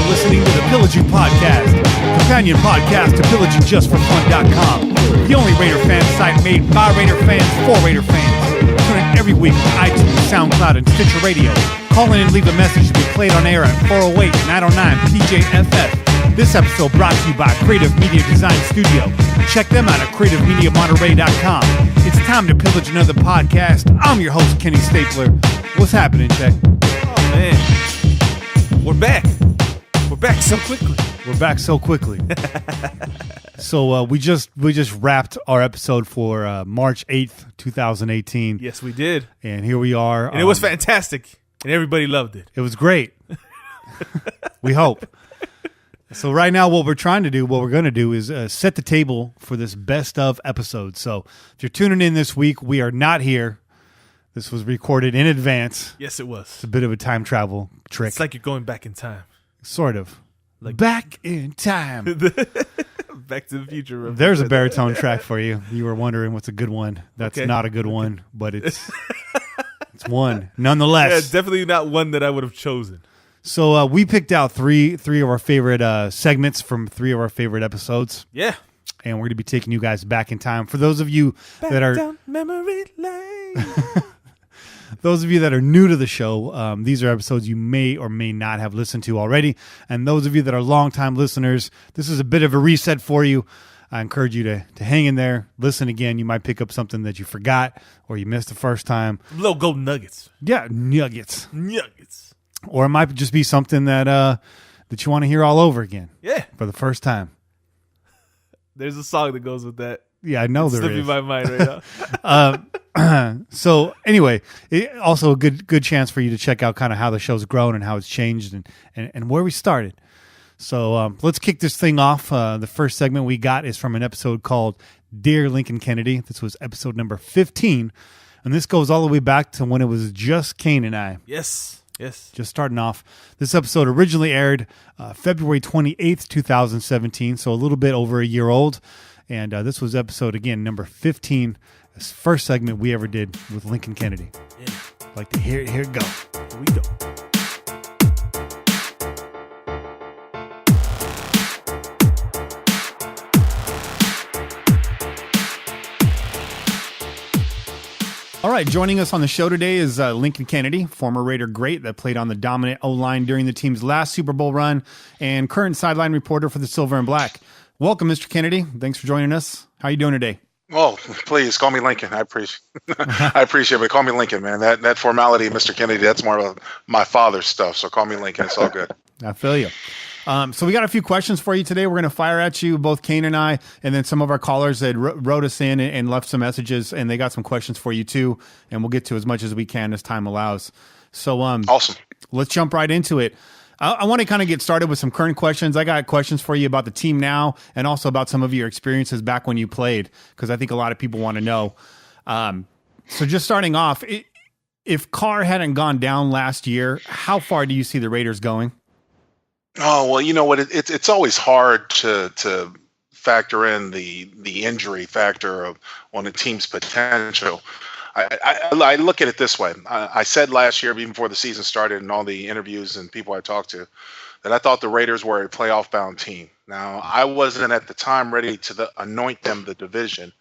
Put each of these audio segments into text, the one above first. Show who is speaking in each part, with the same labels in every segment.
Speaker 1: listening to the Pillaging Podcast, companion podcast to PillagingJustForFun.com, the only Raider fan site made by Raider fans for Raider fans. Tune in every week on iTunes, SoundCloud, and Stitcher Radio. Call in and leave a message to be played on air at 408-909-PJFF. This episode brought to you by Creative Media Design Studio. Check them out at creativemediamonterey.com. It's time to pillage another podcast. I'm your host, Kenny Stapler. What's happening, Jay?
Speaker 2: Oh, man. We're back. We're back so quickly.
Speaker 1: So we just wrapped our episode for March 8th, 2018.
Speaker 2: Yes, we did.
Speaker 1: And here we are.
Speaker 2: And it was fantastic. And everybody loved it.
Speaker 1: It was great. We hope. So right now what we're going to do is set the table for this best of episode. So if you're tuning in this week, we are not here. This was recorded in advance.
Speaker 2: Yes, it was.
Speaker 1: It's a bit of a time travel trick.
Speaker 2: It's like you're going back in time.
Speaker 1: Sort of. Like back in time.
Speaker 2: Back to the future.
Speaker 1: There's a baritone track for you. You were wondering what's a good one. That's not a good one, but it's one nonetheless.
Speaker 2: Yeah, definitely not one that I would have chosen.
Speaker 1: So we picked out three of our favorite segments from three of our favorite episodes.
Speaker 2: Yeah.
Speaker 1: And we're going to be taking you guys back in time. For those of you that are
Speaker 2: down memory lane.
Speaker 1: Those of you that are new to the show, these are episodes you may or may not have listened to already. And those of you that are longtime listeners, this is a bit of a reset for you. I encourage you to hang in there, listen again. You might pick up something that you forgot or you missed the first time.
Speaker 2: Little gold nuggets.
Speaker 1: Yeah, nuggets.
Speaker 2: Nuggets.
Speaker 1: Or it might just be something that that you want to hear all over again.
Speaker 2: Yeah.
Speaker 1: For the first time.
Speaker 2: There's a song that goes with that.
Speaker 1: Yeah, I know there is.
Speaker 2: Slipping my mind right now.
Speaker 1: So anyway, also a good chance for you to check out kind of how the show's grown and how it's changed and where we started. So let's kick this thing off. The first segment we got is from an episode called Dear Lincoln Kennedy. This was episode number 15. And this goes all the way back to when it was just Cain and I.
Speaker 2: Yes.
Speaker 1: Just starting off. This episode originally aired February 28th, 2017. So a little bit over a year old. And this was episode, again, number 15. This first segment we ever did with Lincoln Kennedy.
Speaker 2: Yeah.
Speaker 1: I'd like to hear it go.
Speaker 2: Here we go.
Speaker 1: All right, joining us on the show today is Lincoln Kennedy, former Raider great that played on the dominant O-line during the team's last Super Bowl run and current sideline reporter for the Silver and Black. Welcome, Mr. Kennedy. Thanks for joining us. How are you doing today?
Speaker 3: Well, please call me Lincoln. I appreciate it, but call me Lincoln, man. That formality, Mr. Kennedy, that's more of my father's stuff. So call me Lincoln. It's all good.
Speaker 1: I feel you. So we got a few questions for you today. We're going to fire at you, both Cain and I, and then some of our callers that wrote us in and left some messages, and they got some questions for you too, and we'll get to as much as we can as time allows. So
Speaker 3: awesome.
Speaker 1: Let's jump right into it. I want to kind of get started with some current questions. I got questions for you about the team now and also about some of your experiences back when you played, because I think a lot of people want to know. So just starting off, if Carr hadn't gone down last year, how far do you see the Raiders going?
Speaker 3: Oh, well, you know what? It's always hard to factor in the injury factor on a team's potential. I look at it this way. I said last year, even before the season started, and all the interviews and people I talked to, that I thought the Raiders were a playoff-bound team. Now, I wasn't at the time ready to anoint them the division.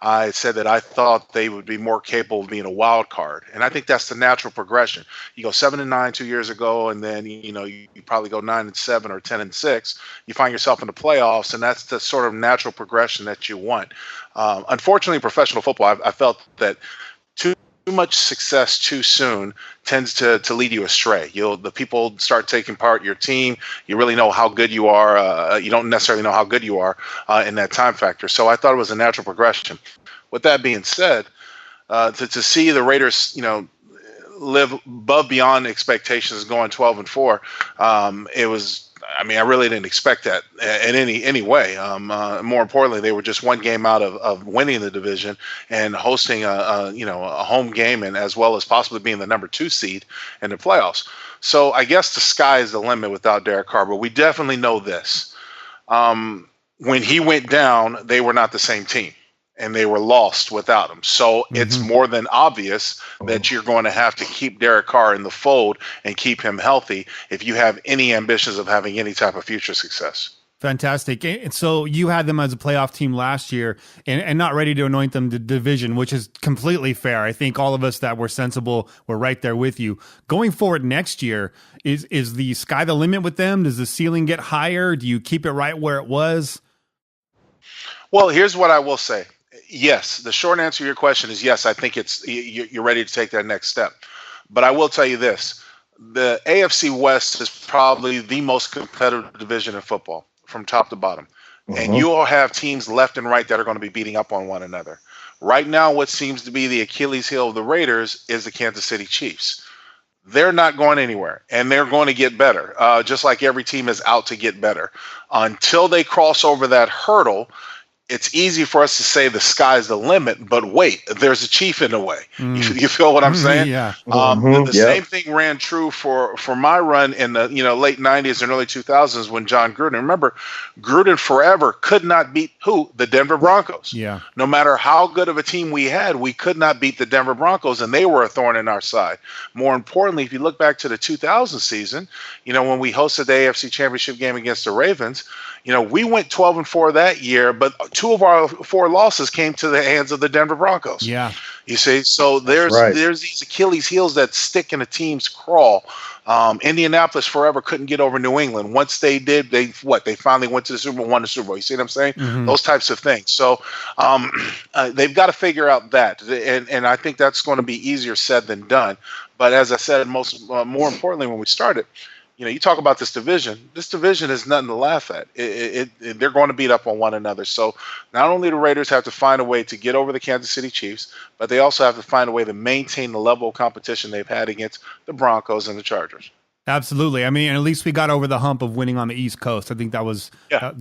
Speaker 3: I said that I thought they would be more capable of being a wild card, and I think that's the natural progression. You go 7-9 2 years ago, and then you probably go 9-7 or 10-6. You find yourself in the playoffs, and that's the sort of natural progression that you want. Unfortunately, in professional football, I felt that too much success too soon tends to lead you astray. The people start taking part in your team. You really know how good you are. You don't necessarily know how good you are in that time factor. So I thought it was a natural progression. With that being said, to see the Raiders, live above beyond expectations, going 12-4, it was. I mean, I really didn't expect that in any way. More importantly, they were just one game out of winning the division and hosting a home game, and as well as possibly being the number 2 seed in the playoffs. So I guess the sky is the limit without Derek Carr, but we definitely know this. When he went down, they were not the same team. and they were lost without him. So it's more than obvious that you're going to have to keep Derek Carr in the fold and keep him healthy if you have any ambitions of having any type of future success.
Speaker 1: Fantastic. And so you had them as a playoff team last year and not ready to anoint them to division, which is completely fair. I think all of us that were sensible were right there with you. Going forward next year, is the sky the limit with them? Does the ceiling get higher? Do you keep it right where it was?
Speaker 3: Well, here's what I will say. Yes, the short answer to your question is yes. I think you're ready to take that next step. But I will tell you this. The AFC West is probably the most competitive division in football from top to bottom. And you all have teams left and right that are going to be beating up on one another. Right now, what seems to be the Achilles heel of the Raiders is the Kansas City Chiefs. They're not going anywhere, and they're going to get better, just like every team is out to get better. Until they cross over that hurdle, it's easy for us to say the sky's the limit, but wait, there's a chief in the way. You feel what I'm saying?
Speaker 1: Yeah.
Speaker 3: The same thing ran true for my run in the late 90s and early 2000s when Jon Gruden. Remember, Gruden forever could not beat who? The Denver Broncos.
Speaker 1: Yeah.
Speaker 3: No matter how good of a team we had, we could not beat the Denver Broncos, and they were a thorn in our side. More importantly, if you look back to the 2000 season, when we hosted the AFC Championship game against the Ravens, we went 12-4 that year, but 2 of our 4 losses came to the hands of the Denver Broncos.
Speaker 1: Yeah.
Speaker 3: You see, so there's these Achilles heels that stick in a team's crawl. Indianapolis forever couldn't get over New England. Once they did, they finally went to the Super Bowl, won the Super Bowl. You see what I'm saying? Those types of things. So they've got to figure out that, and I think that's going to be easier said than done. But as I said, more importantly, when we started, you talk about this division. This division is nothing to laugh at. They're going to beat up on one another. So not only do the Raiders have to find a way to get over the Kansas City Chiefs, but they also have to find a way to maintain the level of competition they've had against the Broncos and the Chargers.
Speaker 1: Absolutely. I mean, at least we got over the hump of winning on the East Coast. I think that was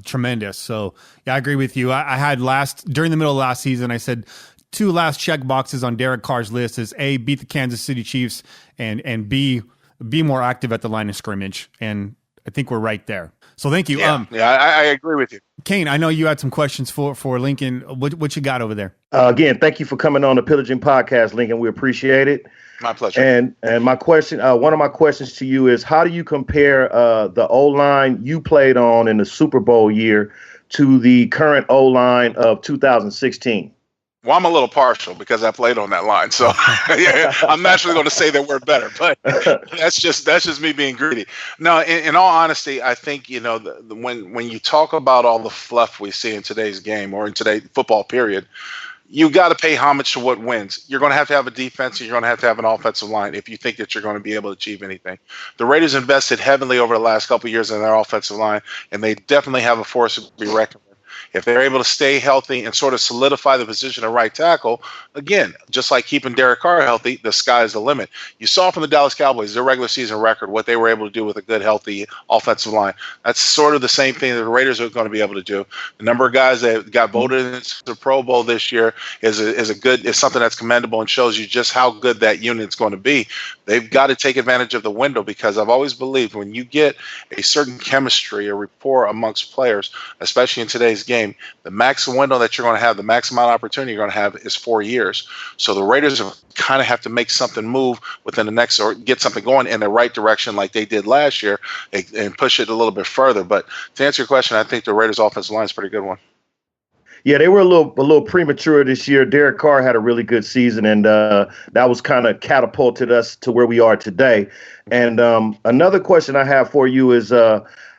Speaker 1: tremendous. So yeah, I agree with you. I had during the middle of last season, I said 2 last check boxes on Derek Carr's list is A, beat the Kansas City Chiefs, and B, be more active at the line of scrimmage, and I think we're right there. So thank you.
Speaker 3: I agree with you.
Speaker 1: Cain, I know you had some questions for Lincoln. What you got over there?
Speaker 4: Again, thank you for coming on the Pillaging podcast, Lincoln. We appreciate it.
Speaker 3: My pleasure.
Speaker 4: And my question, one of my questions to you is, how do you compare the O-line you played on in the Super Bowl year to the current O-line of 2016?
Speaker 3: Well, I'm a little partial because I played on that line, so I'm naturally going to say that we're better. But that's just me being greedy. No, in all honesty, I think when you talk about all the fluff we see in today's game or in today's football period, you got to pay homage to what wins. You're going to have a defense, and you're going to have an offensive line if you think that you're going to be able to achieve anything. The Raiders invested heavily over the last couple of years in their offensive line, and they definitely have a force to be reckoned with. If they're able to stay healthy and sort of solidify the position of right tackle, again, just like keeping Derek Carr healthy, the sky is the limit. You saw from the Dallas Cowboys, their regular season record, what they were able to do with a good, healthy offensive line. That's sort of the same thing that the Raiders are going to be able to do. The number of guys that got voted into the Pro Bowl this year is something that's commendable and shows you just how good that unit's going to be. They've got to take advantage of the window, because I've always believed when you get a certain chemistry or rapport amongst players, especially in today's game, the maximum window that you're going to have, the maximum amount of opportunity you're going to have is 4 years. So the Raiders kind of have to make something move within the next, or get something going in the right direction like they did last year, and push it a little bit further. But to answer your question, I think the Raiders offensive line is a pretty good one.
Speaker 4: Yeah, they were a little premature this year. Derek Carr had a really good season, and that was kind of catapulted us to where we are today. And another question I have for you is,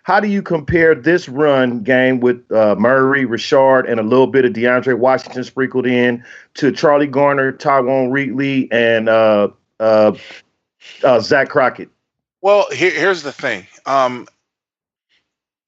Speaker 4: how do you compare this run game with Murray, Richard, and a little bit of DeAndre Washington sprinkled in to Charlie Garner, Tyrone Wheatley, and Zach Crockett?
Speaker 3: Well, here's the thing.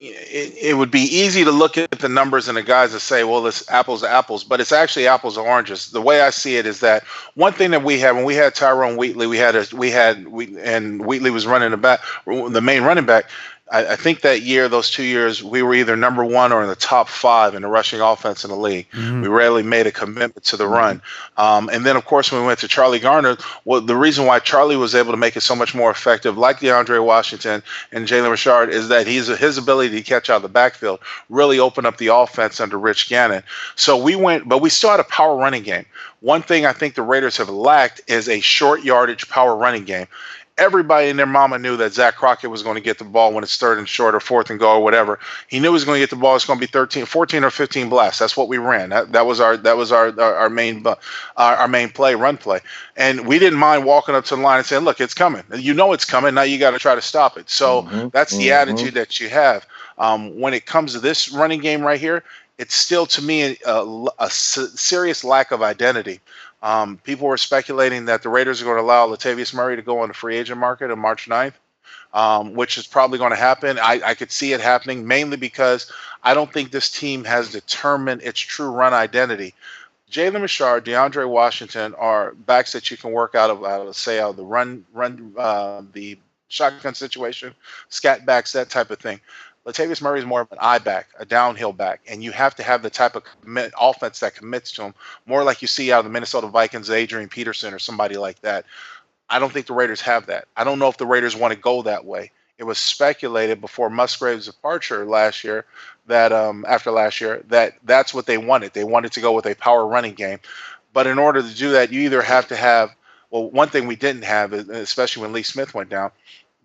Speaker 3: It would be easy to look at the numbers and the guys and say, well, it's apples to apples, but it's actually apples to oranges. The way I see it is that one thing that we had when we had Tyrone Wheatley, and Wheatley was running the main running back. I think that year, those 2 years, we were either number one or in the top 5 in the rushing offense in the league.
Speaker 1: Mm-hmm.
Speaker 3: We rarely made a commitment to the run. And then, of course, when we went to Charlie Garner, well, the reason why Charlie was able to make it so much more effective, like DeAndre Washington and Jalen Richard, is that his ability to catch out of the backfield really opened up the offense under Rich Gannon. So we went, but we still had a power running game. One thing I think the Raiders have lacked is a short yardage power running game. Everybody and their mama knew that Zach Crockett was going to get the ball when it's 3rd and short or 4th and go or whatever. He knew he was going to get the ball. It's going to be 14 or 15 blasts. That's what we ran. That was our main play, run play. And we didn't mind walking up to the line and saying, look, it's coming. You know it's coming. Now you got to try to stop it. So that's the attitude that you have. When it comes to this running game right here, it's still, to me, a serious lack of identity. People were speculating that the Raiders are going to allow Latavius Murray to go on the free agent market on March 9th, which is probably going to happen. I could see it happening mainly because I don't think this team has determined its true run identity. Jalen Richard, DeAndre Washington are backs that you can work out of the shotgun situation, scat backs, that type of thing. Latavius Murray is more of an I back, a downhill back, and you have to have the type of offense that commits to him, more like you see out of the Minnesota Vikings, Adrian Peterson or somebody like that. I don't think the Raiders have that. I don't know if the Raiders want to go that way. It was speculated before Musgrave's departure last year that after last year that's what they wanted. They wanted to go with a power running game. But in order to do that, you either have to have, well, one thing we didn't have, especially when Lee Smith went down,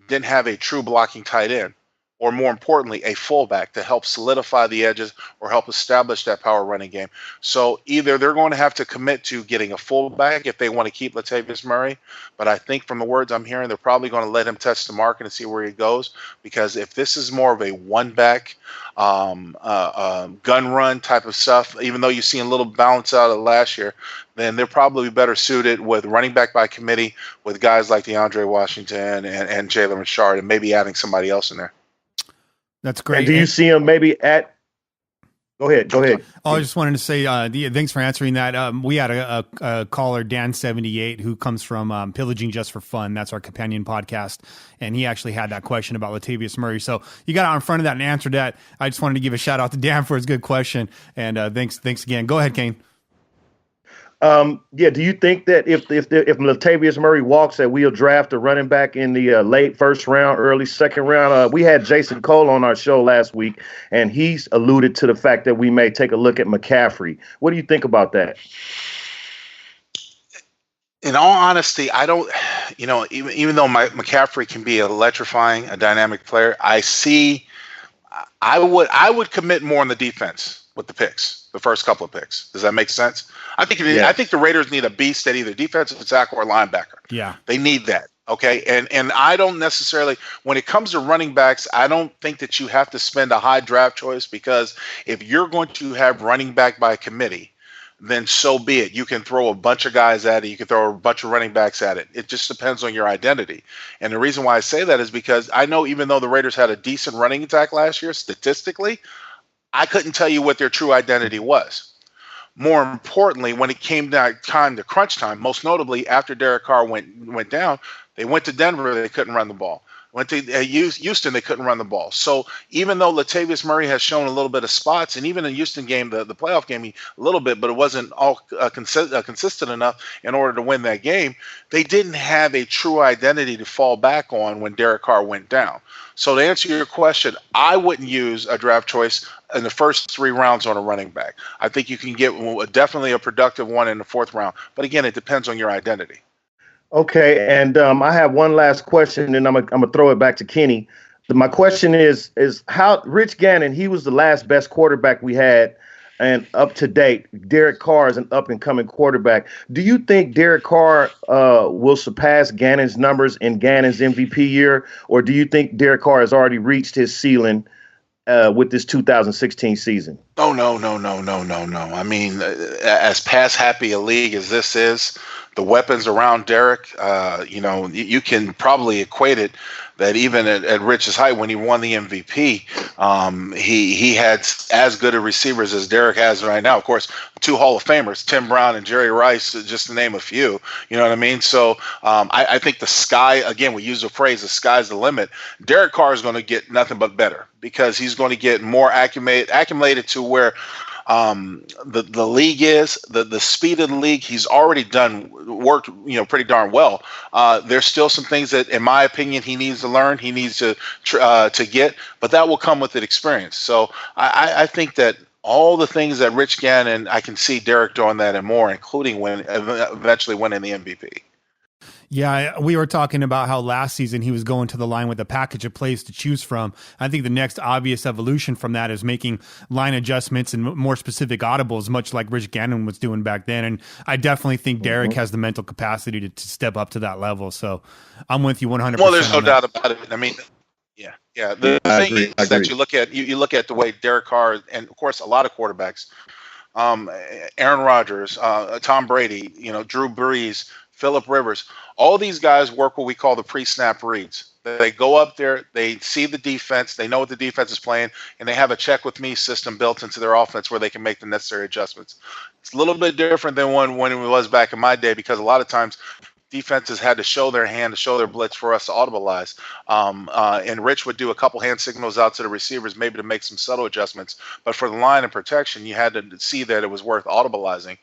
Speaker 3: didn't have a true blocking tight end, or more importantly, a fullback to help solidify the edges or help establish that power running game. So either they're going to have to commit to getting a fullback if they want to keep Latavius Murray, but I think from the words I'm hearing, they're probably going to let him test the market and see where he goes, because if this is more of a one-back gun run type of stuff, even though you've seen a little balance out of last year, then they're probably better suited with running back by committee with guys like DeAndre Washington and Jalen Richard, and maybe adding somebody else in there.
Speaker 1: That's great.
Speaker 4: And do you see him maybe at? Go ahead.
Speaker 1: Oh, I just wanted to say thanks for answering that. We had a caller, Dan78, who comes from Pillaging Just for Fun. That's our companion podcast. And he actually had that question about Latavius Murray. So you got out in front of that and answered that. I just wanted to give a shout out to Dan for his good question. And thanks again. Go ahead, Cain.
Speaker 4: Do you think that if Latavius Murray walks, that we'll draft a running back in the late first round, early second round? We had Jason Cole on our show last week, and he's alluded to the fact that we may take a look at McCaffrey. What do you think about that?
Speaker 3: In all honesty, I don't, even though McCaffrey can be electrifying, a dynamic player, I would commit more on the defense with the picks, the first couple of picks. Does that make sense? I think the Raiders need a beast at either defensive tackle or linebacker. Yeah, they need that. Okay, and I don't necessarily, when it comes to running backs, I don't think that you have to spend a high draft choice, because if you're going to have running back by committee, then so be it. You can throw a bunch of guys at it. You can throw a bunch of running backs at it. It just depends on your identity. And the reason why I say that is because I know even though the Raiders had a decent running attack last year, statistically, I couldn't tell you what their true identity was. More importantly, when it came time to crunch time, most notably after Derek Carr went down, they went to Denver, they couldn't run the ball. Went to Houston, they couldn't run the ball. So even though Latavius Murray has shown a little bit of spots, and even in the Houston game, the playoff game, a little bit, but it wasn't all consistent enough in order to win that game, they didn't have a true identity to fall back on when Derek Carr went down. So to answer your question, I wouldn't use a draft choice in the first 3 rounds on a running back. I think you can get definitely a productive one in the 4th round. But again, it depends on your identity.
Speaker 4: Okay, and I have one last question, and I'm gonna throw it back to Kenny. My question is how Rich Gannon, he was the last best quarterback we had, and up to date, Derek Carr is an up and coming quarterback. Do you think Derek Carr will surpass Gannon's numbers in Gannon's MVP year, or do you think Derek Carr has already reached his ceiling with this 2016 season?
Speaker 3: Oh, no. I mean, as pass happy a league as this is, the weapons around Derek, you can probably equate it that even at Rich's height, when he won the MVP, he had as good a receivers as Derek has right now. Of course, two Hall of Famers, Tim Brown and Jerry Rice, just to name a few. You know what I mean? So I think the sky, again, we use the phrase, the sky's the limit. Derek Carr is going to get nothing but better because he's going to get more accumulated to where the league is, the speed of the league. He's already worked pretty darn well. There's still some things that, in my opinion, he needs to learn. He needs to get, but that will come with the experience. So I think that all the things that Rich Gannon, I can see Derek doing that and more, including eventually winning the MVP.
Speaker 1: Yeah, we were talking about how last season he was going to the line with a package of plays to choose from. I think the next obvious evolution from that is making line adjustments and more specific audibles, much like Rich Gannon was doing back then. And I definitely think Derek has the mental capacity to step up to that level. So I'm with you 100%.
Speaker 3: Well, there's no doubt about it. I mean, yeah. The thing is that you look at the way Derek Carr, and of course a lot of quarterbacks, Aaron Rodgers, Tom Brady, Drew Brees, Phillip Rivers, all these guys work what we call the pre-snap reads. They go up there, they see the defense, they know what the defense is playing, and they have a check with me system built into their offense where they can make the necessary adjustments. It's a little bit different than when it was back in my day, because a lot of times defenses had to show their hand, to show their blitz for us to audibilize. And Rich would do a couple hand signals out to the receivers, maybe to make some subtle adjustments. But for the line and protection, you had to see that it was worth audibilizing.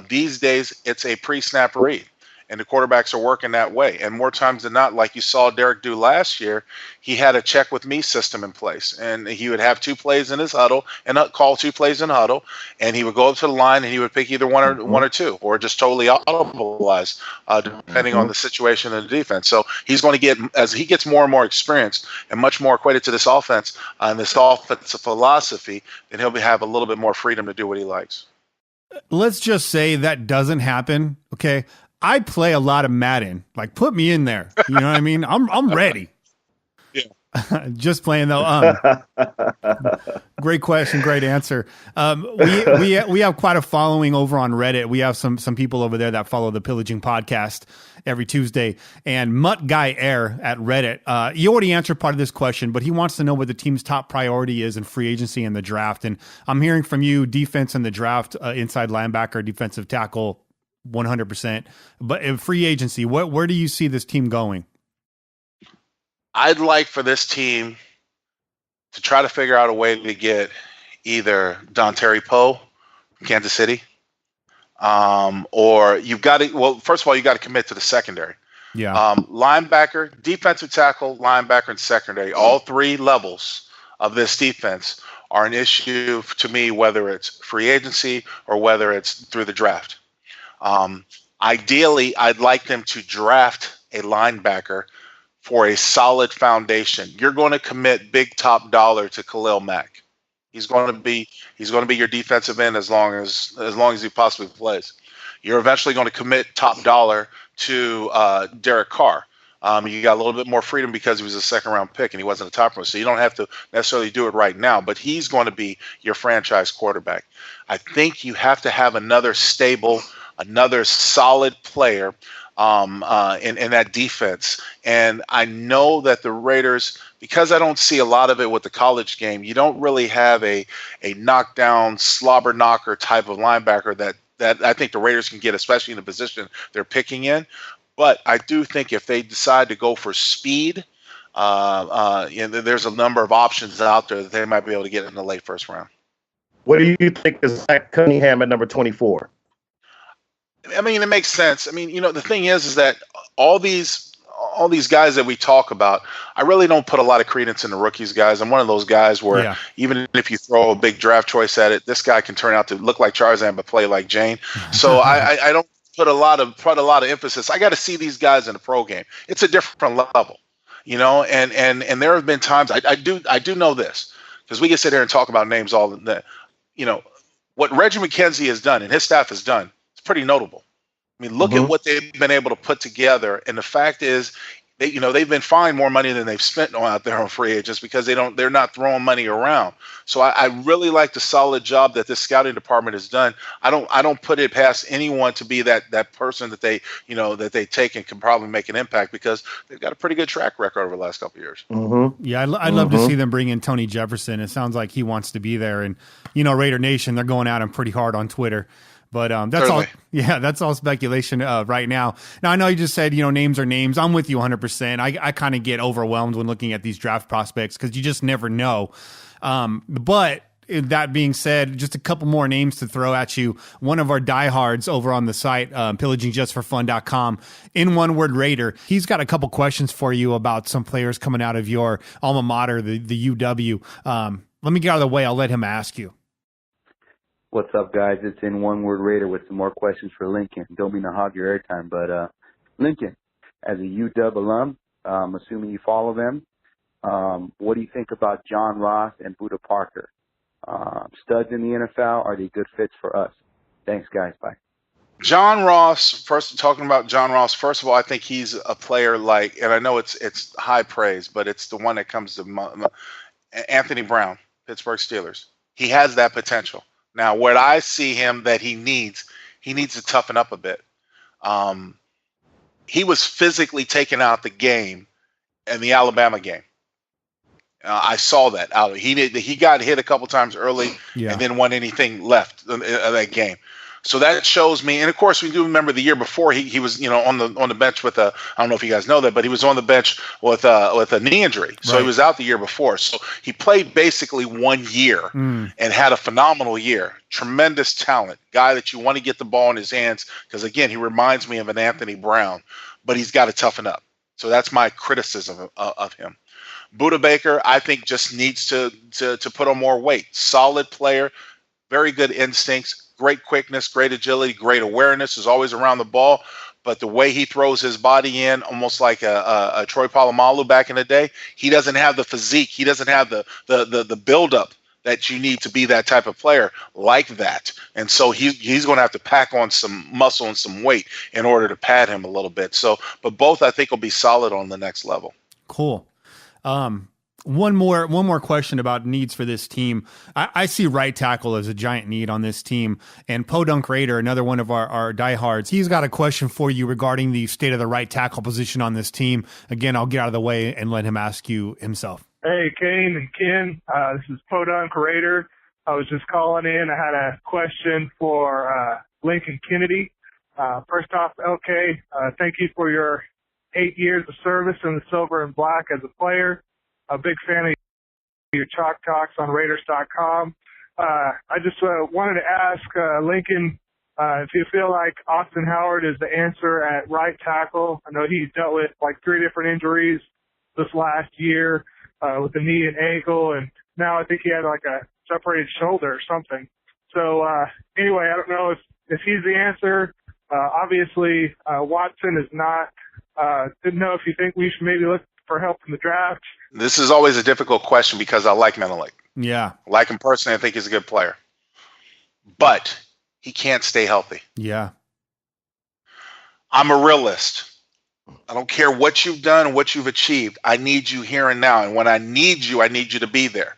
Speaker 3: These days, it's a pre-snap read. And the quarterbacks are working that way. And more times than not, like you saw Derek do last year, he had a check with me system in place. And he would have 2 plays in his huddle and call 2 plays in huddle. And he would go up to the line and he would pick either one or two, or just totally audibilize, depending on the situation of the defense. So he's going to get, as he gets more and more experienced and much more acquainted to this offense and this offensive philosophy, then he'll have a little bit more freedom to do what he likes.
Speaker 1: Let's just say that doesn't happen. Okay. I play a lot of Madden. Like, put me in there. You know what I mean? I'm ready. Yeah. Just playing though. Great question, great answer. We have quite a following over on Reddit. We have some people over there that follow the Pillaging podcast every Tuesday. And Mutt Guy Air at Reddit, you already answered part of this question, but he wants to know what the team's top priority is in free agency and the draft. And I'm hearing from you, defense in the draft, inside linebacker, defensive tackle, 100%. But in free agency, where do you see this team going?
Speaker 3: I'd like for this team to try to figure out a way to get either Dontari Poe, Kansas City, or you've got to, well, first of all, you got to commit to the secondary.
Speaker 1: Yeah.
Speaker 3: Linebacker, defensive tackle, linebacker, and secondary, all 3 levels of this defense are an issue to me, whether it's free agency or whether it's through the draft. Ideally, I'd like them to draft a linebacker for a solid foundation. You're going to commit big top dollar to Khalil Mack. He's going to be your defensive end as long as he possibly plays. You're eventually going to commit top dollar to Derek Carr. You got a little bit more freedom because he was a 2nd-round pick and he wasn't a top one, so you don't have to necessarily do it right now. But he's going to be your franchise quarterback. I think you have to have another stable, another solid player in that defense. And I know that the Raiders, because I don't see a lot of it with the college game, you don't really have a knockdown, slobber knocker type of linebacker that I think the Raiders can get, especially in the position they're picking in. But I do think if they decide to go for speed, there's a number of options out there that they might be able to get in the late 1st round.
Speaker 4: What do you think of Zach Cunningham at number 24?
Speaker 3: I mean, it makes sense. I mean, the thing is that all these guys that we talk about, I really don't put a lot of credence in the rookies, guys. I'm one of those guys where even if you throw a big draft choice at it, this guy can turn out to look like Tarzan but play like Jane. So I don't put a lot of emphasis. I got to see these guys in the pro game. It's a different level, and there have been times I do know this, because we can sit here and talk about names all the, what Reggie McKenzie has done and his staff has done. Pretty notable. I mean, look at what they've been able to put together. And the fact is, they've been fined more money than they've spent out there on free agents because they're not throwing money around. So I really like the solid job that this scouting department has done. I don't put it past anyone to be that person that they take and can probably make an impact because they've got a pretty good track record over the last couple of years.
Speaker 4: Mm-hmm.
Speaker 1: Yeah, I'd love to see them bring in Tony Jefferson. It sounds like he wants to be there, and Raider Nation, they're going at him pretty hard on Twitter. But that's
Speaker 3: Certainly.
Speaker 1: all. Yeah, that's all speculation right now. Now I know you just said names are names. I'm with you 100%. I kind of get overwhelmed when looking at these draft prospects because you just never know. But that being said, just a couple more names to throw at you. One of our diehards over on the site, pillagingJustForFun.com, in one word Raider. He's got a couple questions for you about some players coming out of your alma mater, the UW. Let me get out of the way. I'll let him ask you.
Speaker 5: What's up, guys? It's in one word Raider with some more questions for Lincoln. Don't mean to hog your airtime, but Lincoln, as a UW alum, assuming you follow them, what do you think about John Ross and Buda Parker? Studs in the NFL, are they good fits for us? Thanks, guys. Bye.
Speaker 3: John Ross, talking about John Ross, first of all, I think he's a player and I know it's high praise, but it's the one that comes to Anthony Brown, Pittsburgh Steelers. He has that potential. Now, what I see him that he needs to toughen up a bit. He was physically taken out the game in the Alabama game. I saw that out. He got hit a couple times early and then won anything left in that game. So that shows me, and of course we do remember the year before he was on the bench with I don't know if you guys know that, but he was on the bench with a knee injury. So he was out the year before. So he played basically 1 year and had a phenomenal year. Tremendous talent, guy that you want to get the ball in his hands because again he reminds me of an Anthony Brown, but he's got to toughen up. So that's my criticism of him. Buda Baker, I think, just needs to put on more weight. Solid player, very good instincts. Great quickness, great agility, great awareness, is always around the ball. But the way he throws his body in, almost like a Troy Polamalu back in the day, he doesn't have the physique. He doesn't have the buildup that you need to be that type of player like that. And so he's going to have to pack on some muscle and some weight in order to pad him a little bit. So, but both I think will be solid on the next level.
Speaker 1: Cool. One more question about needs for this team. I see right tackle as a giant need on this team. And Podunk Raider, another one of our diehards, he's got a question for you regarding the state of the right tackle position on this team. Again, I'll get out of the way and let him ask you himself.
Speaker 6: Hey, Cain and Ken. This is Podunk Raider. I was just calling in. I had a question for Lincoln Kennedy. First off, LK, thank you for your 8 years of service in the silver and black as a player. A big fan of your Chalk Talks on Raiders.com. I just wanted to ask Lincoln if you feel like Austin Howard is the answer at right tackle. I know he's dealt with like 3 different injuries this last year with the knee and ankle, and now I think he had like a separated shoulder or something. So anyway, I don't know if he's the answer. Obviously, Watson is not. Didn't know if you think we should maybe look for help in the draft.
Speaker 3: This is always a difficult question because I like Menelik.
Speaker 1: Yeah.
Speaker 3: I like him personally. I think he's a good player. But he can't stay healthy.
Speaker 1: Yeah.
Speaker 3: I'm a realist. I don't care what you've done, what you've achieved. I need you here and now. And when I need you to be there.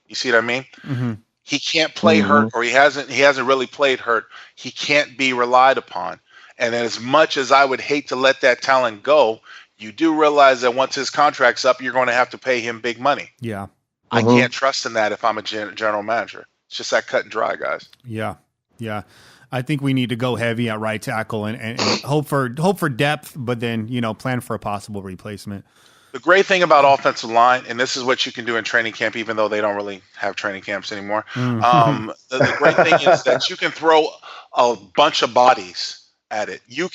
Speaker 3: You see what I mean?
Speaker 1: Mm-hmm.
Speaker 3: He can't play hurt, or he hasn't really played hurt. He can't be relied upon. And as much as I would hate to let that talent go, you do realize that once his contract's up, you're going to have to pay him big money.
Speaker 1: Yeah.
Speaker 3: I can't trust in that if I'm a general manager. It's just that cut and dry, guys.
Speaker 1: Yeah. Yeah. I think we need to go heavy at right tackle and hope for depth, but then, plan for a possible replacement.
Speaker 3: The great thing about offensive line, and this is what you can do in training camp, even though they don't really have training camps anymore. The great thing is that you can throw a bunch of bodies at it. You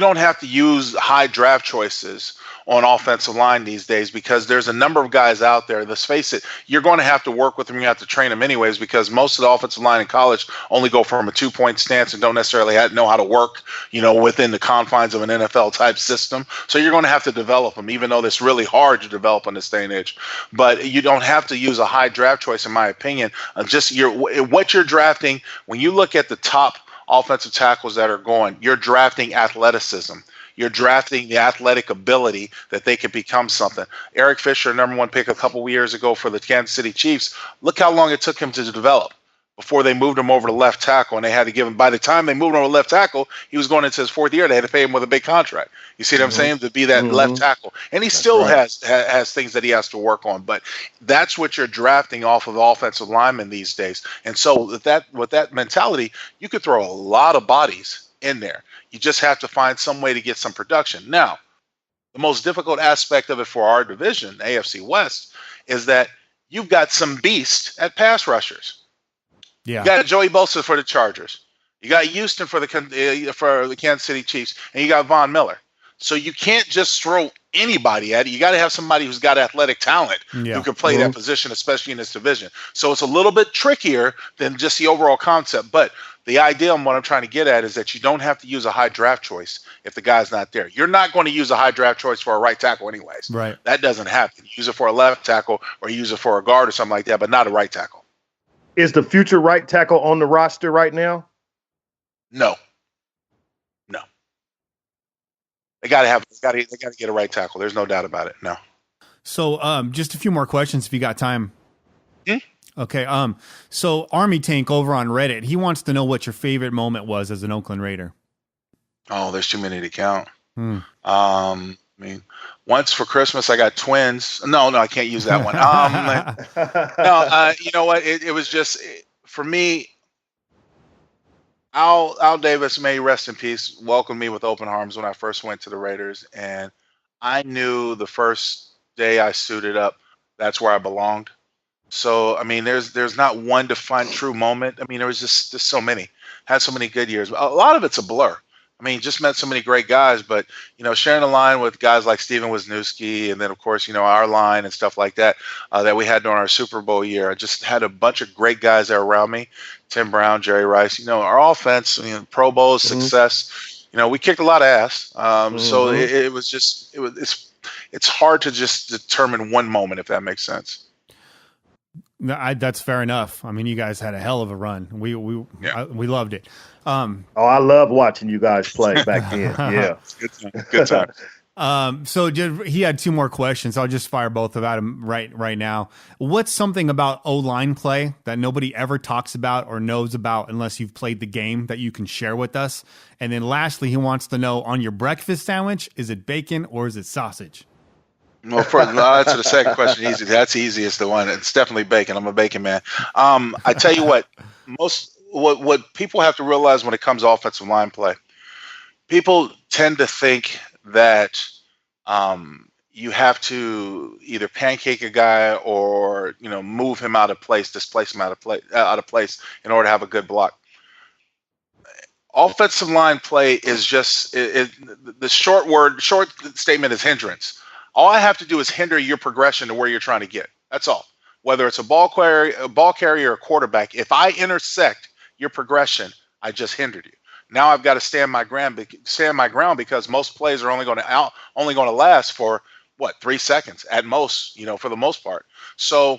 Speaker 3: don't have to use high draft choices on offensive line these days because there's a number of guys out there. Let's face it, you're going to have to work with them. You have to train them anyways because most of the offensive line in college only go from a 2-point stance and don't necessarily know how to work, within the confines of an NFL type system. So you're going to have to develop them, even though it's really hard to develop in this day and age. But you don't have to use a high draft choice, in my opinion. What you're drafting, when you look at the top offensive tackles that are going, you're drafting athleticism. you're drafting the athletic ability that they could become something. Eric Fisher, number 1 pick a couple years ago for the Kansas City Chiefs. Look how long it took him to develop before they moved him over to left tackle, and they had to give him. By the time they moved him over to left tackle, he was going into his 4th year. They had to pay him with a big contract. You see what I'm saying? To be that left tackle, and he still has things that he has to work on. But that's what you're drafting off of offensive linemen these days. And so with that mentality, you could throw a lot of bodies in there. You just have to find some way to get some production. Now, the most difficult aspect of it for our division, AFC West, is that you've got some beasts at pass rushers.
Speaker 1: Yeah.
Speaker 3: You got Joey Bosa for the Chargers. You got Houston for the Kansas City Chiefs, and you got Von Miller. So you can't just throw anybody at it. You got to have somebody who's got athletic talent who can play that position, especially in this division. So it's a little bit trickier than just the overall concept. But the idea and what I'm trying to get at is that you don't have to use a high draft choice if the guy's not there. You're not going to use a high draft choice for a right tackle anyways.
Speaker 1: Right.
Speaker 3: That doesn't happen. You use it for a left tackle or you use it for a guard or something like that, but not a right tackle.
Speaker 4: Is the future right tackle on the roster right now?
Speaker 3: No. They got to get a right tackle. There's no doubt about it. No.
Speaker 1: So, just a few more questions if you got time.
Speaker 3: Hmm?
Speaker 1: Okay. So Army Tank over on Reddit, he wants to know what your favorite moment was as an Oakland Raider.
Speaker 3: Oh, there's too many to count. I mean, once for Christmas, I got twins. No, I can't use that one. You know what? It was just, for me, Al Davis, may he rest in peace, welcomed me with open arms when I first went to the Raiders. And I knew the first day I suited up, that's where I belonged. So, I mean, there's not one defined true moment. I mean, there was just so many. Had so many good years. A lot of it's a blur. I mean, just met so many great guys, but, sharing a line with guys like Steven Wisniewski and then, of course, our line and stuff like that, that we had during our Super Bowl year. I just had a bunch of great guys there around me. Tim Brown, Jerry Rice, our offense, Pro Bowl success, we kicked a lot of ass. So it's hard to just determine one moment, if that makes sense.
Speaker 1: No, that's fair enough. I mean, you guys had a hell of a run. We loved it.
Speaker 4: I love watching you guys play back then. Yeah,
Speaker 3: good time.
Speaker 1: So he had 2 more questions. I'll just fire both about him right now. What's something about O-line play that nobody ever talks about or knows about unless you've played the game that you can share with us? And then lastly, he wants to know, on your breakfast sandwich, is it bacon or is it sausage?
Speaker 3: Well, I'll answer the second question easy. That's the easiest one. It's definitely bacon. I'm a bacon man. I tell you what, what people have to realize when it comes to offensive line play, people tend to think that you have to either pancake a guy or move him out of place, displace him out of place in order to have a good block. Offensive line play is just the short statement is hindrance. All I have to do is hinder your progression to where you're trying to get. That's all. Whether it's a ball carrier, or a quarterback, if I intersect your progression, I just hindered you. Now I've got to stand my ground because most plays are only going to last for 3 seconds at most, for the most part. So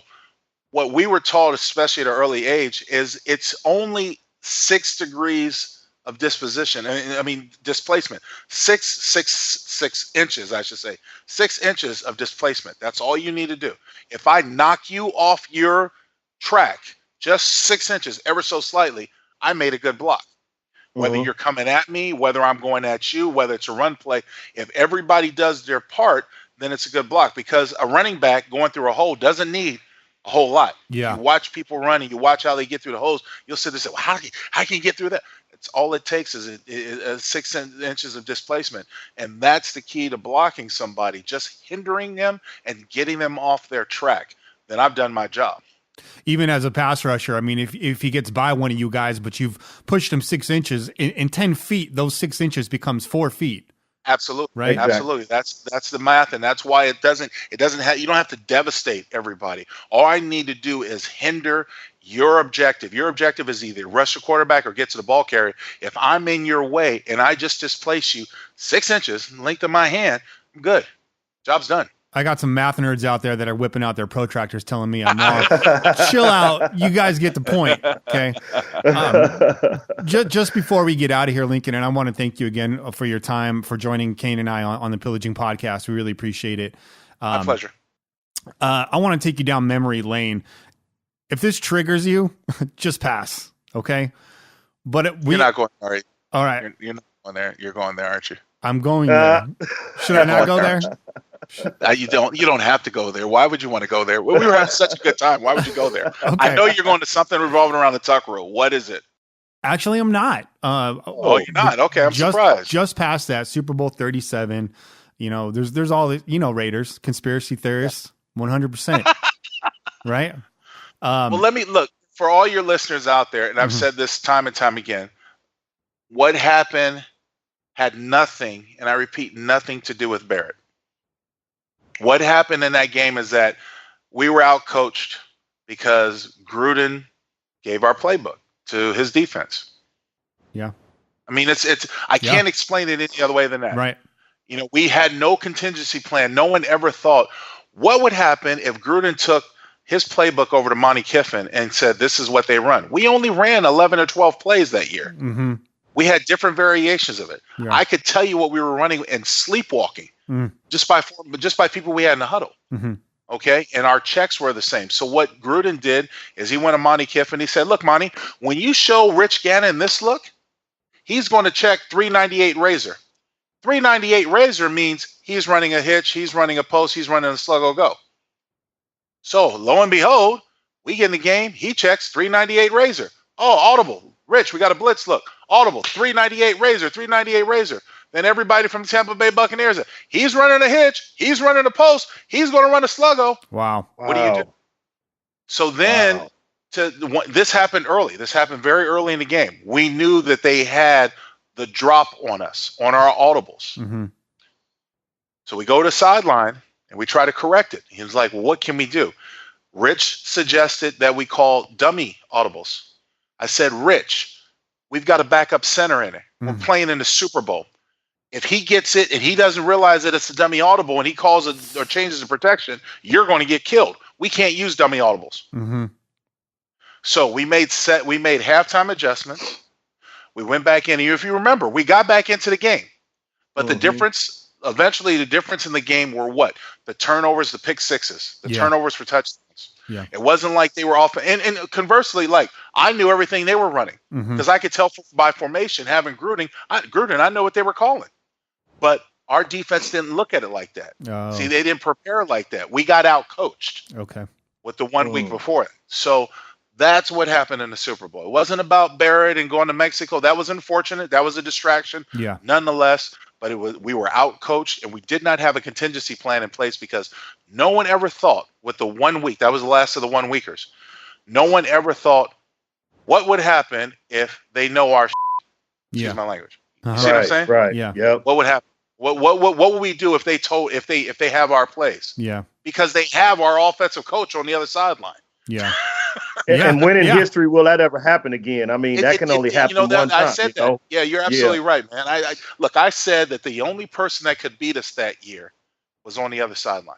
Speaker 3: what we were taught, especially at an early age, is it's only 6 degrees of disposition. Displacement. 6 inches, I should say. 6 inches of displacement. That's all you need to do. If I knock you off your track just 6 inches, ever so slightly, I made a good block. Whether you're coming at me, whether I'm going at you, whether it's a run play, if everybody does their part, then it's a good block, because a running back going through a hole doesn't need a whole lot.
Speaker 1: Yeah.
Speaker 3: You watch people run and you watch how they get through the holes. You'll sit there and say, well, how can you get through that? It's all it takes is 6 inches of displacement. And that's the key to blocking somebody, just hindering them and getting them off their track. Then I've done my job.
Speaker 1: Even as a pass rusher, I mean, if he gets by one of you guys, but you've pushed him 6 inches, in 10 feet, those 6 inches becomes 4 feet.
Speaker 3: Absolutely.
Speaker 1: Right.
Speaker 4: Exactly.
Speaker 3: Absolutely. That's the math. And that's why you don't have to devastate everybody. All I need to do is hinder your objective. Your objective is either rush the quarterback or get to the ball carrier. If I'm in your way and I just displace you 6 inches, length of my hand, I'm good. Job's done.
Speaker 1: I got some math nerds out there that are whipping out their protractors telling me I'm wrong. Chill out. You guys get the point. Okay. Just before we get out of here, Lincoln, and I want to thank you again for your time, for joining Cain and I on the Pillaging podcast. We really appreciate it.
Speaker 3: My pleasure.
Speaker 1: I want to take you down memory lane. If this triggers you, just pass. Okay. But
Speaker 3: you're not going. All right.
Speaker 1: All right.
Speaker 3: You're not going there. You're going there, aren't you?
Speaker 1: I'm going there. Should I not go there?
Speaker 3: You don't have to go there. Why would you want to go there? We were having such a good time. Why would you go there? Okay. I know you're going to something revolving around the tuck rule. What is it?
Speaker 1: Actually, I'm not.
Speaker 3: You're not. Okay, I'm surprised.
Speaker 1: Just past that, Super Bowl 37. You know, there's all the, Raiders, conspiracy theorists, 100%. Right?
Speaker 3: Well, let me look for all your listeners out there, and I've said this time and time again. What happened had nothing, and I repeat, nothing to do with Barrett. What happened in that game is that we were outcoached because Gruden gave our playbook to his defense.
Speaker 1: Yeah.
Speaker 3: I mean, I can't explain it any other way than that.
Speaker 1: Right.
Speaker 3: We had no contingency plan. No one ever thought what would happen if Gruden took his playbook over to Monty Kiffin and said, this is what they run. We only ran 11 or 12 plays that year.
Speaker 1: Mm-hmm.
Speaker 3: We had different variations of it. Yeah. I could tell you what we were running and sleepwalking just by people we had in the huddle. Mm-hmm. Okay. And our checks were the same. So what Gruden did is he went to Monty Kiffin. He said, look, Monty, when you show Rich Gannon this look, he's going to check 398 razor. 398 razor means he's running a hitch, he's running a post, he's running a sluggo go. So lo and behold, we get in the game. He checks 398 razor. Oh, audible. Rich, we got a blitz look. Audible, 398 razor, 398 razor. Then everybody from the Tampa Bay Buccaneers, he's running a hitch, he's running a post, he's going to run a sluggo.
Speaker 1: Wow.
Speaker 3: What do you do? So then this happened early. This happened very early in the game. We knew that they had the drop on us, on our audibles. Mm-hmm. So we go to the sideline and we try to correct it. He was like, well, what can we do? Rich suggested that we call dummy audibles. I said, Rich, we've got a backup center in it. We're playing in the Super Bowl. If he gets it and he doesn't realize that it's a dummy audible and he calls it or changes the protection, you're going to get killed. We can't use dummy audibles. Mm-hmm. So we made halftime adjustments. We went back in. And if you remember, we got back into the game. But the difference in the game were what? The turnovers, the pick sixes, the turnovers for touchdowns. Yeah. It wasn't like they were off. And conversely, like I knew everything they were running because I could tell by formation, having Gruden, I know what they were calling. But our defense didn't look at it like that. Oh. See, they didn't prepare like that. We got out coached.
Speaker 1: Okay.
Speaker 3: With the 1 week before it. So that's what happened in the Super Bowl. It wasn't about Barrett and going to Mexico. That was unfortunate. That was a distraction. Yeah. Nonetheless, but we were out coached and we did not have a contingency plan in place because no one ever thought with the 1 week, that was the last of the 1 weekers. No one ever thought what would happen if they know our excuse my language. You see what I'm saying?
Speaker 4: Right. Yeah. Yep.
Speaker 3: What would happen? What would we do if they have our plays?
Speaker 1: Yeah.
Speaker 3: Because they have our offensive coach on the other sideline.
Speaker 1: Yeah.
Speaker 4: And when in history will that ever happen again? I mean, that can only happen one time.
Speaker 3: I said that. Yeah, you're absolutely right, man. I said that the only person that could beat us that year was on the other sideline.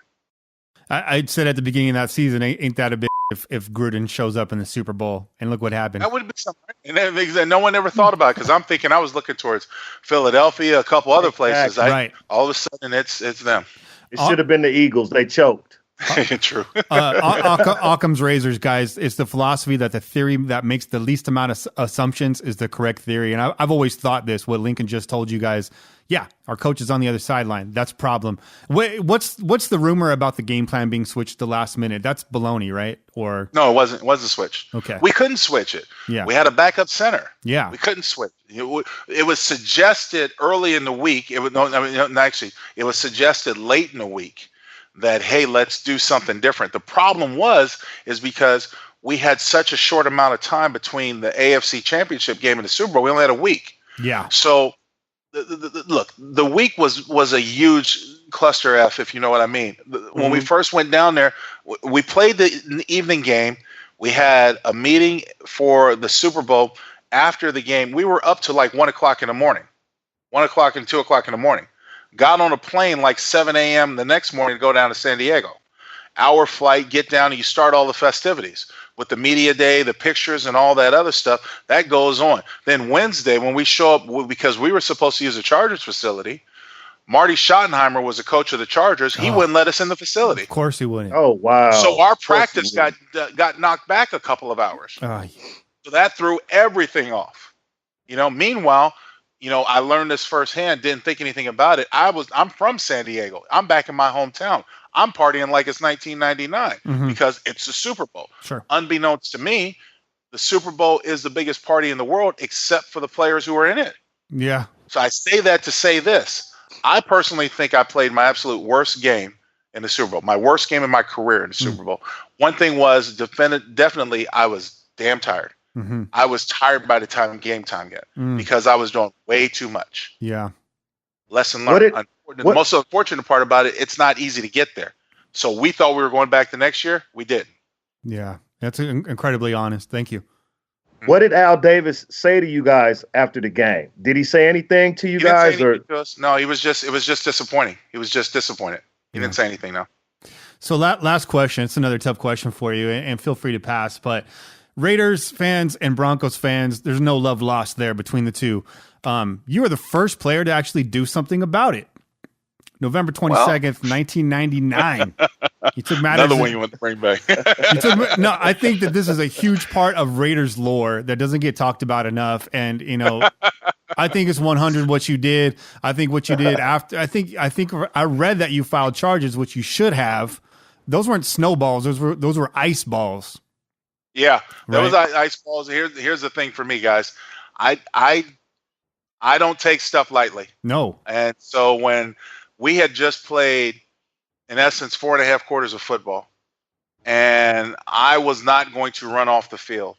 Speaker 1: I said at the beginning of that season, ain't that a bit if Gruden shows up in the Super Bowl and look what happened.
Speaker 3: That would have been something. And no one ever thought about it because I'm thinking I was looking towards Philadelphia, a couple other places.
Speaker 1: Right.
Speaker 3: All of a sudden, it's them.
Speaker 4: It should have been the Eagles. They choked.
Speaker 3: True.
Speaker 1: Occam's razors, guys. It's the philosophy that the theory that makes the least amount of assumptions is the correct theory. And I've always thought this, what Lincoln just told you guys. Yeah, our coach is on the other sideline. That's a problem. What's the rumor about the game plan being switched the last minute? That's baloney, right? Or
Speaker 3: no, it wasn't. It wasn't switched.
Speaker 1: Okay,
Speaker 3: we couldn't switch it.
Speaker 1: Yeah,
Speaker 3: we had a backup center.
Speaker 1: Yeah,
Speaker 3: we couldn't switch. It was suggested early in the week. It was suggested late in the week that, hey, let's do something different. The problem is because we had such a short amount of time between the AFC Championship game and the Super Bowl. We only had a week.
Speaker 1: Yeah.
Speaker 3: So, look, the week was a huge cluster F, if you know what I mean. When we first went down there, we played the evening game. We had a meeting for the Super Bowl after the game. We were up to like 1 o'clock in the morning, 1 o'clock and 2 o'clock in the morning. got on a plane like 7 a.m. the next morning to go down to San Diego. Hour flight, get down, and you start all the festivities with the media day, the pictures, and all that other stuff. That goes on. Then Wednesday, when we show up, because we were supposed to use a Chargers facility, Marty Schottenheimer was the coach of the Chargers. He wouldn't let us in the facility.
Speaker 1: Of course he wouldn't.
Speaker 4: Oh, wow.
Speaker 3: So our practice got knocked back a couple of hours. So that threw everything off. Meanwhile, I learned this firsthand, didn't think anything about it. I'm from San Diego. I'm back in my hometown. I'm partying like it's 1999 because it's the Super Bowl.
Speaker 1: Sure.
Speaker 3: Unbeknownst to me, the Super Bowl is the biggest party in the world except for the players who are in it.
Speaker 1: Yeah.
Speaker 3: So I say that to say this. I personally think I played my absolute worst game in the Super Bowl, my worst game in my career in the Super Bowl. One thing was definitely I was damn tired. I was tired by the time game time got because I was doing way too much.
Speaker 1: Yeah.
Speaker 3: Lesson learned. The most unfortunate part about it, it's not easy to get there. So we thought we were going back the next year. We didn't.
Speaker 1: Yeah. That's incredibly honest. Thank you.
Speaker 4: What did Al Davis say to you guys after the game? Did he say anything to you guys? Or
Speaker 3: no, it was just disappointing. He was just disappointed. He didn't say anything, no. So
Speaker 1: last question. It's another tough question for you, and feel free to pass. But Raiders fans and Broncos fans, there's no love lost there between the two. You were the first player to actually do something about it. November 22nd, 1999. You took matters.
Speaker 3: Another one you want to bring back.
Speaker 1: No, I think that this is a huge part of Raiders lore that doesn't get talked about enough. And, I think it's 100 what you did. I think what you did after, I think I read that you filed charges, which you should have. Those weren't snowballs. Those were ice balls.
Speaker 3: Yeah, those ice balls. Here's the thing for me, guys. I don't take stuff lightly.
Speaker 1: No.
Speaker 3: And so when we had just played, in essence, 4.5 quarters of football, and I was not going to run off the field.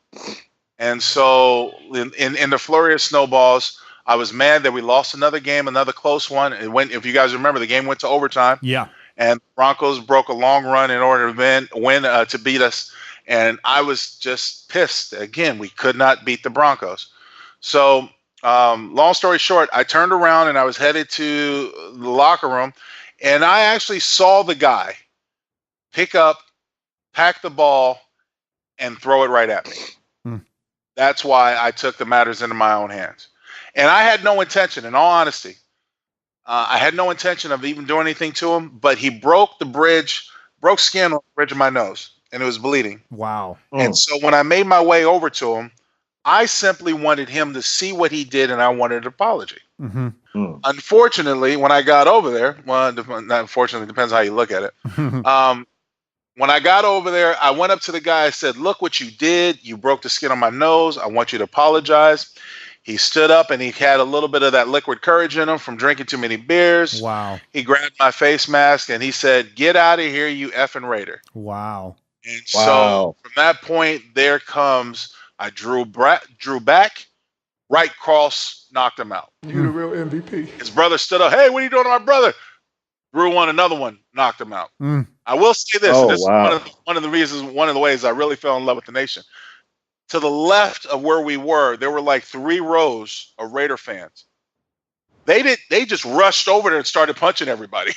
Speaker 3: And so in the flurry of snowballs, I was mad that we lost another game, another close one. It went, if you guys remember, the game went to overtime.
Speaker 1: Yeah.
Speaker 3: And Broncos broke a long run in order to win to beat us. And I was just pissed. Again, we could not beat the Broncos. So long story short, I turned around and I was headed to the locker room, and I actually saw the guy pick up, pack the ball, and throw it right at me. That's why I took the matters into my own hands. And I had no intention, in all honesty. I had no intention of even doing anything to him, but he broke skin on the bridge of my nose, and it was bleeding.
Speaker 1: Wow.
Speaker 3: And so when I made my way over to him, I simply wanted him to see what he did, and I wanted an apology. Unfortunately, when I got over there, well, not unfortunately, depends how you look at it. When I got over there, I went up to the guy. I said, "Look what you did. You broke the skin on my nose. I want you to apologize." He stood up, and he had a little bit of that liquid courage in him from drinking too many beers.
Speaker 1: Wow.
Speaker 3: He grabbed my face mask, and he said, "Get out of here, you effing Raider."
Speaker 1: Wow.
Speaker 3: And so from that point, there comes, I drew back, right cross, knocked him out.
Speaker 7: You the real MVP.
Speaker 3: His brother stood up. "Hey, what are you doing to my brother?" Drew another one, knocked him out. I will say this. This is one of the ways I really fell in love with the nation. To the left of where we were, there were like 3 rows of Raider fans. They just rushed over there and started punching everybody.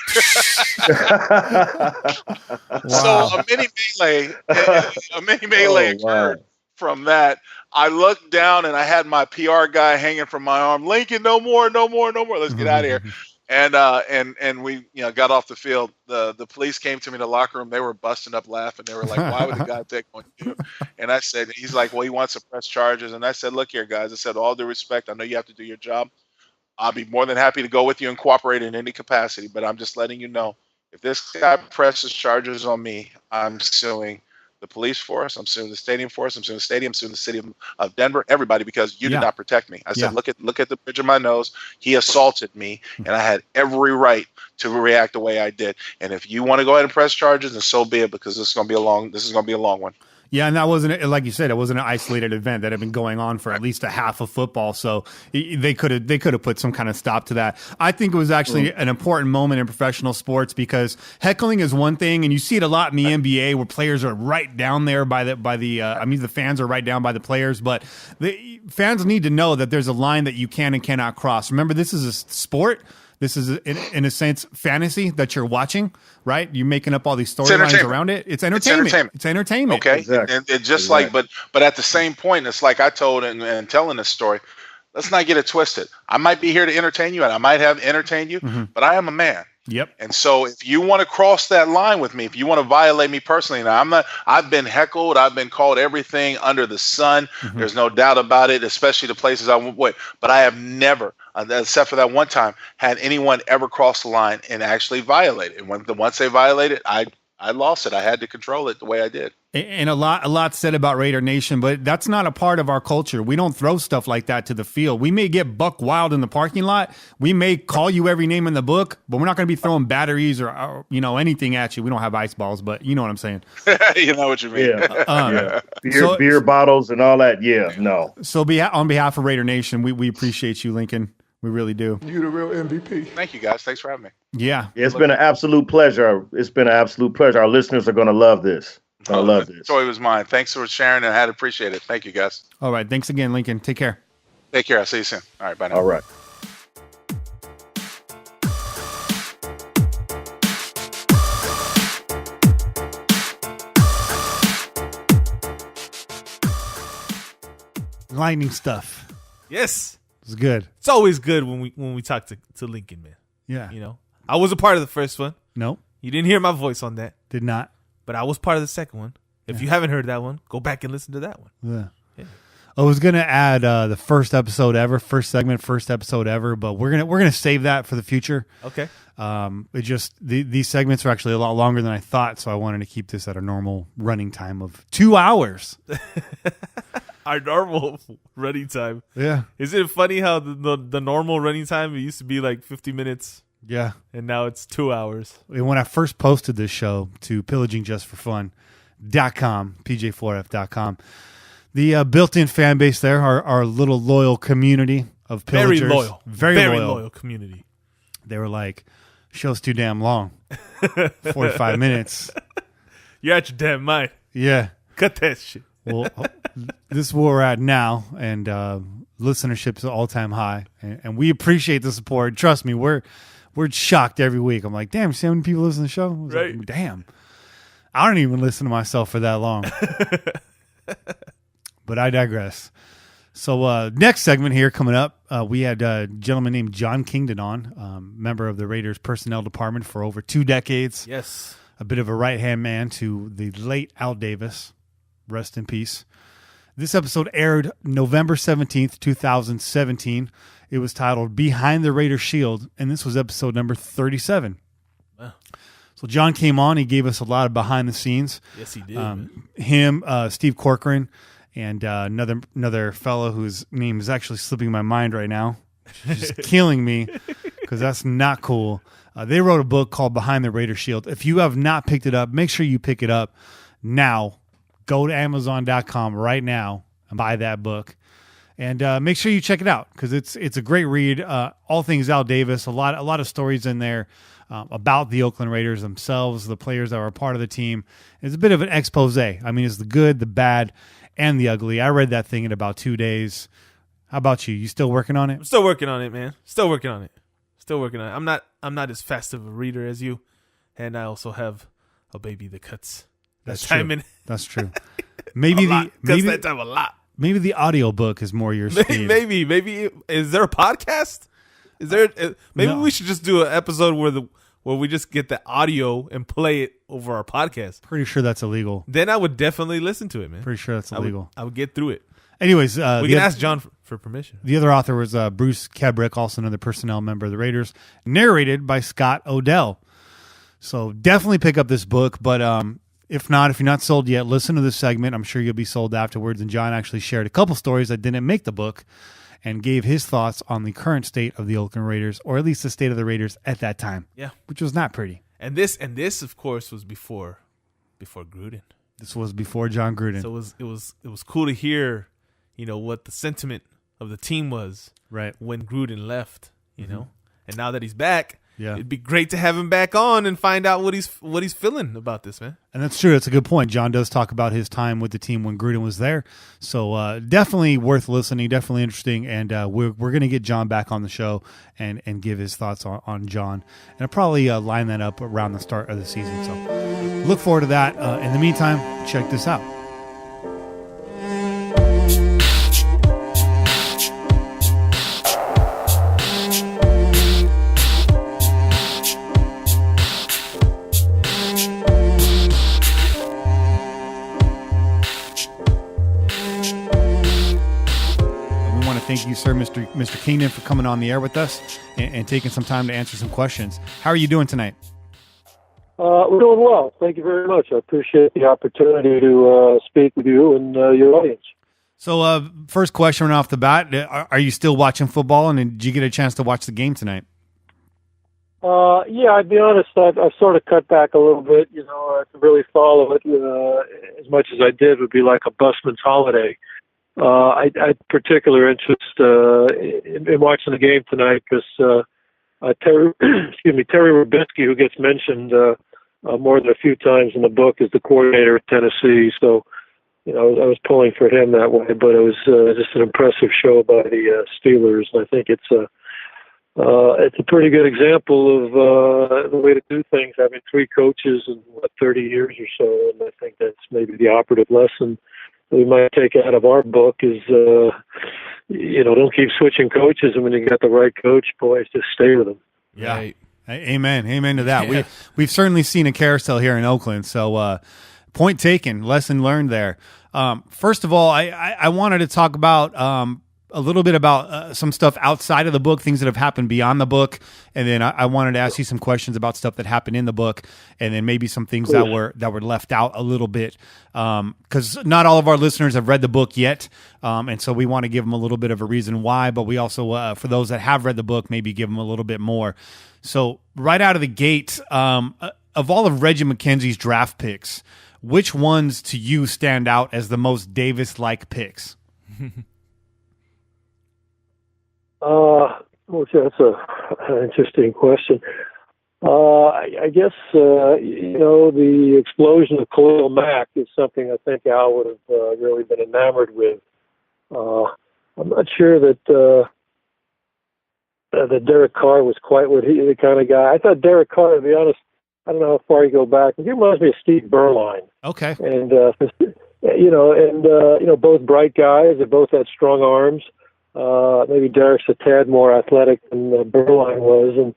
Speaker 3: So a mini melee occurred from that. I looked down and I had my PR guy hanging from my arm. "Lincoln, no more. Let's get out of here." And we got off the field. The police came to me in the locker room. They were busting up laughing. They were like, "Why would the guy take on you?" And I said, he's like, "Well, he wants to press charges." And I said, "Look here, guys." I said, "All due respect, I know you have to do your job. I'll be more than happy to go with you and cooperate in any capacity. But I'm just letting you know, if this guy presses charges on me, I'm suing the police force, I'm suing the stadium force, I'm suing the stadium, I'm suing the city of Denver, everybody, because you did not protect me." I said, look at the bridge of my nose. He assaulted me, and I had every right to react the way I did. And if you want to go ahead and press charges, then so be it, because this is going to be a long one.
Speaker 1: Yeah, and that wasn't, like you said, it wasn't an isolated event that had been going on for at least a half of football. So they could have put some kind of stop to that. I think it was actually an important moment in professional sports, because heckling is one thing, and you see it a lot in the NBA where players are right down there the fans are right down by the players, but the fans need to know that there's a line that you can and cannot cross. Remember, this is a sport This is, in a sense, fantasy that you're watching, right? You're making up all these storylines
Speaker 3: entertainment.
Speaker 1: around it. It's entertainment. It's entertainment.
Speaker 3: Okay,
Speaker 4: Exactly.
Speaker 3: and it just like, but at the same point, it's like I told and telling this story. Let's not get it twisted. I might be here to entertain you, and I might have entertained you, but I am a man.
Speaker 1: Yep.
Speaker 3: And so if you want to cross that line with me, if you want to violate me personally, now I've been heckled, I've been called everything under the sun. There's no doubt about it, especially the places I went. But I have never, except for that one time, had anyone ever cross the line and actually violate it. And once they violated, I lost it. I had to control it the way I did.
Speaker 1: And a lot said about Raider Nation, but that's not a part of our culture. We don't throw stuff like that to the field. We may get buck wild in the parking lot. We may call you every name in the book, but we're not going to be throwing batteries or anything at you. We don't have ice balls, but you know what I'm saying.
Speaker 3: You know what you mean.
Speaker 4: Yeah. Beer bottles and all that. Yeah, no.
Speaker 1: So on behalf of Raider Nation, we appreciate you, Lincoln. We really do.
Speaker 7: You the real MVP.
Speaker 3: Thank you, guys. Thanks for having me.
Speaker 1: Yeah.
Speaker 4: It's been an absolute pleasure. Our listeners are going to love this. I love this.
Speaker 3: Joy was mine. Thanks for sharing, and I had appreciate it. Thank you, guys.
Speaker 1: All right. Thanks again, Lincoln. Take care.
Speaker 3: Take care. I'll see you soon. All right. Bye now.
Speaker 4: All right.
Speaker 1: Lightning stuff.
Speaker 2: Yes.
Speaker 1: It's good.
Speaker 2: It's always good when we talk to Lincoln, man.
Speaker 1: Yeah.
Speaker 2: You know, I was a part of the first one.
Speaker 1: No,
Speaker 2: You didn't hear my voice on that,
Speaker 1: did not.
Speaker 2: but I was part of the second one. If you haven't heard that one, go back and listen to that one.
Speaker 1: Yeah. I was gonna add the first episode ever, first episode ever, but we're gonna save that for the future.
Speaker 2: Okay.
Speaker 1: It just these segments are actually a lot longer than I thought, so I wanted to keep this at a normal running time of 2 hours.
Speaker 2: Our normal running time.
Speaker 1: Yeah,
Speaker 2: Is it funny how the normal running time, it used to be like 50 minutes
Speaker 1: yeah.
Speaker 2: and now it's 2 hours?
Speaker 1: And when I first posted this show to pillagingjustforfun.com, pj4f.com, the built-in fan base there, our little loyal community of pillagers,
Speaker 2: Very loyal.
Speaker 1: very loyal.
Speaker 2: Community.
Speaker 1: They were like, show's too damn long. 45 minutes.
Speaker 2: You're out your damn mind.
Speaker 1: Yeah.
Speaker 2: Cut that shit.
Speaker 1: Well, this is where we're at now, and listenership is all-time high, and we appreciate the support. Trust me, we're shocked every week. I'm like, damn, see how many people listen to the show? I was
Speaker 2: Right.
Speaker 1: like, damn. I don't even listen to myself for that long. But I digress. So next segment here coming up, we had a gentleman named Jon Kingdon on, member of the Raiders personnel department for over 2 decades.
Speaker 2: Yes.
Speaker 1: A bit of a right-hand man to the late Al Davis. Rest in peace. This episode aired November 17th, 2017. It was titled Behind the Raider Shield, and this was episode number 37.
Speaker 2: Wow.
Speaker 1: So Jon came on. He gave us a lot of behind the scenes.
Speaker 2: Yes, he did.
Speaker 1: Him, Steve Corcoran, and another fellow whose name is actually slipping my mind right now. Just killing me because that's not cool. They wrote a book called Behind the Raider Shield. If you have not picked it up, make sure you pick it up now. Go to Amazon.com right now and buy that book. And make sure you check it out because it's a great read. All things Al Davis, a lot of stories in there about the Oakland Raiders themselves, the players that were a part of the team. It's a bit of an expose. I mean, it's the good, the bad, and the ugly. I read that thing in about 2 days. How about you? You still working on it?
Speaker 2: I'm still working on it, man. Still working on it. I'm not as fast of a reader as you, and I also have a baby that cuts.
Speaker 1: That's
Speaker 2: time
Speaker 1: true.
Speaker 2: in.
Speaker 1: That's true. Maybe
Speaker 2: Cuts that time a lot.
Speaker 1: Maybe the audiobook is more your speed.
Speaker 2: Maybe is there a podcast? Is there? Maybe
Speaker 1: No.
Speaker 2: we should just do an episode where we just get the audio and play it over our podcast.
Speaker 1: Pretty sure that's illegal.
Speaker 2: Then I would definitely listen to it, man.
Speaker 1: Pretty sure that's illegal.
Speaker 2: I would get through it.
Speaker 1: Anyways,
Speaker 2: We can ask John for permission.
Speaker 1: The other author was Bruce Kebrick, also another personnel member of the Raiders, narrated by Scott Odell. So definitely pick up this book, but if you're not sold yet, listen to this segment. I'm sure you'll be sold afterwards. And Jon actually shared a couple stories that didn't make the book and gave his thoughts on the current state of the Oakland Raiders, or at least the state of the Raiders at that time.
Speaker 2: Yeah.
Speaker 1: Which was not pretty.
Speaker 2: And this of course was before Gruden.
Speaker 1: This was before Jon Gruden.
Speaker 2: So it was cool to hear, what the sentiment of the team was
Speaker 1: right.
Speaker 2: when Gruden left, you know. And now that he's back,
Speaker 1: Yeah.
Speaker 2: It'd be great to have him back on and find out what he's feeling about this, man.
Speaker 1: And that's true. That's a good point. Jon does talk about his time with the team when Gruden was there. So definitely worth listening, definitely interesting. And we're going to get Jon back on the show and give his thoughts on Jon. And I'll probably line that up around the start of the season. So look forward to that. In the meantime, check this out. Thank you, sir, Mr. Kingdon, for coming on the air with us and taking some time to answer some questions. How are you doing tonight?
Speaker 7: We're doing well. Thank you very much. I appreciate the opportunity to speak with you and your audience.
Speaker 1: So, first question right off the bat, are you still watching football, and did you get a chance to watch the game tonight?
Speaker 7: Yeah, I'd be honest, I've sort of cut back a little bit. You know, to really follow it as much as I did would be like a busman's holiday. I had particular interest in watching the game tonight because Terry Rubisky, who gets mentioned more than a few times in the book, is the coordinator at Tennessee. So, you know, I was pulling for him that way. But it was just an impressive show by the Steelers, and I think it's a pretty good example of the way to do things. Having three coaches in 30 years or so, and I think that's maybe the operative lesson we might take out of our book is, don't keep switching coaches, and when you got the right coach, boys, just stay with them.
Speaker 1: Yeah. Right. Amen to that. Yeah. We've certainly seen a carousel here in Oakland. So, point taken, lesson learned there. First of all, I wanted to talk about a little bit about some stuff outside of the book, things that have happened beyond the book, and then I wanted to ask you some questions about stuff that happened in the book, and then maybe some things that were left out a little bit, because not all of our listeners have read the book yet, and so we want to give them a little bit of a reason why, but we also, for those that have read the book, maybe give them a little bit more. So right out of the gate, of all of Reggie McKenzie's draft picks, which ones to you stand out as the most Davis-like picks?
Speaker 7: Well, that's an interesting question. I guess, the explosion of Khalil Mack is something I think Al would have really been enamored with. I'm not sure that Derek Carr was quite the kind of guy. I thought Derek Carr, to be honest, I don't know how far you go back. He reminds me of Steve Berline.
Speaker 1: Okay.
Speaker 7: And, both bright guys. They both had strong arms. Maybe Derek's a tad more athletic than Berline was, and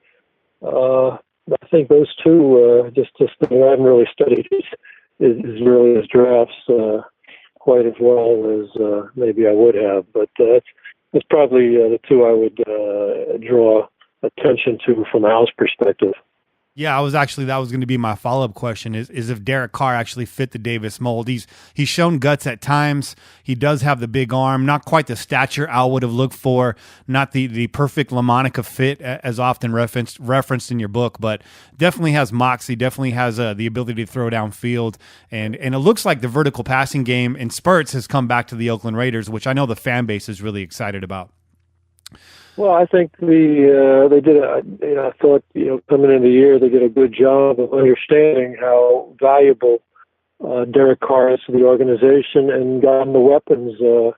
Speaker 7: I think those two just I haven't really studied his drafts quite as well as maybe I would have, but that's probably the two I would draw attention to from Al's perspective.
Speaker 1: Yeah, that was going to be my follow-up question is if Derek Carr actually fit the Davis mold. He's shown guts at times. He does have the big arm, not quite the stature Al would have looked for, not the perfect LaMonica fit as often referenced in your book, but definitely has moxie, definitely has the ability to throw downfield, and it looks like the vertical passing game in spurts has come back to the Oakland Raiders, which I know the fan base is really excited about.
Speaker 7: Well, I think they did. I thought coming into the year they did a good job of understanding how valuable Derek Carr is to the organization and got him the weapons. The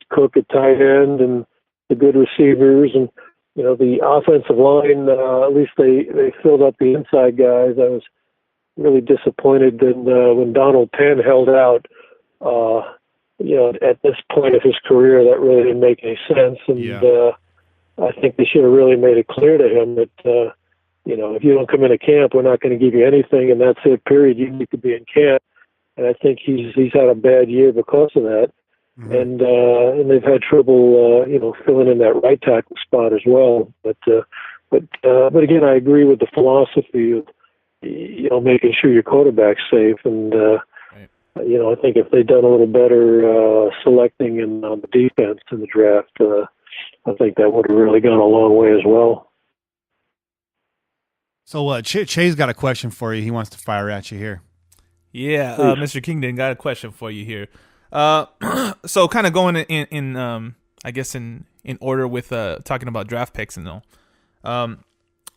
Speaker 7: Cook at tight end and the good receivers and the offensive line. At least they filled up the inside guys. I was really disappointed when Donald Penn held out. At this point of his career, that really didn't make any sense. And I think they should have really made it clear to him that, if you don't come into camp, we're not going to give you anything, and that's it, period. You need to be in camp. And I think he's had a bad year because of that. Mm-hmm. And they've had trouble, filling in that right tackle spot as well. But again, I agree with the philosophy of, making sure your quarterback's safe. And, I think if they'd done a little better selecting on the defense in the draft, I think that would have really gone a long way as well.
Speaker 1: So Che's got a question for you. He wants to fire at you here.
Speaker 2: Yeah, Mr. Kingdon got a question for you here. So kind of going in I guess in order with talking about draft picks and all.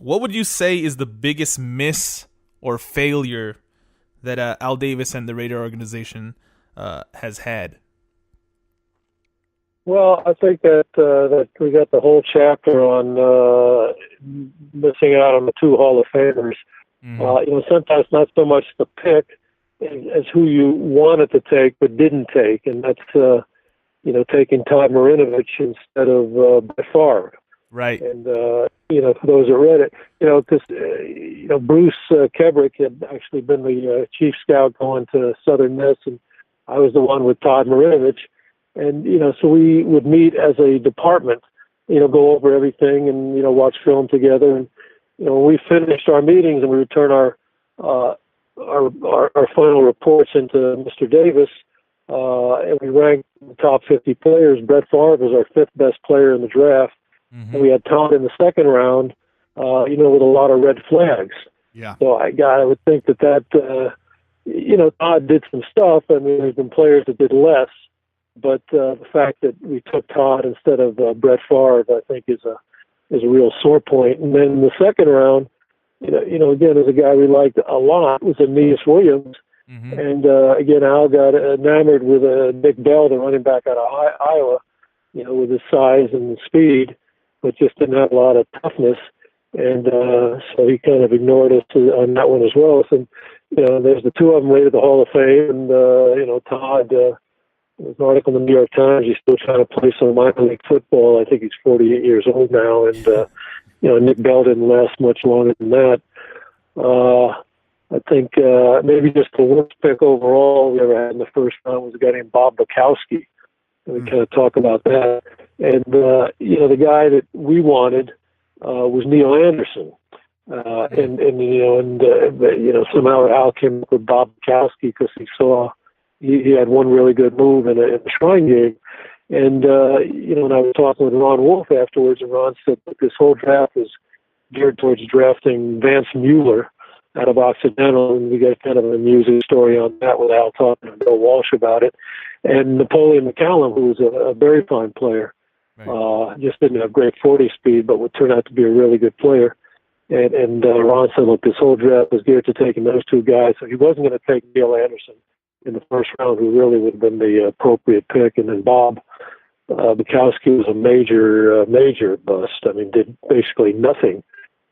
Speaker 2: What would you say is the biggest miss or failure that Al Davis and the Raider organization has had?
Speaker 7: Well, I think that we got the whole chapter on missing out on the 2 Hall of Famers. Sometimes not so much the pick as who you wanted to take but didn't take, and that's taking Todd Marinovich instead of Brett Favre.
Speaker 2: Right.
Speaker 7: And for those that read it, because Bruce Kebrick had actually been the chief scout going to Southern Miss, and I was the one with Todd Marinovich. And, so we would meet as a department, go over everything and, watch film together. And, when we finished our meetings and we return our final reports into Mr. Davis, and we ranked the top 50 players, Brett Favre was our 5th best player in the draft. Mm-hmm. And we had Todd in the 2nd round, with a lot of red flags.
Speaker 1: Yeah.
Speaker 7: So I would think that Todd did some stuff. I mean, there's been players that did less. But the fact that we took Todd instead of Brett Favre, I think, is a real sore point. And then in the 2nd round, again, as a guy we liked a lot, was Aeneas Williams. Mm-hmm. And again, Al got enamored with Nick Bell, the running back out of Iowa, with his size and speed, but just didn't have a lot of toughness. And so he kind of ignored us on that one as well. So, there's the 2 of them rated the Hall of Fame, and Todd. There's an article in the New York Times. He's still trying to play some minor league football. I think he's 48 years old now, and Nick Bell didn't last much longer than that. I think maybe just the worst pick overall we ever had in the 1st round was a guy named Bob Bukowski. And we kind of talk about that. And the guy that we wanted was Neil Anderson. Somehow Al came up with Bob Bukowski because he saw. He had one really good move in a Shrine game. And, when I was talking with Ron Wolf afterwards, and Ron said that this whole draft was geared towards drafting Vance Mueller out of Occidental, and we got kind of an amusing story on that with Al talking to Bill Walsh about it. And Napoleon McCallum, who was a very fine player, right. Just didn't have great 40 speed, but would turn out to be a really good player. And Ron said, look, this whole draft was geared to taking those 2 guys, so he wasn't going to take Neil Anderson in the 1st round, who really would have been the appropriate pick. And then Bob Bukowski was a major bust. I mean, did basically nothing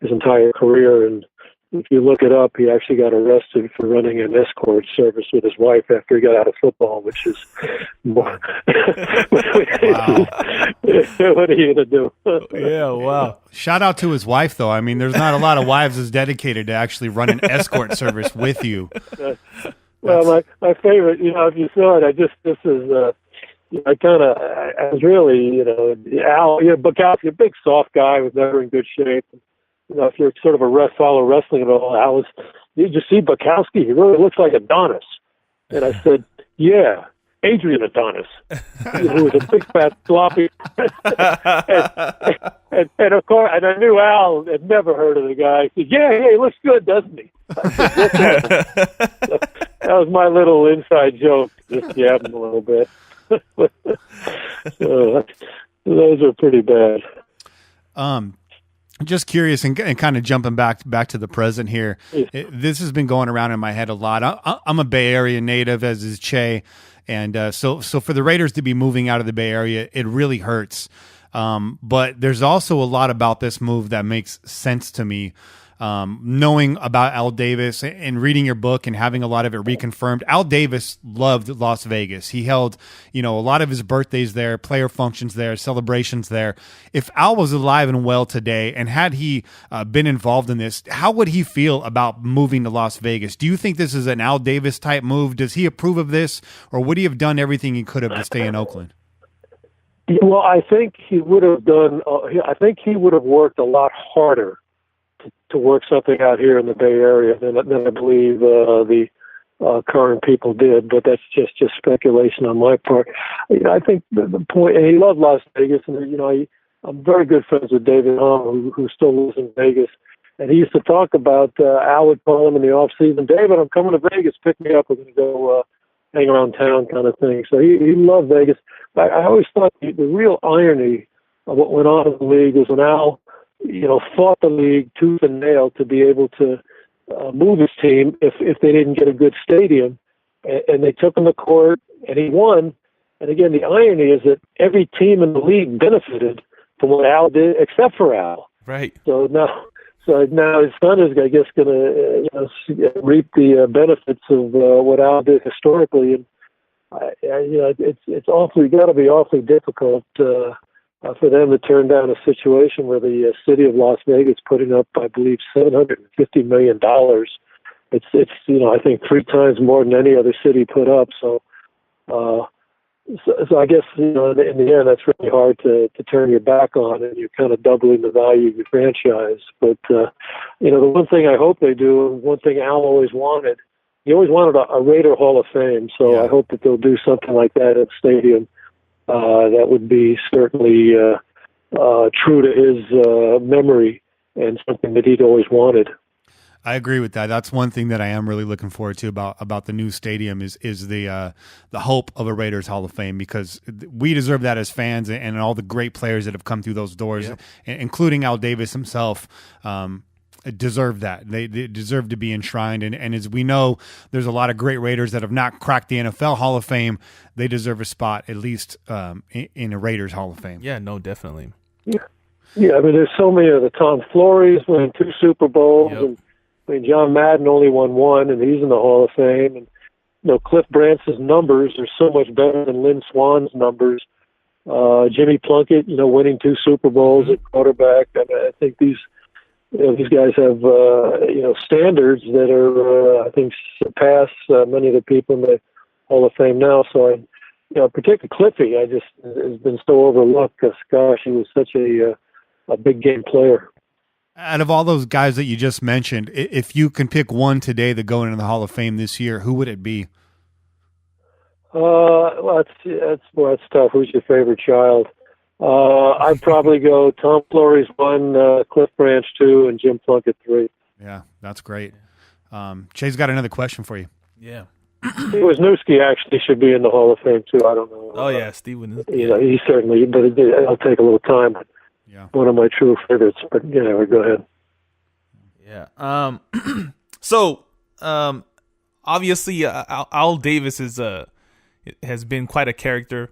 Speaker 7: his entire career. And if you look it up, he actually got arrested for running an escort service with his wife after he got out of football, which is more. Wow. What are you going to do?
Speaker 2: Yeah, wow.
Speaker 1: Shout out to his wife, though. I mean, there's not a lot of wives as dedicated to actually run an escort service with you.
Speaker 7: Well, my favorite, if you saw it, I was really, Al, Bukowski, a big soft guy, was never in good shape. If you're sort of follow wrestling at all, Al did you see Bukowski? He really looks like Adonis. And I said, yeah, Adrian Adonis, who was a big fat sloppy. and of course, and I knew Al had never heard of the guy. He said, yeah, he looks good, doesn't he? That was my little inside joke, just jab him a little bit. So, those are pretty bad.
Speaker 1: Just curious and kind of jumping back to the present here. This has been going around in my head a lot. I'm a Bay Area native, as is Che. And so for the Raiders to be moving out of the Bay Area, it really hurts. But there's also a lot about this move that makes sense to me. Knowing about Al Davis and reading your book and having a lot of it reconfirmed, Al Davis loved Las Vegas. He held, a lot of his birthdays there, player functions there, celebrations there. If Al was alive and well today, and had he been involved in this, how would he feel about moving to Las Vegas? Do you think this is an Al Davis type move? Does he approve of this, or would he have done everything he could have to stay in Oakland?
Speaker 7: Well, I think he would have done. I think he would have worked a lot harder to work something out here in the Bay Area than I believe the current people did, but that's just speculation on my part. I think the point, and he loved Las Vegas, and I'm very good friends with David Hom, who still lives in Vegas, and he used to talk about Al would call him in the off season, David, I'm coming to Vegas, pick me up, we're going to go hang around town, kind of thing. So he loved Vegas. I always thought the real irony of what went on in the league was when Al fought the league tooth and nail to be able to move his team if they didn't get a good stadium. And they took him to court, and he won. And again, the irony is that every team in the league benefited from what Al did, except for Al.
Speaker 2: Right.
Speaker 7: So now his son is, I guess, going to reap the benefits of what Al did historically. And it's awfully got to be awfully difficult for them to turn down a situation where the city of Las Vegas putting up, I believe, $750 million. It's I think 3 times more than any other city put up. So I guess in the end that's really hard to turn your back on, and you're kind of doubling the value of your franchise. But the one thing I hope they do, and one thing Al always wanted, he always wanted a Raider Hall of Fame. So
Speaker 2: Yeah.
Speaker 7: I hope that they'll do something like that at the stadium. That would be certainly true to his memory and something that he'd always wanted.
Speaker 1: I agree with that. That's one thing that I am really looking forward to about the new stadium is the hope of a Raiders Hall of Fame, because we deserve that as fans, and all the great players that have come through those doors, including Al Davis himself, deserve that. They deserve to be enshrined. And as we know, there's a lot of great Raiders that have not cracked the NFL Hall of Fame. They deserve a spot, at least in a Raiders Hall of Fame.
Speaker 2: Yeah, no, definitely.
Speaker 7: Yeah. I mean, there's so many of the Tom Flores winning 2 Super Bowls, and John Madden only won 1, and he's in the Hall of Fame. And Cliff Brance's numbers are so much better than Lynn Swan's numbers. Jimmy Plunkett, winning 2 Super Bowls at quarterback. I think these guys have standards that are I think surpass many of the people in the Hall of Fame now. So particularly Cliffy, has been so overlooked because gosh, he was such a big game player.
Speaker 1: Out of all those guys that you just mentioned, if you can pick one today to go into the Hall of Fame this year, who would it be?
Speaker 7: Well, that's tough. Who's your favorite child? I'd probably go Tom Flores 1, Cliff Branch 2, and Jim Plunkett 3.
Speaker 1: Yeah, that's great. Jay's got another question for you.
Speaker 2: Yeah.
Speaker 7: Wisniewski actually should be in the Hall of Fame too. I don't know.
Speaker 2: Oh yeah, Steve Wisniewski.
Speaker 7: He certainly, but it'll take a little time.
Speaker 1: Yeah.
Speaker 7: One of my true favorites, but go ahead.
Speaker 2: Yeah. So, obviously, Al Davis has been quite a character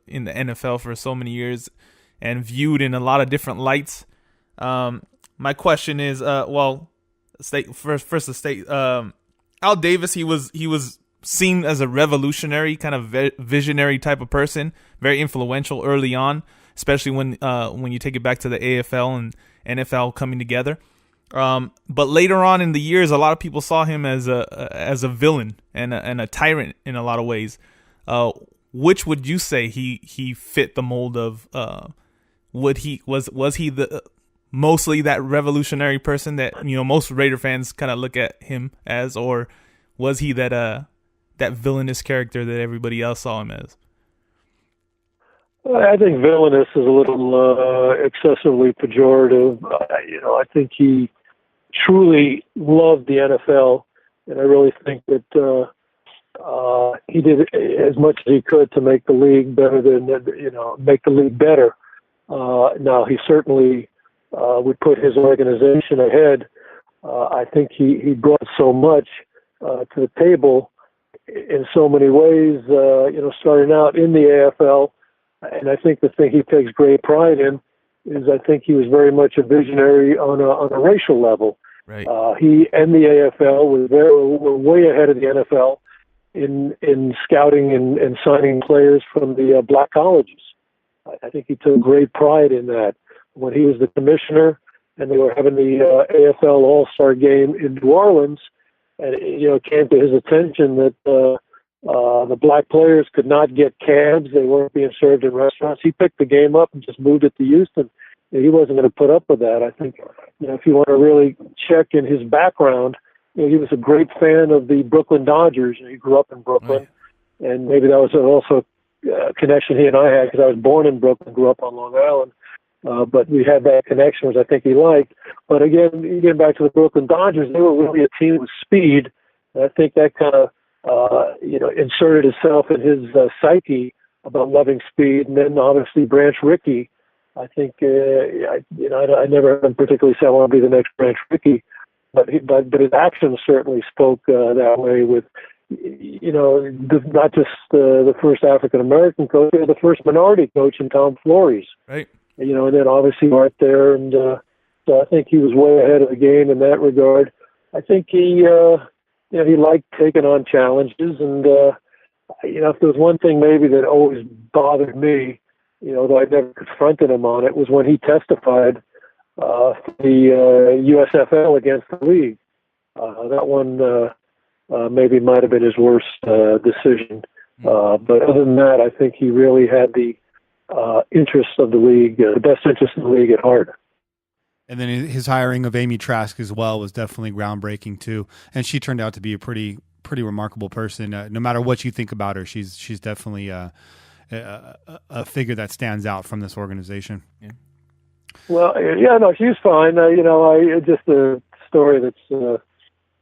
Speaker 2: in the NFL for so many years, and viewed in a lot of different lights. My question is, Al Davis, he was seen as a revolutionary, kind of visionary type of person, very influential early on, especially when you take it back to the AFL and NFL coming together. But later on in the years, a lot of people saw him as a villain and a tyrant in a lot of ways. Which would you say he fit the mold of? Was he the mostly that revolutionary person that most Raider fans kind of look at him as, or was he that villainous character that everybody else saw him as?
Speaker 7: I think villainous is a little excessively pejorative. I think he truly loved the NFL, and I really think that he did as much as he could to make the league better make the league better. Now, he certainly would put his organization ahead. I think he brought so much to the table in so many ways, starting out in the AFL. And I think the thing he takes great pride in is I think he was very much a visionary on a racial level.
Speaker 2: Right.
Speaker 7: He and the AFL were way ahead of the NFL in scouting and signing players from the black colleges. I think he took great pride in that. When he was the commissioner and they were having the AFL All-Star game in New Orleans, and it came to his attention that the black players could not get cabs. They weren't being served in restaurants. He picked the game up and just moved it to Houston. He wasn't going to put up with that. I think, if you want to really check in his background, he was a great fan of the Brooklyn Dodgers. He grew up in Brooklyn, and maybe that was also a connection he and I had because I was born in Brooklyn, grew up on Long Island. But we had that connection, which I think he liked. But again, getting back to the Brooklyn Dodgers, they were really a team with speed. And I think that kind of, inserted itself in his psyche about loving speed. And then obviously Branch Rickey I think I never heard him particularly say I want to be the next Branch Rickey, but his actions certainly spoke that way. With not just the first African American coach, but the first minority coach in Tom Flores.
Speaker 2: Right.
Speaker 7: And then obviously Art there, and so I think he was way ahead of the game in that regard. I think he liked taking on challenges, and if there was one thing maybe that always bothered me, though I never confronted him on it, was when he testified for the USFL against the league. That one maybe might have been his worst decision. But other than that, I think he really had the interests of the league, the best interests of the league at heart.
Speaker 1: And then his hiring of Amy Trask as well was definitely groundbreaking too. And she turned out to be a pretty remarkable person. No matter what you think about her, she's definitely a figure that stands out from this organization. Yeah.
Speaker 7: Well, she's fine. Just a story that's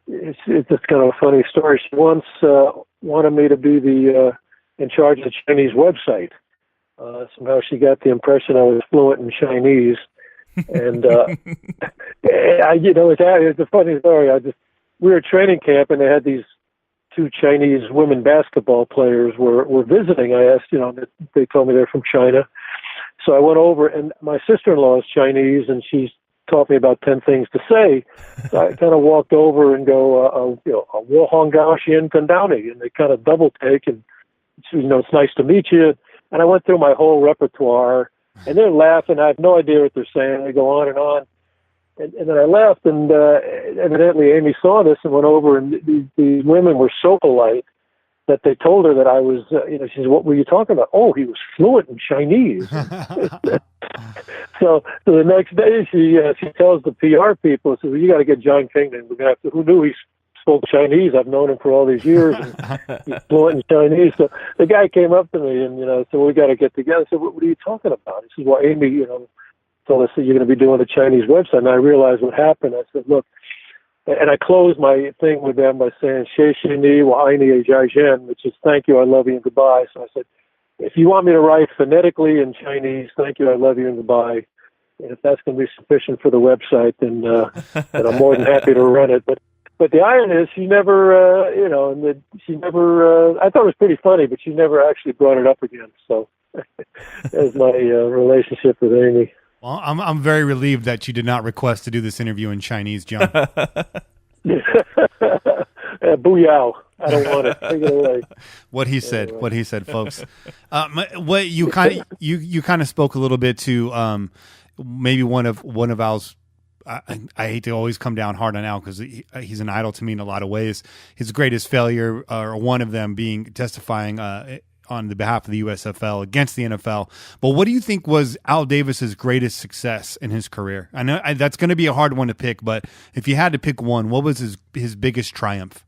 Speaker 7: it's just kind of a funny story. She once wanted me to be in charge of the Chinese website. Somehow she got the impression I was fluent in Chinese. And it's a funny story. We were at training camp, and they had these two Chinese women basketball players were visiting. I asked, they told me they're from China. So I went over, and my sister-in-law is Chinese, and she's taught me about 10 things to say. So I kind of walked over and go, "Wo Hong Gao Xian Kandowni," and they kind of double take, and it's nice to meet you. And I went through my whole repertoire. And they're laughing. I have no idea what they're saying. They go on. And then I left, and evidently Amy saw this and went over, and these women were so polite that they told her that I was, she said, "What were you talking about?" "Oh, he was fluent in Chinese." So the next day she tells the PR people, says, "Well, you got to get Jon Kingdon. We're gonna have to." Who knew he spoke Chinese? I've known him for all these years, and he's fluent in Chinese. So the guy came up to me and, said, "Well, we got to get together." I said, "What are you talking about?" He said, "Well, Amy, told us that you're going to be doing a Chinese website." And I realized what happened. I said, "Look," and I closed my thing with them by saying, "Xie xi ni wa ai ni jai zhen," which is thank you, I love you, and goodbye. So I said, if you want me to write phonetically in Chinese, thank you, I love you, and goodbye. And if that's going to be sufficient for the website, then I'm more than happy to run it. But the irony is, she never, I thought it was pretty funny, but she never actually brought it up again. So that was my relationship with Amy.
Speaker 1: Well, I'm very relieved that you did not request to do this interview in Chinese, Jon.
Speaker 7: Booyah. I don't want it. Take it away.
Speaker 1: What he said, folks. What you kind of spoke a little bit to maybe one of Al's. I hate to always come down hard on Al because he's an idol to me in a lot of ways. His greatest failure, or one of them, being testifying on the behalf of the USFL against the NFL. But what do you think was Al Davis's greatest success in his career? I know that's going to be a hard one to pick, but if you had to pick one, what was his biggest triumph?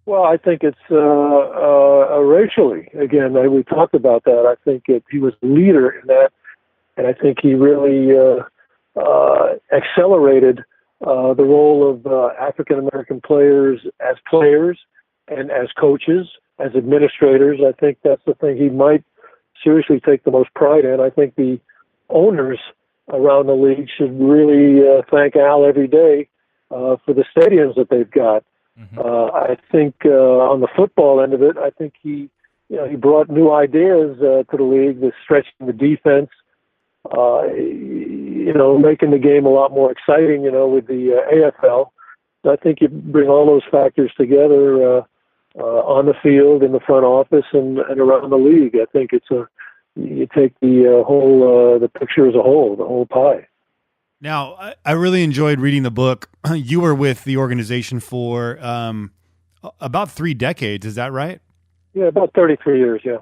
Speaker 7: Well, I think it's racially. Again, we talked about that. I think he was a leader in that, and I think he really accelerated the role of African American players and as coaches, as administrators. I think that's the thing he might seriously take the most pride in. I think the owners around the league should really thank Al every day for the stadiums that they've got. Mm-hmm. I think on the football end of it, I think he brought new ideas to the league, the stretching the defense, making the game a lot more exciting, with the AFL. So I think you bring all those factors together on the field, in the front office, and around the league. I think you take the whole the picture as a whole, the whole pie.
Speaker 1: Now, I really enjoyed reading the book. You were with the organization for about 3 decades. Is that right?
Speaker 7: Yeah, about 33 years, yeah.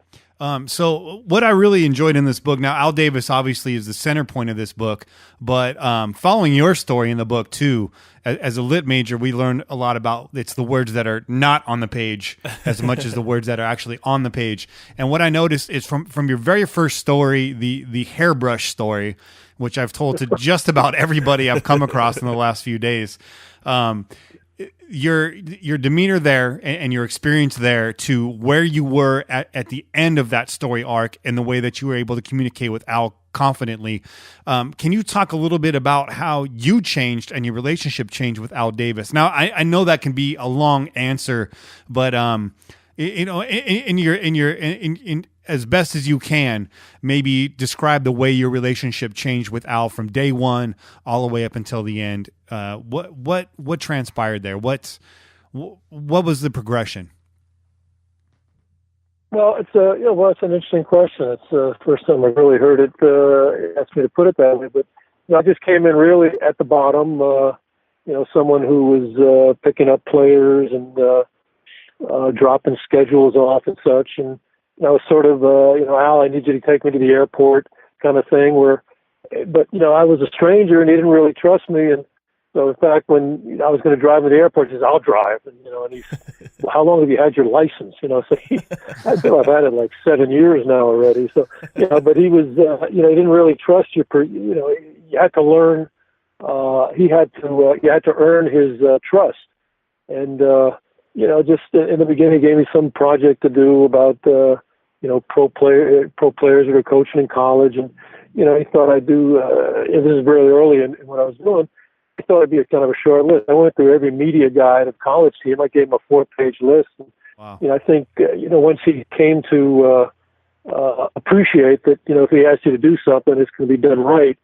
Speaker 1: So what I really enjoyed in this book, now Al Davis obviously is the center point of this book, but following your story in the book too, as a lit major, we learned a lot about it's the words that are not on the page as much as the words that are actually on the page. And what I noticed is from your very first story, the hairbrush story, which I've told to just about everybody I've come across in the last few days. your demeanor there and your experience there to where you were at the end of that story arc and the way that you were able to communicate with Al confidently. Can you talk a little bit about how you changed and your relationship changed with Al Davis? Now, I know that can be a long answer, but in as best as you can, maybe describe the way your relationship changed with Al from day one all the way up until the end. What transpired there? What was the progression?
Speaker 7: Well, it's it's an interesting question. It's the first time I've really heard it asked me to put it that way. But I just came in really at the bottom. Someone who was picking up players and dropping schedules off and such. And I was sort of, Al, I need you to take me to the airport kind of thing. But I was a stranger and he didn't really trust me. And so, in fact, when I was going to drive him to the airport, he says, "I'll drive." And he's, well, "How long have you had your license?" So I feel I've had it like 7 years now already. So, but he was, he didn't really trust you. You had to learn. You had to earn his trust. And just in the beginning, he gave me some project to do about pro players that are coaching in college, and he thought I'd do. This is really early in what I was doing. I thought it'd be a kind of a short list. I went through every media guide of college team. I gave him a 4-page list. And,
Speaker 1: wow.
Speaker 7: I think once he came to appreciate that if he asked you to do something, it's going to be done right.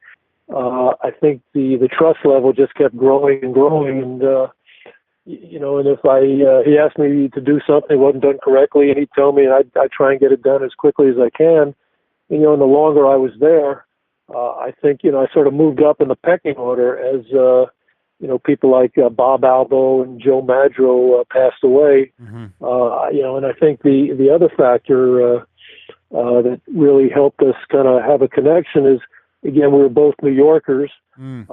Speaker 7: I think the trust level just kept growing and growing, and and if he asked me to do something that wasn't done correctly, and he'd tell me, and I'd try and get it done as quickly as I can. And the longer I was there, I think I sort of moved up in the pecking order as people like Bob Albo and Joe Madro passed away.
Speaker 1: Mm-hmm.
Speaker 7: And I think the other factor that really helped us kind of have a connection is, again, we were both New Yorkers, and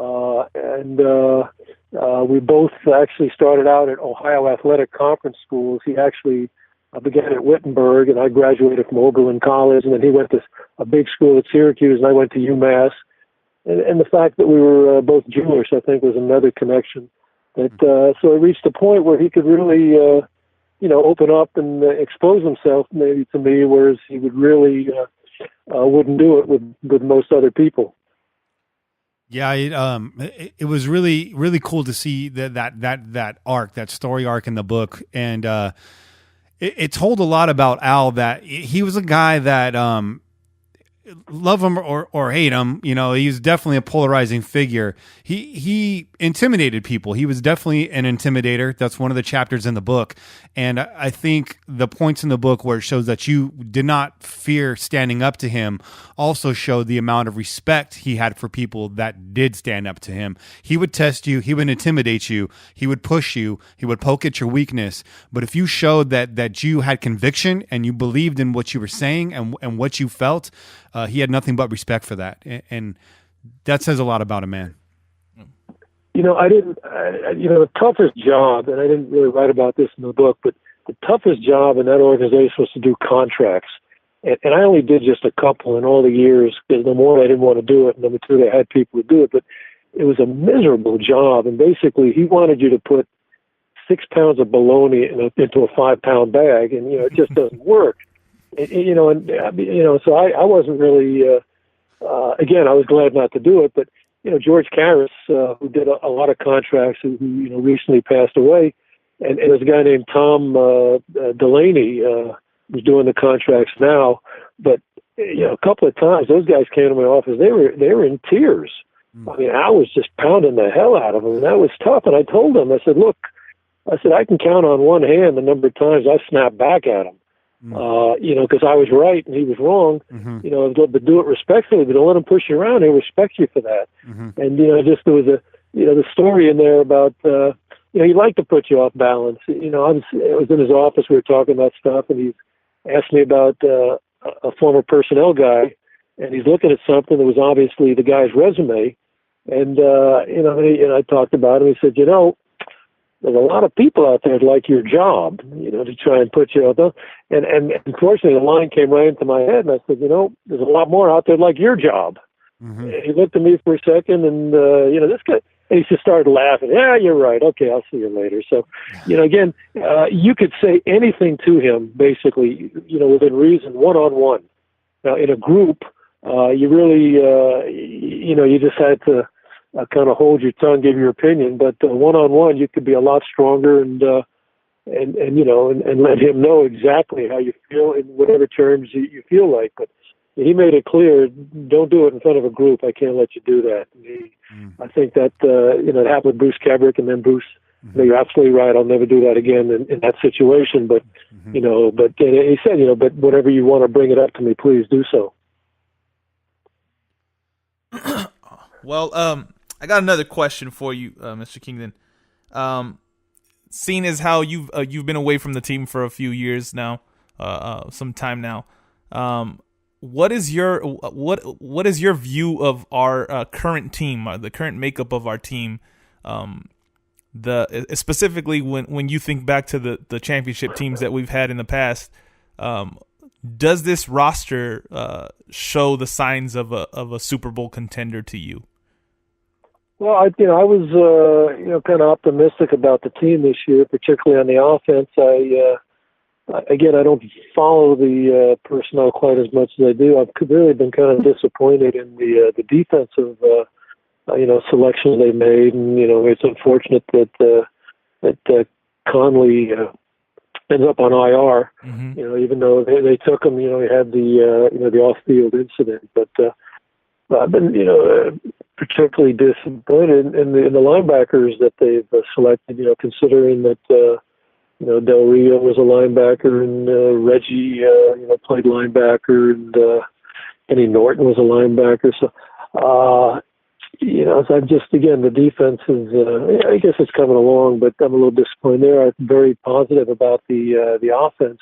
Speaker 7: we both actually started out at Ohio Athletic Conference schools. He actually began at Wittenberg, and I graduated from Oberlin College, and then he went to a big school at Syracuse, and I went to UMass. And the fact that we were both Jewish, I think, was another connection. So it reached a point where he could really, open up and expose himself maybe to me, whereas he would really wouldn't do it with most other people.
Speaker 1: Yeah, it was really, really cool to see that arc, that story arc in the book, and it told a lot about Al. That he was a guy that love him or hate him, he was definitely a polarizing figure. He intimidated people. He was definitely an intimidator. That's one of the chapters in the book. And I think the points in the book where it shows that you did not fear standing up to him also showed the amount of respect he had for people that did stand up to him. He would test you. He would intimidate you. He would push you. He would poke at your weakness. But if you showed that you had conviction and you believed in what you were saying and what you felt, he had nothing but respect for that. And that says a lot about a man.
Speaker 7: The toughest job, and I didn't really write about this in the book, but the toughest job in that organization was to do contracts. And I only did just a couple in all the years, because number one, I didn't want to do it, and number two, they had people to do it. But it was a miserable job, and basically he wanted you to put 6 pounds of bologna into a 5-pound bag, and, it just doesn't work. So I wasn't really, again, I was glad not to do it, but, George Karras, who did a lot of contracts, who recently passed away, and there's a guy named Tom Delaney, who's doing the contracts now, but, a couple of times, those guys came to my office, they were in tears. I mean, I was just pounding the hell out of them, and that was tough, and I told them, I said, look, I can count on one hand the number of times I snapped back at him. Because I was right and he was wrong, but do it respectfully, but don't let him push you around. He'll respect you for that.
Speaker 1: Mm-hmm.
Speaker 7: And, just there was the story in there about, he liked to put you off balance. I was in his office, we were talking about stuff, and he asked me about a former personnel guy, and he's looking at something that was obviously the guy's resume. And, and I talked about it. He said, there's a lot of people out there that like your job, to try and put you out. And unfortunately, the line came right into my head, and I said, there's a lot more out there that like your job.
Speaker 1: Mm-hmm.
Speaker 7: And he looked at me for a second, and, this guy, And he just started laughing. Yeah, you're right. Okay, I'll see you later. So, again, you could say anything to him, basically, within reason, one-on-one. Now, in a group, you really, you just had to kind of hold your tongue, give your opinion. But one-on-one, you could be a lot stronger and let him know exactly how you feel in whatever terms you feel like. But he made it clear, don't do it in front of a group. I can't let you do that. I think that, it happened with Bruce Kebrick, and then Bruce, you're absolutely right. I'll never do that again in that situation. But, but he said, but whenever you want to bring it up to me, please do so.
Speaker 2: Well, I got another question for you, Mr. Kingdon. Seeing as how you've been away from the team for a few years now, some time now, what is your view of our current team, the current makeup of our team? Specifically when you think back to the championship teams that we've had in the past, does this roster show the signs of a Super Bowl contender to you?
Speaker 7: Well, I was kind of optimistic about the team this year, particularly on the offense. I don't follow the personnel quite as much as I do. I've really been kind of disappointed in the defensive selections they made, and it's unfortunate that Conley ends up on IR. Even though they took him, he had the off-field incident, but I've been particularly disappointed in the linebackers that they've selected. Considering that Del Rio was a linebacker, and Reggie played linebacker, and Kenny Norton was a linebacker. So so I'm just, again, the defense is, I guess it's coming along, but I'm a little disappointed there. I'm very positive about the offense,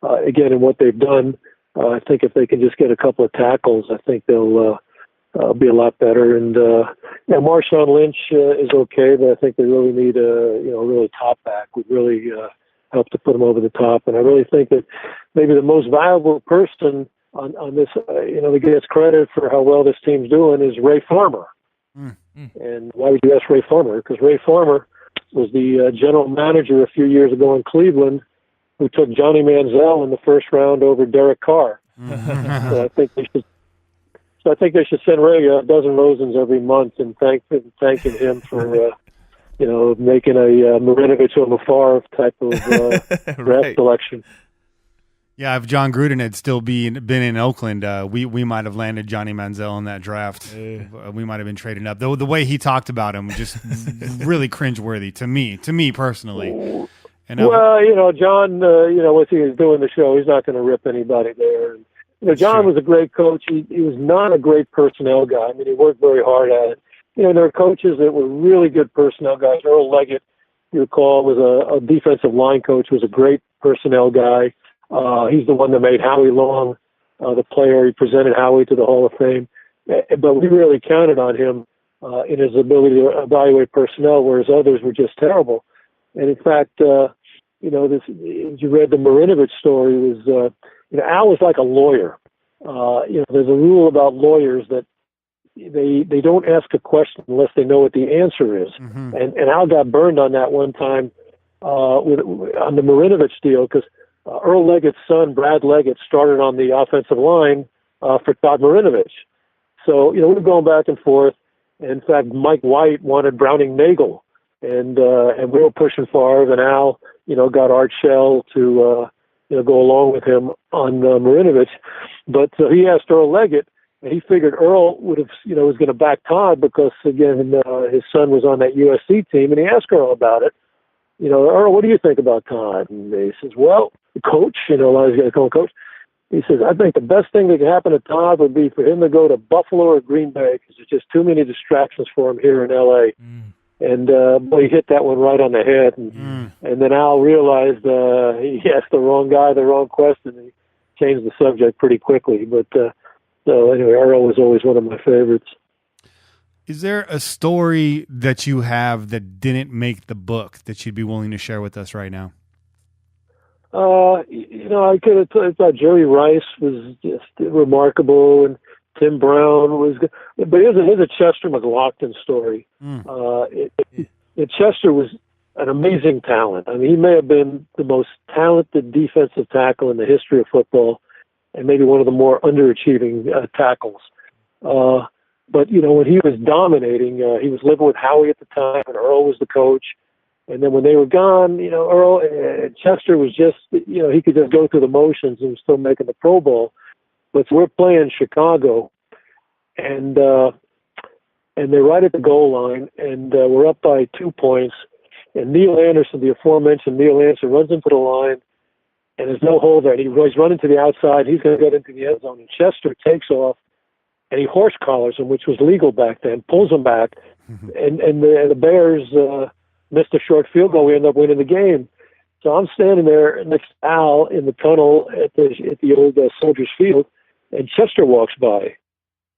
Speaker 7: again, and what they've done. I think if they can just get a couple of tackles, I think they'll be a lot better. And, Marshawn Lynch is okay, but I think they really need a really top back would really help to put them over the top. And I really think that maybe the most valuable person on this, that gets credit for how well this team's doing is Ray Farmer. And why would you ask Ray Farmer? Because Ray Farmer was the general manager a few years ago in Cleveland, who took Johnny Manziel in the first round over Derek Carr. So I think they should send Ray a dozen roses every month and thanking him for making a Marinovich or Favre type of draft selection.
Speaker 1: Yeah, if John Gruden had still been in Oakland, we might have landed Johnny Manziel in that draft. We might have been trading up. The way he talked about him was just really cringeworthy to me personally. And
Speaker 7: John, what he was doing the show, he's not going to rip anybody there. John was a great coach. He was not a great personnel guy. I mean, he worked very hard at it. There are coaches that were really good personnel guys. Earl Leggett, you recall, was a defensive line coach, was a great personnel guy. He's the one that made Howie Long the player. He presented Howie to the Hall of Fame. But we really counted on him in his ability to evaluate personnel, whereas others were just terrible. And in fact, as you read the Marinovich story, was Al was like a lawyer. There's a rule about lawyers that they don't ask a question unless they know what the answer is. And Al got burned on that one time on the Marinovich deal, because Earl Leggett's son, Brad Leggett, started on the offensive line for Todd Marinovich. So, we were going back and forth. In fact, Mike White wanted Browning Nagel, and we were pushing Favre, and Al, got Art Shell to, go along with him on Marinovich. But he asked Earl Leggett, and he figured Earl would have, was going to back Todd because, again, his son was on that USC team, and he asked Earl about it. Earl, what do you think about Todd? And he says, well, the coach, a lot of guys call him coach. He says, I think the best thing that could happen to Todd would be for him to go to Buffalo or Green Bay, because there's just too many distractions for him here in L.A. And boy, he hit that one right on the head. And then Al realized he asked the wrong guy the wrong question. And he changed the subject pretty quickly. But so anyway, Earl was always one of my favorites.
Speaker 1: Is there a story that you have that didn't make the book that you'd be willing to share with us right now?
Speaker 7: I thought Jerry Rice was just remarkable, and Tim Brown was good. But here's a Chester McLaughlin story. Chester was an amazing talent. I mean, he may have been the most talented defensive tackle in the history of football, and maybe one of the more underachieving tackles. But, you know, when he was dominating, he was living with Howie at the time, and Earl was the coach. And then when they were gone, you know, Earl, Chester was just, you know, he could just go through the motions and was still making the Pro Bowl. But we're playing Chicago, and they're right at the goal line, and we're up by 2 points. And Neil Anderson, the aforementioned Neil Anderson, runs into the line, and there's no hole there. And he's running to the outside. He's going to get into the end zone. And Chester takes off, and he horse collars him, which was legal back then, pulls him back, and the Bears missed a short field goal. We end up winning the game. So I'm standing there next to Al in the tunnel at the old Soldiers Field, and Chester walks by,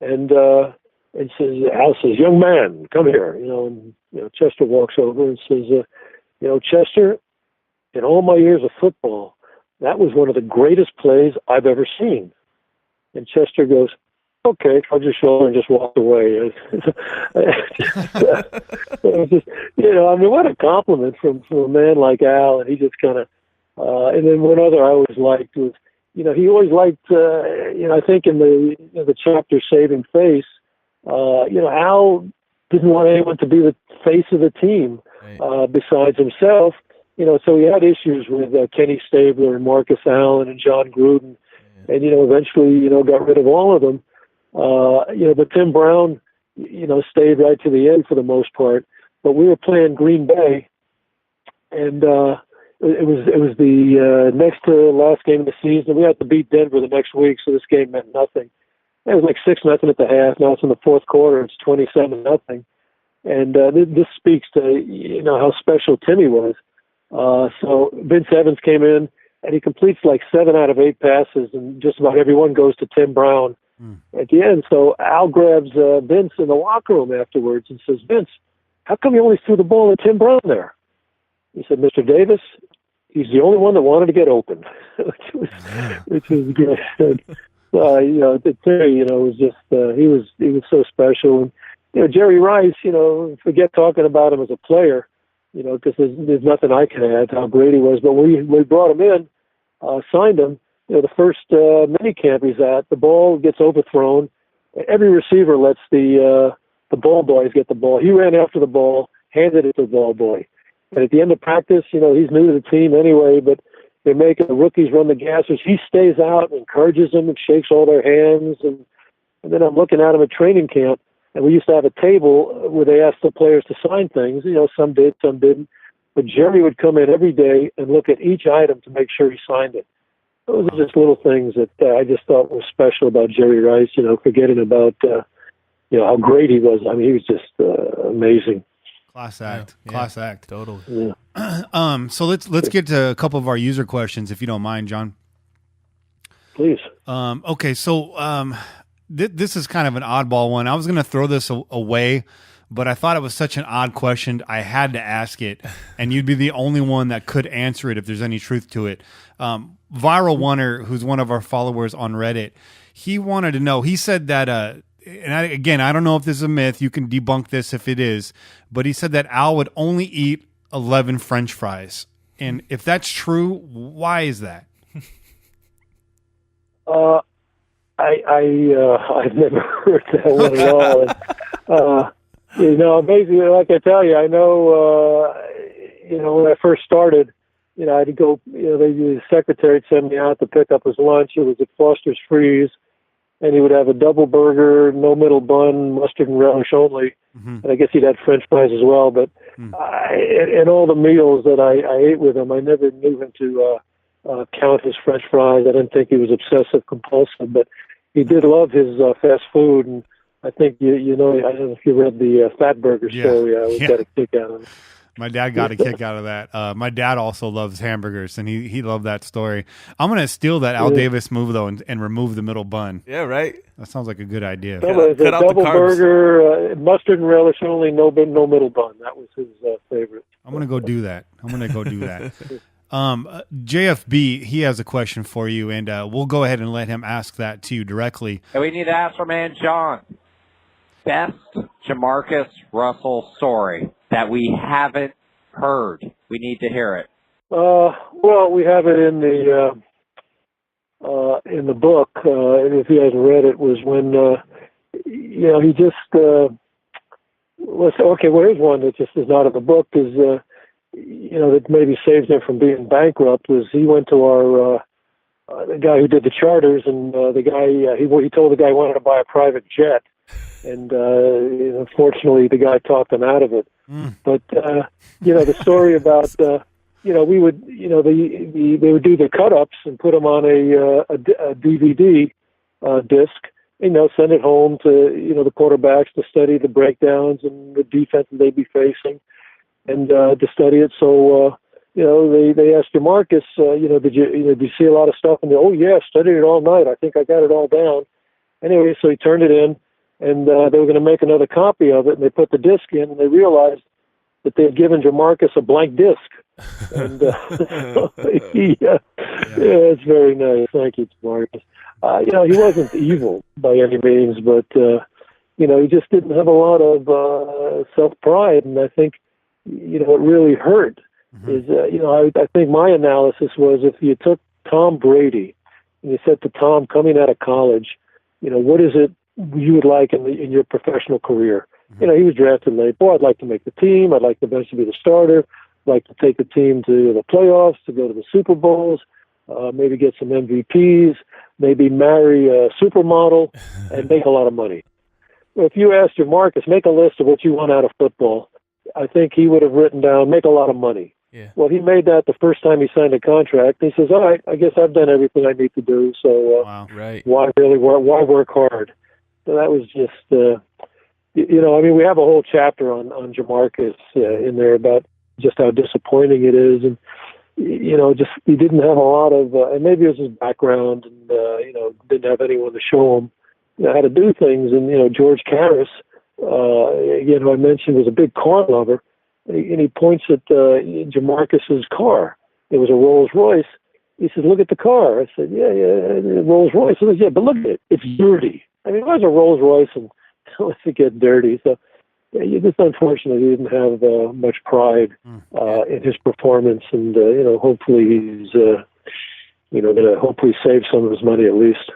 Speaker 7: and says, Al says, "Young man, come here." You know, and you know, Chester walks over and says, "You know, Chester, in all my years of football, that was one of the greatest plays I've ever seen." And Chester goes, "Okay," shrugged his shoulder and just walked away. Just, you know, I mean, what a compliment from a man like Al. And he just kind of, and then one other I always liked was, you know, he always liked, you know, I think in the chapter Saving Face, you know, Al didn't want anyone to be the face of the team besides himself. You know, so he had issues with Kenny Stabler and Marcus Allen and John Gruden, and, you know, eventually, you know, got rid of all of them. You know, but Tim Brown, you know, stayed right to the end for the most part. But we were playing Green Bay, and it was the next to last game of the season. We had to beat Denver the next week, so this game meant nothing. It was like 6-0 at the half. Now it's in the fourth quarter. It's 27-0, and this speaks to, you know, how special Timmy was. So Vince Evans came in, and he completes like 7 out of 8 passes, and just about everyone goes to Tim Brown at the end. So Al grabs Vince in the locker room afterwards and says, "Vince, how come you only threw the ball to Tim Brown there?" He said, "Mr. Davis, he's the only one that wanted to get open," which was great. You know, Terry, you know, was just he was so special. And you know, Jerry Rice, you know, forget talking about him as a player, you know, because there's nothing I can add to how great he was. But we brought him in, signed him. You know, the first mini camp he's at, the ball gets overthrown. Every receiver lets the ball boys get the ball. He ran after the ball, handed it to the ball boy. And at the end of practice, you know, he's new to the team anyway, but they're making the rookies run the gassers. He stays out and encourages them and shakes all their hands. And then I'm looking at him at training camp, and we used to have a table where they asked the players to sign things. You know, some did, some didn't. But Jerry would come in every day and look at each item to make sure he signed it. Those are just little things that I just thought was special about Jerry Rice, you know, forgetting about, you know, how great he was. I mean, he was just amazing.
Speaker 1: Class act.
Speaker 2: Yeah,
Speaker 1: Class act.
Speaker 2: Totally.
Speaker 1: Yeah. So let's get to a couple of our user questions, if you don't mind, John.
Speaker 7: Please.
Speaker 1: Okay, so this is kind of an oddball one. I was going to throw this away, but I thought it was such an odd question, I had to ask it, and you'd be the only one that could answer it if there's any truth to it. Viral Oneer, who's one of our followers on Reddit, he wanted to know, he said that, and I don't know if this is a myth, you can debunk this if it is, but he said that Al would only eat 11 French fries. And if that's true, why is that?
Speaker 7: I've never heard that one at all. You know, basically, like I tell you, I know, you know, when I first started, you know, I had to go, you know, the secretary would send me out to pick up his lunch. It was at Foster's Freeze, and he would have a double burger, no middle bun, mustard and relish only. Mm-hmm. And I guess he'd had French fries as well. But in all the meals that I ate with him, I never knew him to count his French fries. I didn't think he was obsessive compulsive, but he did love his fast food. And I think, you know, I don't know if you read the Fat Burger story. I always got a kick out of it.
Speaker 1: My dad got a kick out of that. My dad also loves hamburgers, and he loved that story. I'm going to steal that Al Davis move, though, and remove the middle bun.
Speaker 2: Yeah, right?
Speaker 1: That sounds like a good idea.
Speaker 2: Cut out
Speaker 7: double
Speaker 2: the carbs.
Speaker 7: burger, mustard and relish only, no middle bun. That was his favorite.
Speaker 1: I'm going to go do that. JFB, he has a question for you, and we'll go ahead and let him ask that to you directly.
Speaker 8: And we need to ask our man Jon. Best Jamarcus Russell story that we haven't heard. We need to hear it.
Speaker 7: Well, we have it in the book, and if you haven't read it, was when he just here's one that just is not in the book, is that maybe saved him from being bankrupt. Was he went to our the guy who did the charters, and the guy he told the guy he wanted to buy a private jet, and unfortunately the guy talked him out of it. But the story about we would they would do the cut-ups and put them on a DVD disc, send it home to the quarterbacks to study the breakdowns and the defense they'd be facing, and to study it. So they asked Jamarcus, did you see a lot of stuff? And oh yeah, studied it all night. I think I got it all down. Anyway, so he turned it in, and they were going to make another copy of it, and they put the disc in, and they realized that they had given Jamarcus a blank disc. And it's very nice. Thank you, Jamarcus. He wasn't evil by any means, but he just didn't have a lot of self-pride, and I think what really hurt is I think my analysis was, if you took Tom Brady and you said to Tom, coming out of college, what is it you would like in your professional career? He was drafted late. Boy, I'd like to make the team. I'd like to eventually be the starter. I'd like to take the team to the playoffs, to go to the Super Bowls, maybe get some MVPs, maybe marry a supermodel, and make a lot of money. If you asked Jamarcus, make a list of what you want out of football, I think he would have written down, make a lot of money.
Speaker 2: Yeah.
Speaker 7: Well, he made that the first time he signed a contract. He says, all right, I guess I've done everything I need to do, so why work hard? So that was just, we have a whole chapter on Jamarcus in there about just how disappointing it is. And, just he didn't have a lot of, and maybe it was his background, and, didn't have anyone to show him how to do things. And, George Karras, I mentioned, was a big car lover, and he points at Jamarcus's car. It was a Rolls Royce. He said, look at the car. I said, yeah, Rolls Royce. He said, yeah, but look at it. It's dirty. I mean, it was a Rolls Royce, and let's it get dirty. So it's unfortunate he didn't have much pride in his performance, and hopefully he's going to hopefully save some of his money at least.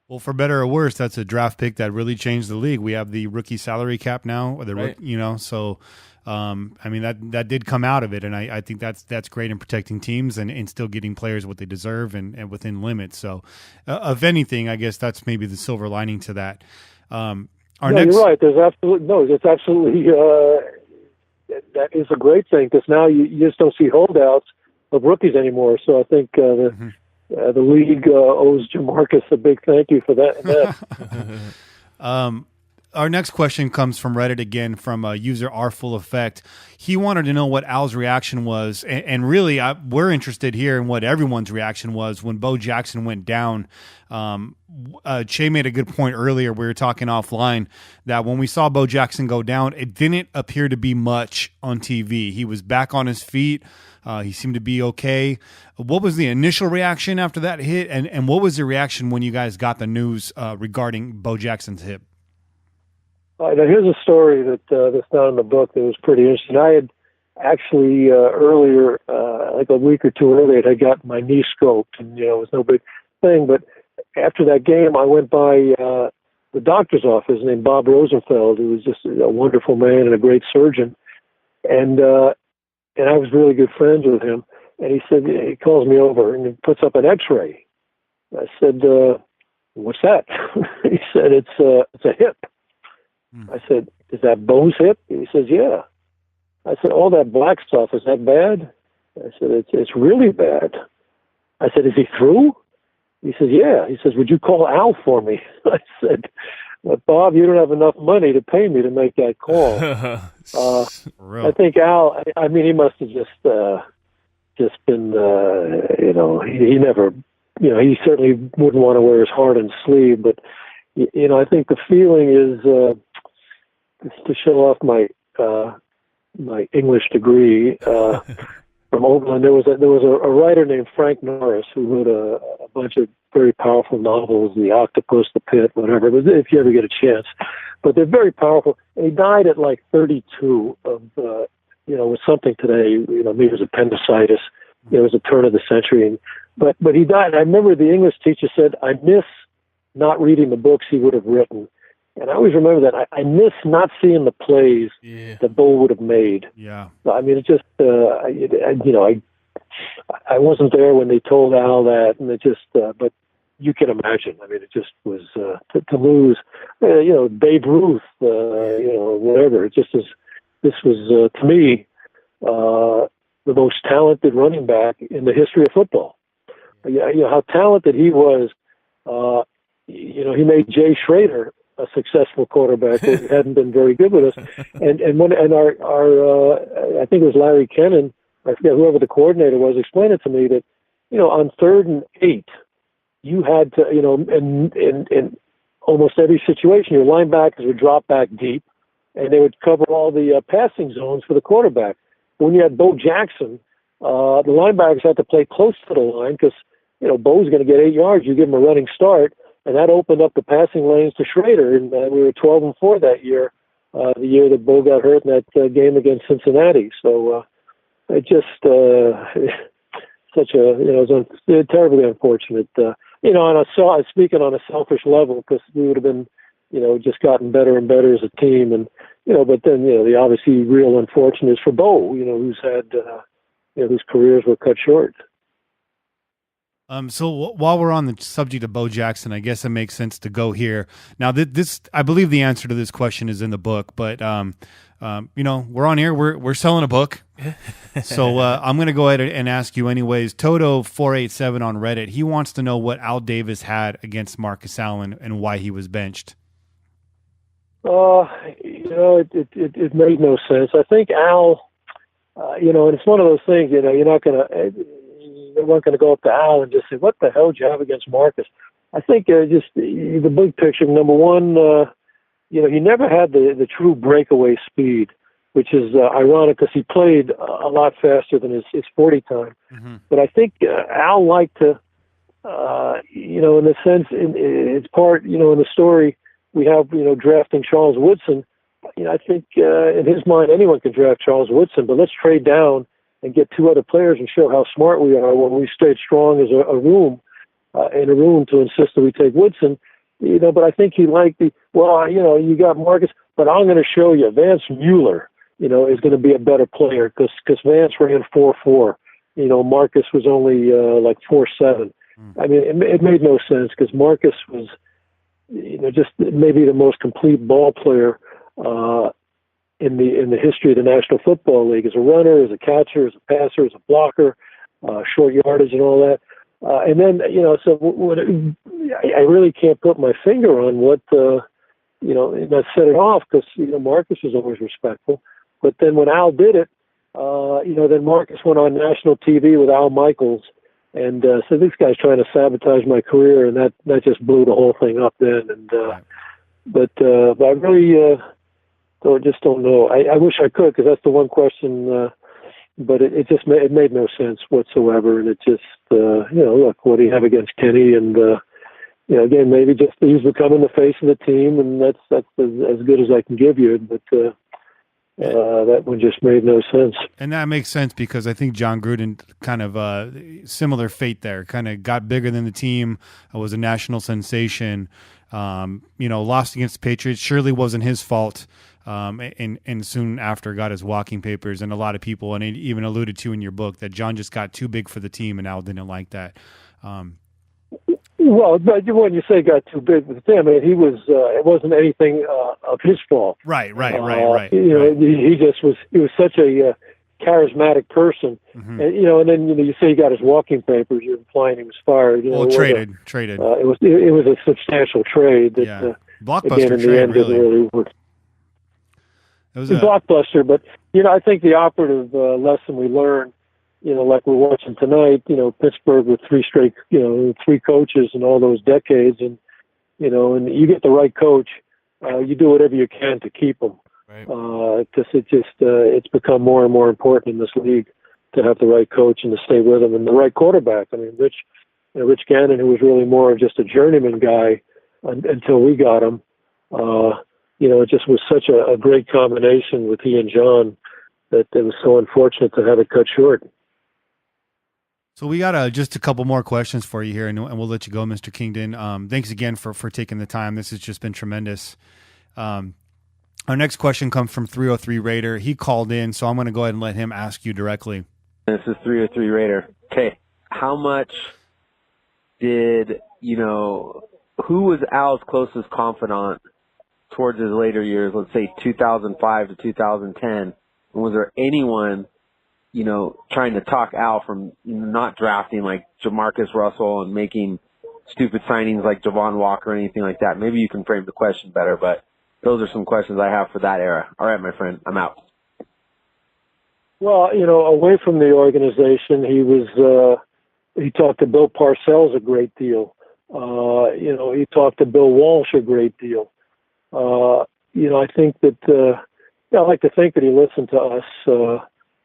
Speaker 1: Well, for better or worse, that's a draft pick that really changed the league. We have the rookie salary cap now, or so. That did come out of it, and I think that's great in protecting teams and still getting players what they deserve and within limits. So, if anything, I guess that's maybe the silver lining to that.
Speaker 7: You're right. It's absolutely that is a great thing, because now you just don't see holdouts of rookies anymore. So I think the league owes Jamarcus a big thank you for that.
Speaker 1: Our next question comes from Reddit again, from user Rfull Effect. He wanted to know what Al's reaction was, and really, we're interested here in what everyone's reaction was when Bo Jackson went down. Che made a good point earlier. We were talking offline that when we saw Bo Jackson go down, it didn't appear to be much on TV. He was back on his feet. He seemed to be okay. What was the initial reaction after that hit, and what was the reaction when you guys got the news regarding Bo Jackson's hip?
Speaker 7: Now, here's a story that's not in the book that was pretty interesting. I had actually earlier, like a week or two earlier, I got my knee scoped, and it was no big thing. But after that game, I went by the doctor's office named Bob Rosenfeld, who was just a wonderful man and a great surgeon, and I was really good friends with him. And he said, he calls me over and he puts up an X-ray. I said, "What's that?" He said, "It's a hip." I said, "Is that Bo's hip?" He says, "Yeah." I said, "All that black stuff, is that bad?" I said, it's really bad." I said, "Is he through?" He says, "Yeah." He says, "Would you call Al for me?" I said, "But Bob, you don't have enough money to pay me to make that call." I think Al, he must have just been, he never, he certainly wouldn't want to wear his heart on his sleeve, but, I think the feeling is, to show off my English degree, from Oakland. There was a writer named Frank Norris who wrote a bunch of very powerful novels, The Octopus, The Pit, whatever. But if you ever get a chance, but they're very powerful. And he died at like 32 of with something today. Maybe it was appendicitis. It was a turn of the century. But he died. I remember the English teacher said, "I miss not reading the books he would have written." And I always remember that. I miss not seeing the plays that Bo would have made.
Speaker 1: Yeah.
Speaker 7: I mean, it just, I wasn't there when they told Al that, and it just, but you can imagine. I mean, it just was, to lose, Babe Ruth, whatever. It just is, this was, to me, the most talented running back in the history of football. How talented he was. He made Jay Schrader a successful quarterback who hadn't been very good with us, and our I think it was Larry Kennan, I forget whoever the coordinator was, explained it to me that on 3rd and 8, you had to in almost every situation your linebackers would drop back deep, and they would cover all the passing zones for the quarterback. When you had Bo Jackson, the linebackers had to play close to the line because Bo's going to get 8 yards. You give him a running start. And that opened up the passing lanes to Schrader, and we were 12-4 that year, the year that Bo got hurt in that game against Cincinnati. So it just such a it was terribly unfortunate. And speaking on a selfish level, because we would have been just gotten better and better as a team, and but then the obviously real unfortunate is for Bo, who's had whose careers were cut short.
Speaker 1: So while we're on the subject of Bo Jackson, I guess it makes sense to go here. Now, this I believe the answer to this question is in the book, but we're on here. We're selling a book, so I'm going to go ahead and ask you anyways. Toto487 on Reddit, he wants to know what Al Davis had against Marcus Allen and why he was benched.
Speaker 7: It made no sense. I think Al, and it's one of those things. You're not going to. They weren't going to go up to Al and just say, "What the hell did you have against Marcus?" I think just the big picture. Number one, he never had the true breakaway speed, which is ironic because he played a lot faster than his 40 time. Mm-hmm. But I think Al liked to, in the sense, it's part, in the story we have, drafting Charles Woodson. I think in his mind anyone can draft Charles Woodson, but let's trade down and get 2 other players and show how smart we are when we stayed strong as a room, in a room to insist that we take Woodson. But I think he liked you got Marcus, but I'm going to show you Vance Mueller, is going to be a better player because Vance ran 4.4. Marcus was only like 4.7. I mean, it made no sense because Marcus was, just maybe the most complete ball player in the history of the National Football League, as a runner, as a catcher, as a passer, as a blocker, short yardage and all that. And then, I really can't put my finger on what, that set it off because, Marcus was always respectful. But then when Al did it, then Marcus went on national TV with Al Michaels and said, "This guy's trying to sabotage my career," and that just blew the whole thing up then. And but I really so I just don't know. I wish I could because that's the one question, but it just made no sense whatsoever. And it just, look, what do you have against Kenny? And, again, maybe just he's becoming the face of the team, and that's as good as I can give you. But that one just made no sense.
Speaker 1: And that makes sense because I think Jon Gruden kind of similar fate there, kind of got bigger than the team, was a national sensation, lost against the Patriots. Surely wasn't his fault. And soon after got his walking papers, and a lot of people, and it even alluded to in your book that Jon just got too big for the team, and Al didn't like that.
Speaker 7: Well, but when you say got too big for the team, I mean, he was, it wasn't anything of his fault.
Speaker 1: Right.
Speaker 7: He just was, he was such a charismatic person. Mm-hmm. And then, you say he got his walking papers, you're implying he was fired.
Speaker 1: Traded.
Speaker 7: It was a substantial trade that,
Speaker 1: blockbuster
Speaker 7: again, in
Speaker 1: trade,
Speaker 7: the end, didn't really work.
Speaker 1: It was
Speaker 7: a blockbuster, but I think the operative lesson we learned, like we're watching tonight, Pittsburgh with 3 straight, 3 coaches in all those decades, and and you get the right coach, you do whatever you can to keep them, because it's become more and more important in this league. to have the right coach and to stay with him and the right quarterback. I mean, Rich Gannon, who was really more of just a journeyman guy until we got him. It just was such a great combination with he and Jon that it was so unfortunate to have it cut short.
Speaker 1: So we got just a couple more questions for you here, and we'll let you go, Mr. Kingdon. Thanks again for taking the time. This has just been tremendous. Our next question comes from 303 Raider. He called in, so I'm going to go ahead and let him ask you directly.
Speaker 9: This is 303 Raider. Okay, how much did, who was Al's closest confidant towards his later years, let's say 2005 to 2010? And was there anyone, trying to talk Al from not drafting like Jamarcus Russell and making stupid signings like Javon Walker or anything like that? Maybe you can frame the question better, but those are some questions I have for that era. All right, my friend, I'm out.
Speaker 7: Well, away from the organization, he talked to Bill Parcells a great deal. He talked to Bill Walsh a great deal. I think that, I like to think that he listened to us.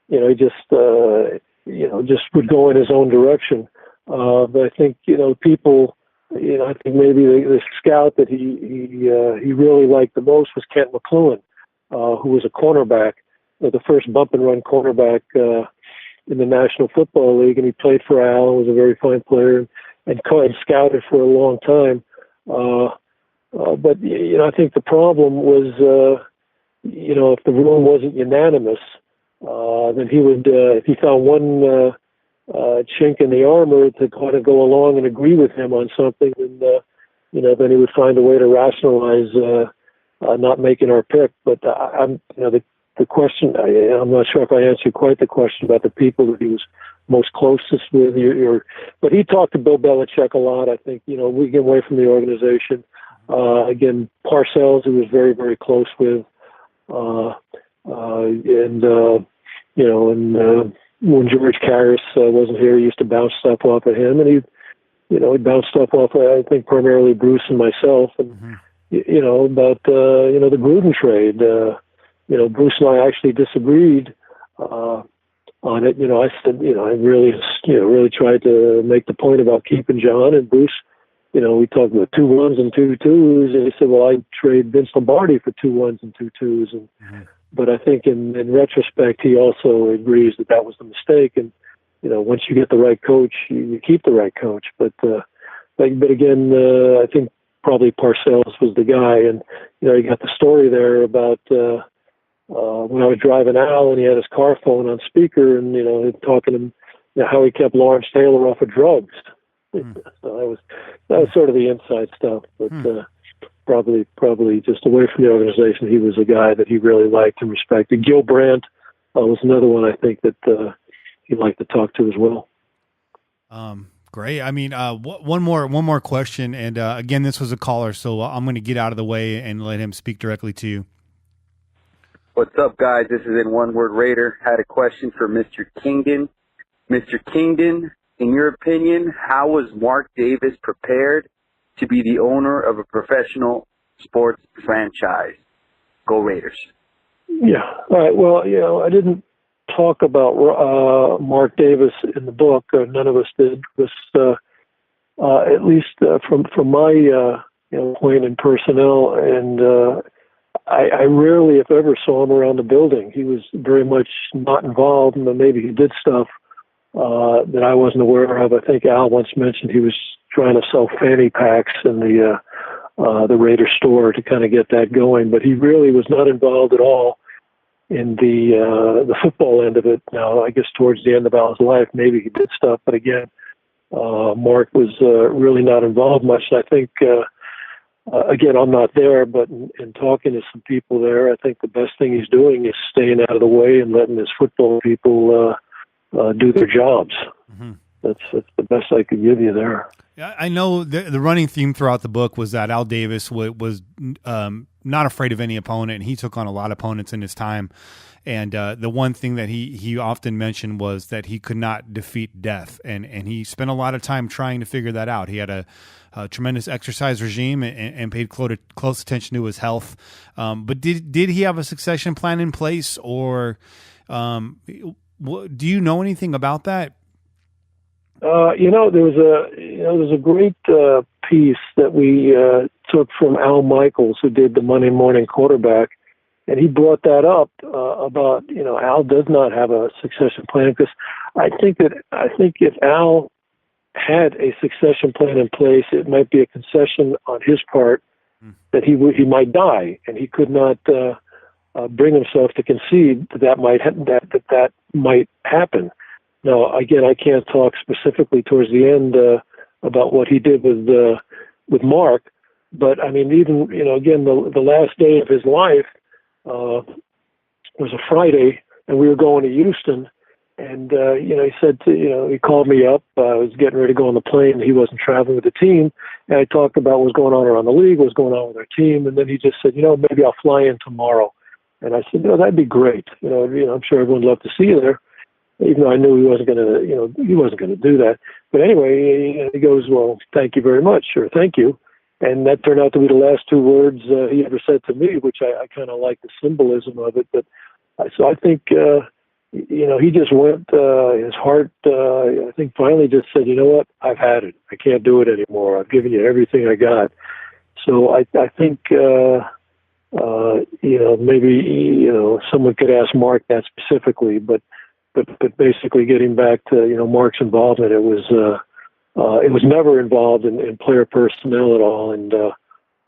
Speaker 7: He just would go in his own direction. But I think, people, I think maybe the scout that he really liked the most was Kent McLuhan, who was a cornerback, the first bump and run cornerback in the National Football League, and he played for Al and was a very fine player and scouted for a long time. But I think the problem was, if the room wasn't unanimous, then he would, if he found one chink in the armor to kind of go along and agree with him on something, and then he would find a way to rationalize not making our pick. But the question, I'm not sure if I answered quite the question about the people that he was most closest with. But he talked to Bill Belichick a lot. I think we get away from the organization. Again, Parcells, he was very, very close with, when George Karras wasn't here, he used to bounce stuff off of him, and he bounced stuff off of, I think, primarily Bruce and myself, and about the Gruden trade. Bruce and I actually disagreed on it. I said, I really tried to make the point about keeping Jon, and Bruce, we talked about 2 1s and 2 2s, and he said, well, I'd trade Vince Lombardi for 2 1s and 2 2s, and but I think in retrospect, he also agrees that was the mistake. And, once you get the right coach, you keep the right coach. But again, I think probably Parcells was the guy. And, you got the story there about when I was driving Al and he had his car phone on speaker and, talking to him, how he kept Lawrence Taylor off of drugs. So that was sort of the inside stuff. But probably just away from the organization, he was a guy that he really liked and respected. Gil Brandt was another one I think that he'd like to talk to as well.
Speaker 1: Great. I mean, one more question, and again, this was a caller, so I'm going to get out of the way and let him speak directly to you.
Speaker 5: What's up, guys? This is in One Word Raider. Had a question for Mr. Kingdon. Mr. Kingdon, in your opinion, how was Mark Davis prepared to be the owner of a professional sports franchise? Go Raiders. Yeah.
Speaker 7: All right. Well, I didn't talk about Mark Davis in the book. None of us did. At least from my point in personnel, and I rarely, if ever, saw him around the building. He was very much not involved, and maybe he did stuff that I wasn't aware of. I think Al once mentioned he was trying to sell fanny packs in the Raider store to kind of get that going, but he really was not involved at all in the football end of it. Now, I guess towards the end of Al's life, maybe he did stuff, but again, Mark was really not involved much. I think, again, I'm not there, but in talking to some people there, I think the best thing he's doing is staying out of the way and letting his football people do their jobs. Mm-hmm. That's the best I could give you there.
Speaker 1: Yeah, I know the running theme throughout the book was that Al Davis was not afraid of any opponent, and he took on a lot of opponents in his time. And the one thing that he often mentioned was that he could not defeat death, and he spent a lot of time trying to figure that out. He had a tremendous exercise regime and paid close attention to his health. But did he have a succession plan in place, or Do you know anything about that?
Speaker 7: There was a great piece that we took from Al Michaels, who did the Monday Morning Quarterback, and he brought that up about Al does not have a succession plan, because I think if Al had a succession plan in place, it might be a concession on his part that he might die, and he could not bring himself to concede that might happen. Now, again, I can't talk specifically towards the end about what he did with Mark, but I mean, even again, the last day of his life was a Friday, and we were going to Houston, and he said he called me up. I was getting ready to go on the plane. He wasn't traveling with the team, and I talked about what was going on around the league, what was going on with our team, and then he just said, maybe I'll fly in tomorrow. And I said, that'd be great. I'm sure everyone would love to see you there, even though I knew he wasn't going to do that. But anyway, he goes, well, thank you very much, or thank you. And that turned out to be the last two words he ever said to me, which I kind of like the symbolism of it. But so I think, he just went, his heart, I think finally just said, you know what, I've had it. I can't do it anymore. I've given you everything I got. So I think, maybe, someone could ask Mark that specifically, but basically getting back to, Mark's involvement, it was never involved in player personnel at all. And,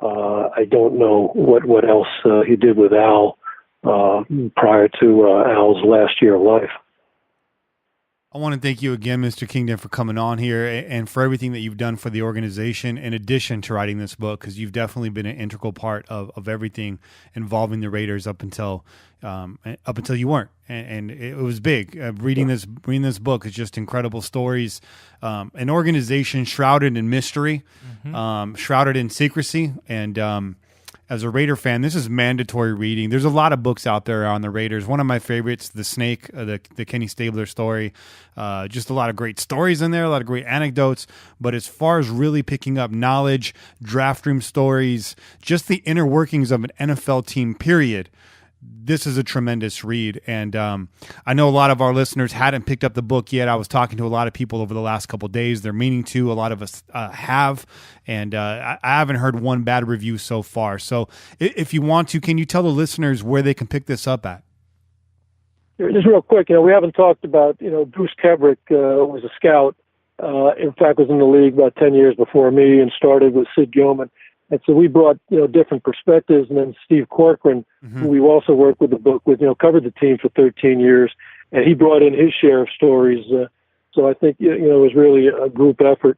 Speaker 7: I don't know what else he did with Al, prior to Al's last year of life.
Speaker 1: I want to thank you again, Mr. Kingdon, for coming on here and for everything that you've done for the organization in addition to writing this book, because you've definitely been an integral part of everything involving the Raiders up until you weren't. And it was big. Reading this book is just incredible stories. An organization shrouded in mystery, shrouded in secrecy, and as a Raider fan, this is mandatory reading. There's a lot of books out there on the Raiders. One of my favorites, The Snake, the Kenny Stabler story. Just a lot of great stories in there, a lot of great anecdotes. But as far as really picking up knowledge, draft room stories, just the inner workings of an NFL team, period, this is a tremendous read. And I know a lot of our listeners hadn't picked up the book yet. I was talking to a lot of people over the last couple of days. They're meaning to. A lot of us have. And I haven't heard one bad review so far. So if you want to, can you tell the listeners where they can pick this up at?
Speaker 7: Just real quick, we haven't talked about, Bruce Kebrick was a scout. In fact, was in the league about 10 years before me and started with Sid Gilman. And so we brought, different perspectives. And then Steve Corcoran, who we also worked with the book with, covered the team for 13 years. And he brought in his share of stories. So I think, it was really a group effort.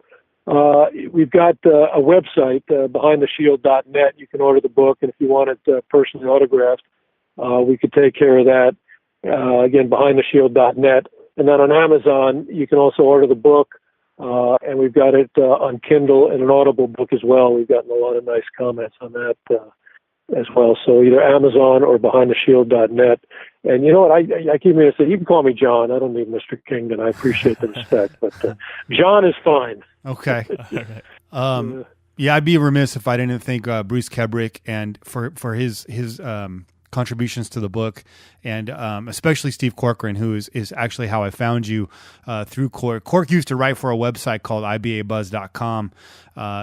Speaker 7: We've got a website, behindtheshield.net. You can order the book. And if you want it personally autographed, we could take care of that. Again, behindtheshield.net. And then on Amazon, you can also order the book. And we've got it on Kindle and an Audible book as well. We've gotten a lot of nice comments on that as well. So either Amazon or behindtheshield.net. And you know what? I keep meaning to say, you can call me John. I don't need Mr. Kingdon. I appreciate the respect. But John is fine. Okay.
Speaker 1: Yeah, I'd be remiss if I didn't thank Bruce Kebrick and for his contributions to the book, and especially Steve Corcoran, who is actually how I found you through Cork. Cork used to write for a website called ibabuzz.com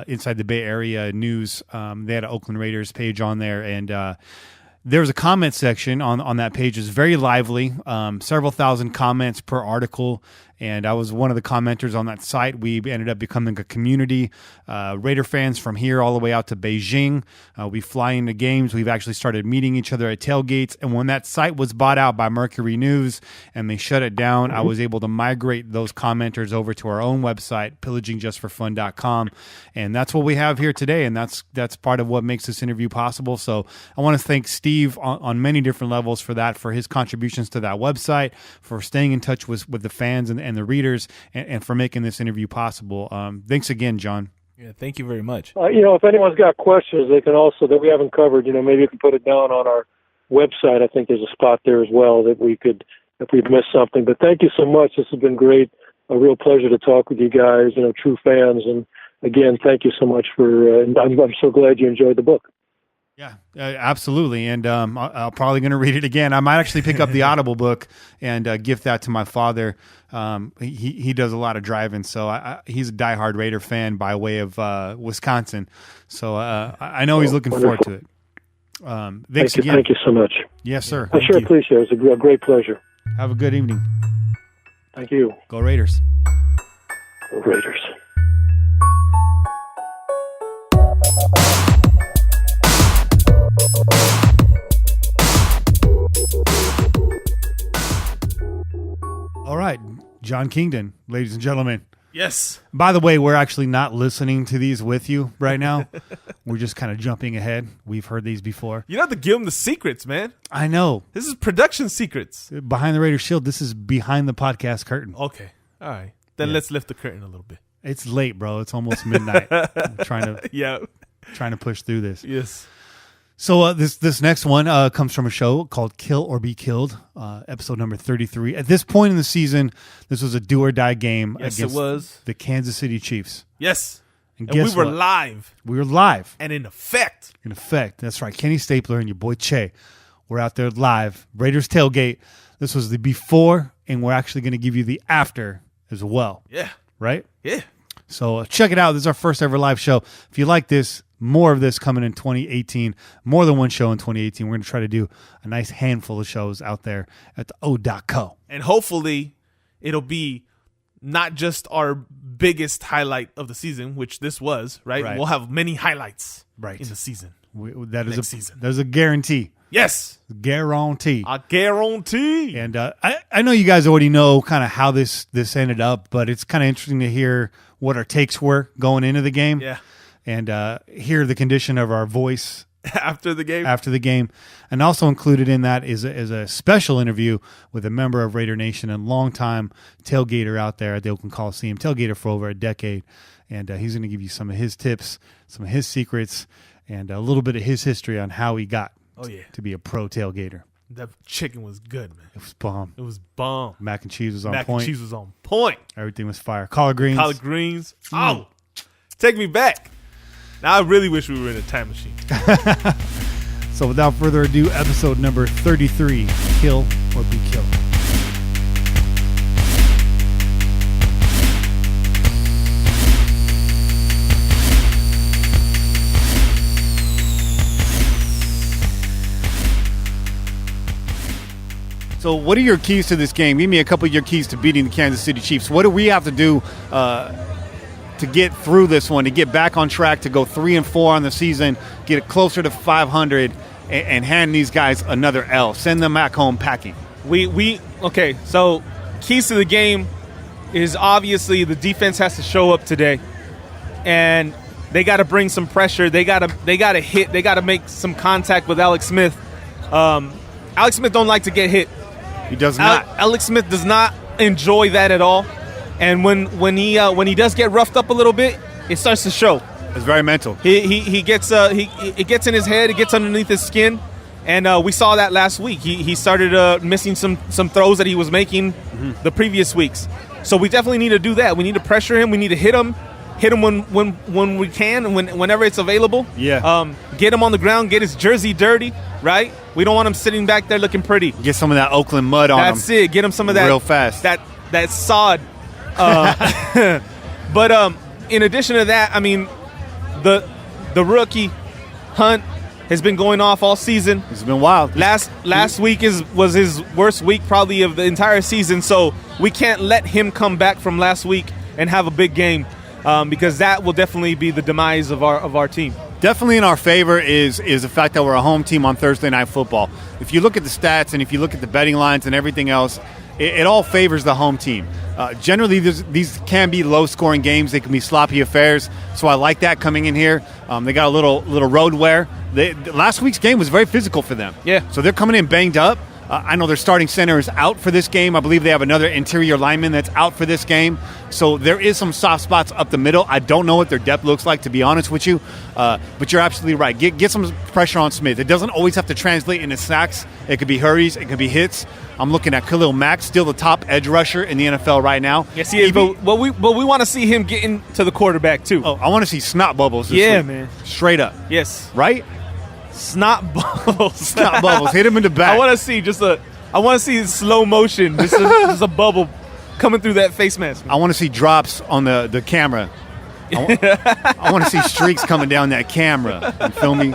Speaker 1: inside the Bay Area news. They had an Oakland Raiders page on there, and there was a comment section on that page. It was very lively, several thousand comments per article. And I was one of the commenters on that site. We ended up becoming a community. Raider fans from here all the way out to Beijing. We fly into games. We've actually started meeting each other at tailgates. And when that site was bought out by Mercury News and they shut it down, I was able to migrate those commenters over to our own website, pillagingjustforfun.com. And that's what we have here today. And that's part of what makes this interview possible. So I want to thank Steve on many different levels for that, for his contributions to that website, for staying in touch with the fans and the readers, and for making this interview possible. Thanks again, John.
Speaker 2: Yeah, thank you very much.
Speaker 7: If anyone's got questions, they can also, that we haven't covered, maybe you can put it down on our website. I think there's a spot there as well that we could, if we've missed something. But thank you so much. This has been great. A real pleasure to talk with you guys, true fans. And again, thank you so much for, I'm so glad you enjoyed the book.
Speaker 1: Yeah, absolutely. And I'm probably going to read it again. I might actually pick up the Audible book and gift that to my father. He does a lot of driving, so he's a diehard Raider fan by way of Wisconsin. So I know he's looking forward to it. Thanks again.
Speaker 7: Thank you so much.
Speaker 1: Yes, sir.
Speaker 7: I sure appreciate it. It was a great pleasure.
Speaker 1: Have a good evening.
Speaker 7: Thank you.
Speaker 1: Go Raiders.
Speaker 7: Go Raiders.
Speaker 1: All right, Jon Kingdon, ladies and gentlemen.
Speaker 2: Yes.
Speaker 1: By the way, we're actually not listening to these with you right now. We're just kind of jumping ahead. We've heard these before.
Speaker 2: You don't have to give them the secrets, man.
Speaker 1: I know.
Speaker 2: This is production secrets.
Speaker 1: Behind the Raider Shield, this is behind the podcast curtain.
Speaker 2: Okay. All right. Then let's lift the curtain a little bit.
Speaker 1: It's late, bro. It's almost midnight. I'm trying to push through this.
Speaker 2: Yes.
Speaker 1: So this next one comes from a show called Kill or Be Killed, episode number 33. At this point in the season, this was a do or die game against the Kansas City Chiefs.
Speaker 2: Yes.
Speaker 1: And
Speaker 2: we were live.
Speaker 1: We were live.
Speaker 2: And in effect.
Speaker 1: In effect. That's right. Kenny Stapler and your boy Che were out there live. Raiders tailgate. This was the before, and we're actually going to give you the after as well.
Speaker 2: Yeah.
Speaker 1: Right?
Speaker 2: Yeah.
Speaker 1: So check it out. This is our first ever live show. If you like this, more of this coming in 2018. More than one show in 2018. We're going to try to do a nice handful of shows out there at the O.co.
Speaker 2: And hopefully it'll be not just our biggest highlight of the season, which this was, right? We'll have many highlights in the season.
Speaker 1: That is a guarantee.
Speaker 2: Yes.
Speaker 1: Guarantee.
Speaker 2: A guarantee.
Speaker 1: And I know you guys already know kind of how this ended up, but it's kind of interesting to hear what our takes were going into the game.
Speaker 2: Yeah.
Speaker 1: And hear the condition of our voice
Speaker 2: after the
Speaker 1: game. And also included in that is a special interview with a member of Raider Nation and longtime tailgater out there at the Oakland Coliseum, tailgater for over a decade. And he's going to give you some of his tips, some of his secrets, and a little bit of his history on how he got to be a pro tailgater.
Speaker 2: That chicken was good, man.
Speaker 1: It was bomb.
Speaker 2: It was bomb.
Speaker 1: Mac and cheese was on point.
Speaker 2: Mac and cheese was on point.
Speaker 1: Everything was fire. Collard greens.
Speaker 2: Oh, take me back. Now I really wish we were in a time machine.
Speaker 1: So without further ado, episode number 33, Kill or Be Killed. So what are your keys to this game? Give me a couple of your keys to beating the Kansas City Chiefs. What do we have to do to get through this one, to get back on track, to go 3-4 on the season, get it closer to 500, and hand these guys another L, send them back home packing?
Speaker 2: Okay, so keys to the game is obviously the defense has to show up today, and they got to bring some pressure. They got to hit. They got to make some contact with Alex Smith. Alex Smith don't like to get hit.
Speaker 1: He does not.
Speaker 2: Alex Smith does not enjoy that at all. And when he does get roughed up a little bit, it starts to show.
Speaker 1: It's very mental.
Speaker 2: It gets in his head, it gets underneath his skin, and we saw that last week. He started missing some throws that he was making the previous weeks. So we definitely need to do that. We need to pressure him. We need to hit him when we can, whenever it's available.
Speaker 1: Yeah.
Speaker 2: Get him on the ground, get his jersey dirty, right? We don't want him sitting back there looking pretty.
Speaker 1: Get some of that Oakland mud on him.
Speaker 2: That's it. Get him some of that
Speaker 1: real fast.
Speaker 2: That sod. But in addition to that, I mean, the rookie Hunt has been going off all season.
Speaker 1: It's been wild.
Speaker 2: Last week was his worst week probably of the entire season. So we can't let him come back from last week and have a big game, because that will definitely be the demise of our team.
Speaker 1: Definitely in our favor is the fact that we're a home team on Thursday Night Football. If you look at the stats and if you look at the betting lines and everything else, it all favors the home team. Generally, these can be low-scoring games. They can be sloppy affairs. So I like that coming in here. They got a little road wear. Last week's game was very physical for them.
Speaker 2: Yeah.
Speaker 1: So they're coming in banged up. I know their starting center is out for this game. I believe they have another interior lineman that's out for this game. So there is some soft spots up the middle. I don't know what their depth looks like, to be honest with you. But you're absolutely right. Get some pressure on Smith. It doesn't always have to translate into sacks. It could be hurries. It could be hits. I'm looking at Khalil Mack, still the top edge rusher in the NFL right now.
Speaker 2: Yes, he is. But we want to see him getting to the quarterback, too.
Speaker 1: Oh, I want to see snot bubbles this week.
Speaker 2: Man.
Speaker 1: Straight up.
Speaker 2: Yes.
Speaker 1: Right?
Speaker 2: Snot bubbles.
Speaker 1: Snot bubbles. Hit him in the back.
Speaker 2: I want to see slow motion. Just a bubble coming through that face mask.
Speaker 1: I want to see drops on the camera. I want to see streaks coming down that camera. You feel me?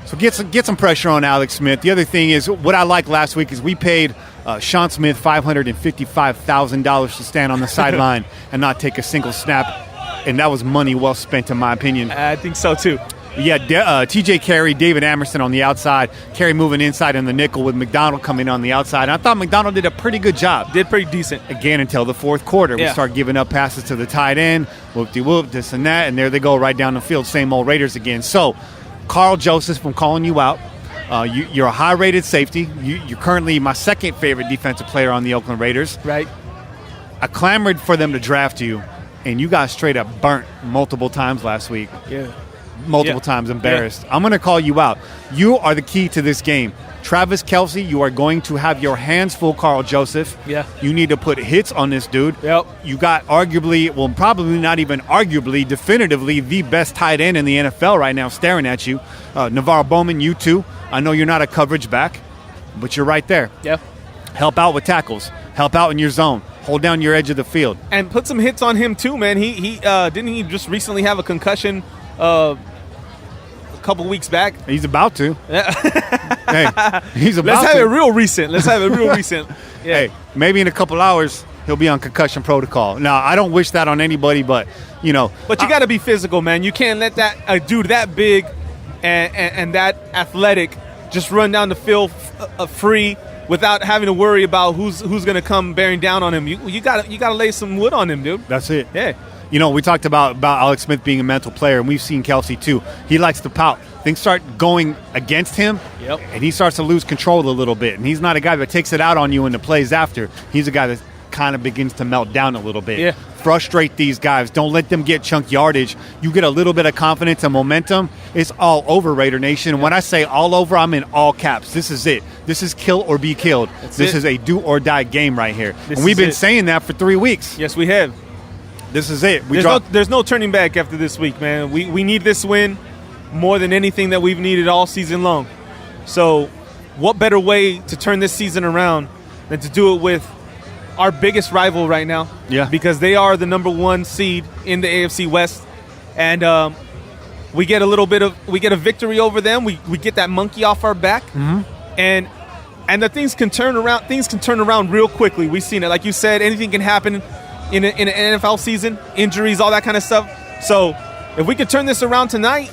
Speaker 1: So get some pressure on Alex Smith. The other thing is, what I liked last week is we paid Sean Smith $555,000 to stand on the sideline and not take a single snap, and that was money well spent, in my opinion.
Speaker 2: I think so too.
Speaker 1: Yeah, T.J. Carey, David Amerson on the outside, Carey moving inside in the nickel with McDonald coming on the outside. And I thought McDonald did a pretty good job.
Speaker 2: Did pretty decent.
Speaker 1: Again, until the fourth quarter.
Speaker 2: Yeah.
Speaker 1: We start giving up passes to the tight end, whoop-de-whoop, this and that, and there they go right down the field, same old Raiders again. So, Carl Joseph, I'm calling you out. You're a high-rated safety. You're currently my second favorite defensive player on the Oakland Raiders.
Speaker 2: Right.
Speaker 1: I clamored for them to draft you, and you got straight up burnt multiple times last week.
Speaker 2: Yeah.
Speaker 1: Multiple times, embarrassed. I'm going to call you out. You are the key to this game. Travis Kelce, you are going to have your hands full, Carl Joseph.
Speaker 2: Yeah.
Speaker 1: You need to put hits on this dude.
Speaker 2: Yep.
Speaker 1: You got arguably, well, probably not even arguably, definitively the best tight end in the NFL right now staring at you. Navarro Bowman, you too. I know you're not a coverage back, but you're right there.
Speaker 2: Yeah.
Speaker 1: Help out with tackles. Help out in your zone. Hold down your edge of the field.
Speaker 2: And put some hits on him too, man. He didn't he just recently have a concussion a couple weeks back?
Speaker 1: He's about to. Hey, he's about to.
Speaker 2: Let's have it real recent. Yeah.
Speaker 1: Hey, maybe in a couple hours he'll be on concussion protocol. Now, I don't wish that on anybody, but, you know.
Speaker 2: But you got to be physical, man. You can't let that a dude that big and that athletic just run down the field free without having to worry about who's going to come bearing down on him. You got to lay some wood on him, dude.
Speaker 1: That's it.
Speaker 2: Yeah.
Speaker 1: You know, we talked about Alex Smith being a mental player, and we've seen Kelce too. He likes to pout. Things start going against him, and he starts to lose control a little bit. And he's not a guy that takes it out on you in the plays after. He's a guy that kind of begins to melt down a little bit.
Speaker 2: Yeah.
Speaker 1: Frustrate these guys. Don't let them get chunk yardage. You get a little bit of confidence and momentum, it's all over, Raider Nation. And when I say all over, I'm in all caps. This is it. This is kill or be killed. This is a do or die game right here. And we've been saying that for 3 weeks.
Speaker 2: Yes, we have.
Speaker 1: This is it.
Speaker 2: There's no turning back after this week, man. We need this win more than anything that we've needed all season long. So what better way to turn this season around than to do it with our biggest rival right now?
Speaker 1: Yeah.
Speaker 2: Because they are the number 1 seed in the AFC West. And we get a victory over them. We get that monkey off our back.
Speaker 1: Mm-hmm.
Speaker 2: And the things can turn around. Things can turn around real quickly. We've seen it. Like you said, anything can happen in an NFL season, injuries, all that kind of stuff. So if we could turn this around tonight,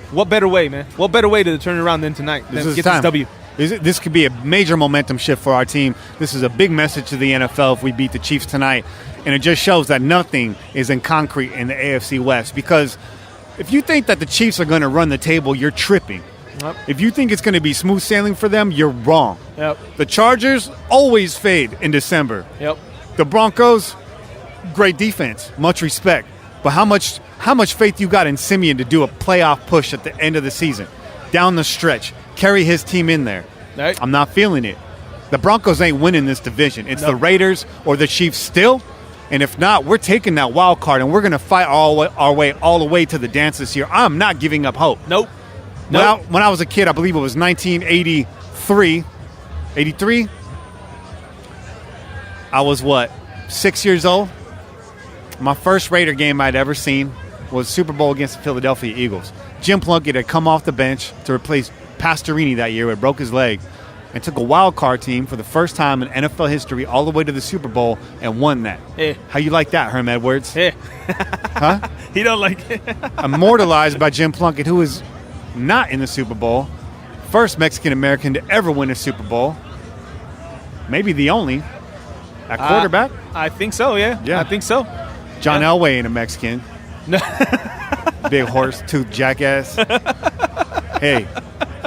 Speaker 2: what better way, man? What better way to turn it around than tonight?
Speaker 1: This
Speaker 2: Get this W.
Speaker 1: This could be a major momentum shift for our team. This is a big message to the NFL if we beat the Chiefs tonight. And it just shows that nothing is in concrete in the AFC West. Because if you think that the Chiefs are going to run the table, you're tripping.
Speaker 2: Yep.
Speaker 1: If you think it's going to be smooth sailing for them, you're wrong.
Speaker 2: Yep.
Speaker 1: The Chargers always fade in December.
Speaker 2: Yep.
Speaker 1: The Broncos, great defense, much respect. But how much faith you got in Simeon to do a playoff push at the end of the season, down the stretch, carry his team in there?
Speaker 2: Right.
Speaker 1: I'm not feeling it. The Broncos ain't winning this division. It's the Raiders or the Chiefs still. And if not, we're taking that wild card and we're going to fight our way all the way to the dance this year. I'm not giving up hope.
Speaker 2: Nope.
Speaker 1: When I was a kid, I believe it was 1983. 83? I was 6 years old? My first Raider game I'd ever seen was Super Bowl against the Philadelphia Eagles. Jim Plunkett had come off the bench to replace Pastorini that year, who broke his leg, and took a wild card team for the first time in NFL history all the way to the Super Bowl and won that.
Speaker 2: Yeah.
Speaker 1: How you like that, Herm Edwards?
Speaker 2: Yeah.
Speaker 1: Huh?
Speaker 2: He don't like it.
Speaker 1: Immortalized by Jim Plunkett, who is not in the Super Bowl. First Mexican-American to ever win a Super Bowl. Maybe the only. At quarterback?
Speaker 2: I think so, yeah. I think so.
Speaker 1: John Elway ain't a Mexican. Big horse tooth jackass. Hey,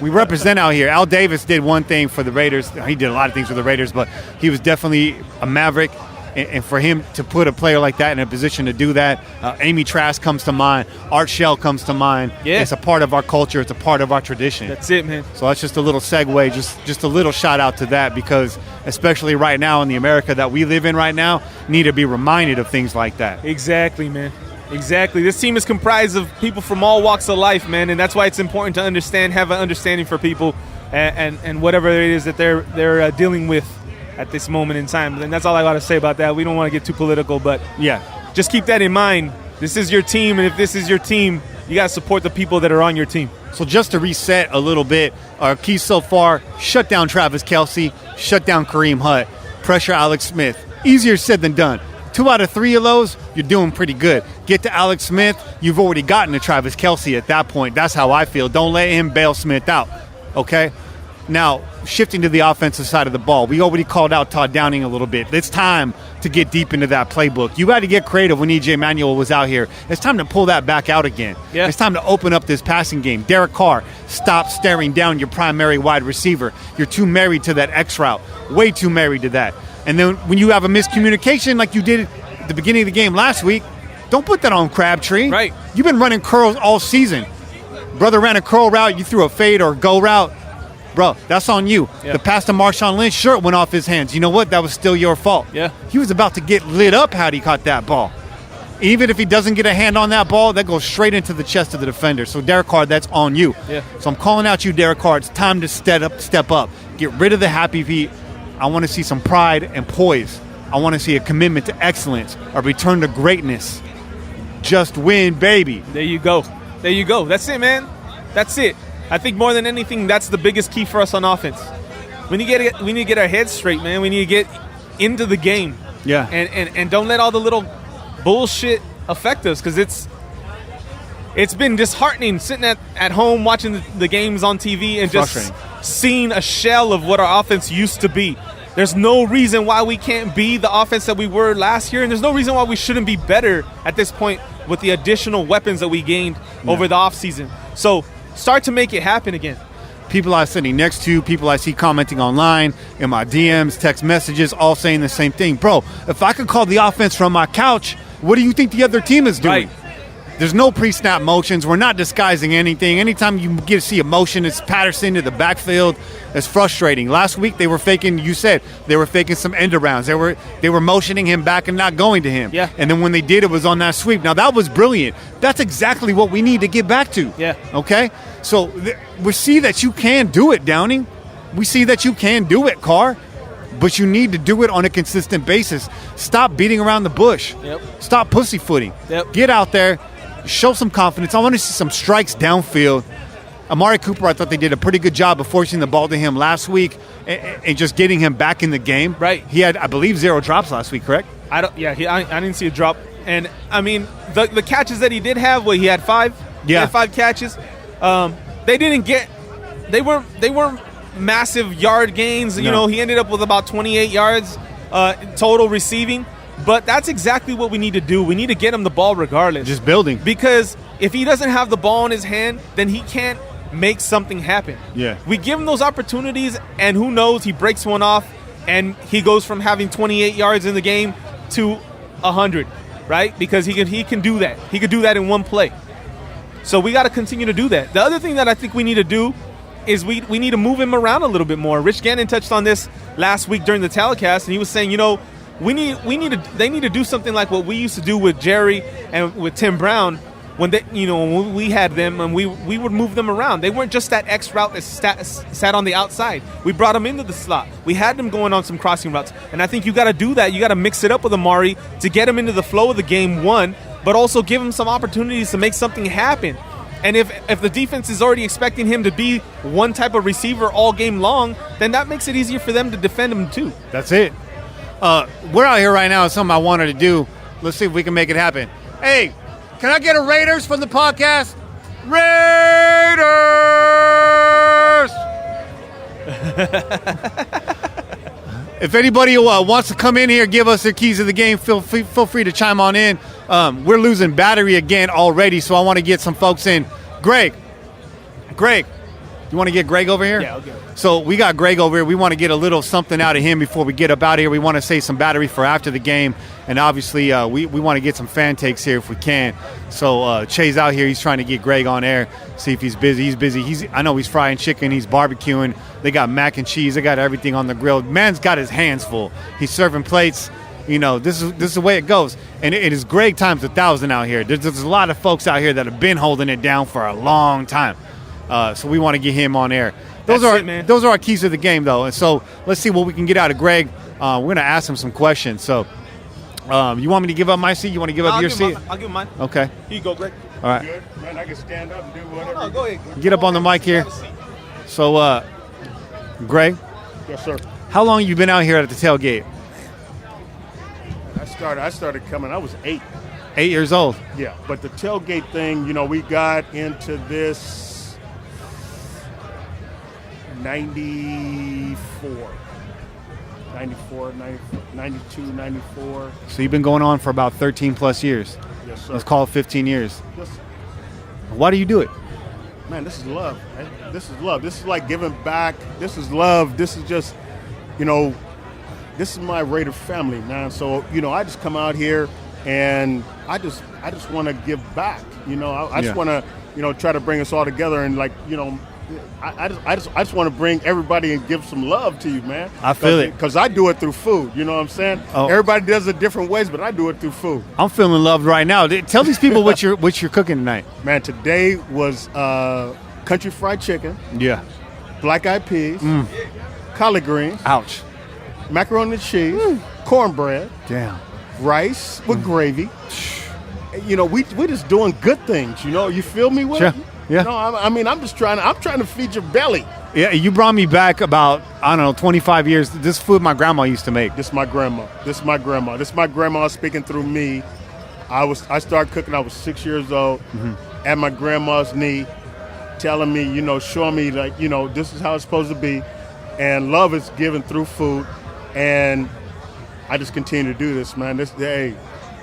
Speaker 1: we represent out here. Al Davis did one thing for the Raiders. He did a lot of things for the Raiders, but he was definitely a maverick. And for him to put a player like that in a position to do that, Amy Trask comes to mind. Art Shell comes to mind.
Speaker 2: Yeah.
Speaker 1: It's a part of our culture. It's a part of our tradition.
Speaker 2: That's it, man.
Speaker 1: So that's just a little segue, just a little shout out to that, because especially right now in the America that we live in right now, need to be reminded of things like that.
Speaker 2: Exactly, man. Exactly. This team is comprised of people from all walks of life, man, and that's why it's important to have an understanding for people and whatever it is that they're dealing with at this moment in time. And that's all I got to say about that. We don't want to get too political, but
Speaker 1: Yeah.
Speaker 2: just keep that in mind. This is your team, and if this is your team, you got to support the people that are on your team.
Speaker 1: So just to reset a little bit, our keys so far: shut down Travis Kelce, shut down Kareem Hunt, pressure Alex Smith. Easier said than done. 2 out of 3 of those, you're doing pretty good. Get to Alex Smith, you've already gotten to Travis Kelce at that point. That's how I feel. Don't let him bail Smith out, okay? Now, shifting to the offensive side of the ball, we already called out Todd Downing a little bit. It's time to get deep into that playbook. You got to get creative when E.J. Manuel was out here. It's time to pull that back out again.
Speaker 2: Yeah.
Speaker 1: It's time to open up this passing game. Derek Carr, stop staring down your primary wide receiver. You're too married to that X route, way too married to that. And then when you have a miscommunication like you did at the beginning of the game last week, don't put that on Crabtree.
Speaker 2: Right.
Speaker 1: You've been running curls all season. Brother ran a curl route, you threw a fade or a go route. Bro, that's on you.
Speaker 2: Yeah.
Speaker 1: The pass to Marshawn Lynch, sure, it went off his hands. You know what? That was still your fault.
Speaker 2: Yeah.
Speaker 1: He was about to get lit up had he caught that ball. Even if he doesn't get a hand on that ball, that goes straight into the chest of the defender. So, Derek Carr, that's on you.
Speaker 2: Yeah.
Speaker 1: So I'm calling out you, Derek Carr. It's time to step up. Get rid of the happy feet. I want to see some pride and poise. I want to see a commitment to excellence, a return to greatness. Just win, baby.
Speaker 2: There you go. There you go. That's it, man. That's it. I think more than anything, that's the biggest key for us on offense. We need to get our heads straight, man. We need to get into the game.
Speaker 1: Yeah.
Speaker 2: And don't let all the little bullshit affect us, because it's been disheartening sitting at home watching the games on TV and just seeing a shell of what our offense used to be. There's no reason why we can't be the offense that we were last year, and there's no reason why we shouldn't be better at this point with the additional weapons that we gained over the offseason. So start to make it happen again.
Speaker 1: People I'm sitting next to, people I see commenting online, in my DMs, text messages, all saying the same thing. Bro, if I could call the offense from my couch, what do you think the other team is doing?
Speaker 2: Right.
Speaker 1: There's no pre-snap motions. We're not disguising anything. Anytime you get to see a motion, it's Patterson to the backfield. It's frustrating. Last week they were faking. You said they were faking some end arounds. They were motioning him back and not going to him.
Speaker 2: Yeah.
Speaker 1: And then when they did, it was on that sweep. Now that was brilliant. That's exactly what we need to get back to.
Speaker 2: Yeah.
Speaker 1: Okay. So we see that you can do it, Downing. We see that you can do it, Carr. But you need to do it on a consistent basis. Stop beating around the bush.
Speaker 2: Yep.
Speaker 1: Stop pussyfooting.
Speaker 2: Yep.
Speaker 1: Get out there. Show some confidence. I want to see some strikes downfield. Amari Cooper, I thought they did a pretty good job of forcing the ball to him last week and just getting him back in the game.
Speaker 2: Right.
Speaker 1: He had, I believe, 0 drops last week, correct?
Speaker 2: I didn't see a drop. And, I mean, the catches that he did have, he had 5?
Speaker 1: Yeah.
Speaker 2: He had 5 catches. They weren't massive yard gains. You know, he ended up with about 28 yards total receiving. But that's exactly what we need to do. We need to get him the ball regardless.
Speaker 1: Just building.
Speaker 2: Because if he doesn't have the ball in his hand, then he can't make something happen.
Speaker 1: Yeah.
Speaker 2: We give him those opportunities, and who knows, he breaks one off, and he goes from having 28 yards in the game to 100, right? Because he can do that. He could do that in one play. So we got to continue to do that. The other thing that I think we need to do is we need to move him around a little bit more. Rich Gannon touched on this last week during the telecast, and he was saying, they need to do something like what we used to do with Jerry and with Tim Brown when we had them, and we would move them around. They weren't just that X route that sat on the outside. We brought them into the slot. We had them going on some crossing routes, and I think you got to do that. You got to mix it up with Amari to get him into the flow of the game, one, but also give him some opportunities to make something happen. And if the defense is already expecting him to be one type of receiver all game long, then that makes it easier for them to defend him too.
Speaker 1: That's it. We're out here right now. It's something I wanted to do. Let's see if we can make it happen. Hey, can I get a Raiders from the podcast? Raiders! If anybody wants to come in here, give us their keys to the game, feel free to chime on in. We're losing battery again already, so I want to get some folks in. Greg, you want to get Greg over here?
Speaker 2: Yeah, okay.
Speaker 1: So we got Greg over here. We want to get a little something out of him before we get up out of here. We want to save some battery for after the game. And obviously, we want to get some fan takes here if we can. So Che's out here. He's trying to get Greg on air, see if he's busy. He's busy. I know he's frying chicken. He's barbecuing. They got mac and cheese. They got everything on the grill. Man's got his hands full. He's serving plates. this is the way it goes. And it is Greg times 1,000 out here. There's a lot of folks out here that have been holding it down for a long time. So we want to get him on air. Those are our keys to the game, though. And so let's see what we can get out of Greg. We're going to ask him some questions. So you want me to give up my seat? You want to give up your seat?
Speaker 2: I'll give him mine.
Speaker 1: Okay.
Speaker 2: Here you go, Greg.
Speaker 1: All right.
Speaker 10: Good. Man, I can stand up and do whatever.
Speaker 2: No, go ahead.
Speaker 1: Get up on the mic here. So, Greg,
Speaker 10: Yes, sir.
Speaker 1: how long you been out here at the tailgate?
Speaker 10: I started coming. I was 8.
Speaker 1: 8 years old.
Speaker 10: Yeah, but the tailgate thing, we got into this 94, 92, 94.
Speaker 1: So you've been going on for about 13 plus years.
Speaker 10: Yes, sir.
Speaker 1: Let's call it 15 years.
Speaker 10: Yes.
Speaker 1: Why do you do it?
Speaker 10: Man, this is love. Man. This is love. This is like giving back. This is love. This is just, this is my Raider family, man. So, I just come out here and I just want to give back. I just want to, try to bring us all together and I just want to bring everybody and give some love to you, man.
Speaker 1: I feel it.
Speaker 10: Because I do it through food. You know what I'm saying?
Speaker 1: Oh.
Speaker 10: Everybody does it different ways, but I do it through food.
Speaker 1: I'm feeling loved right now. Tell these people what you're cooking tonight.
Speaker 10: Man, today was country fried chicken,
Speaker 1: Yeah.
Speaker 10: black eyed peas, collard greens,
Speaker 1: Ouch.
Speaker 10: macaroni and cheese, cornbread,
Speaker 1: Damn.
Speaker 10: rice with gravy. We just doing good things. You feel me with
Speaker 1: Sure.
Speaker 10: it?
Speaker 1: Yeah.
Speaker 10: I'm trying to feed your belly.
Speaker 1: Yeah, you brought me back about, 25 years. This food my grandma used to make.
Speaker 10: This is my grandma. This is my grandma speaking through me. I started cooking. I was 6 years old, at my grandma's knee, telling me, showing me this is how it's supposed to be, and love is given through food, and I just continue to do this, man.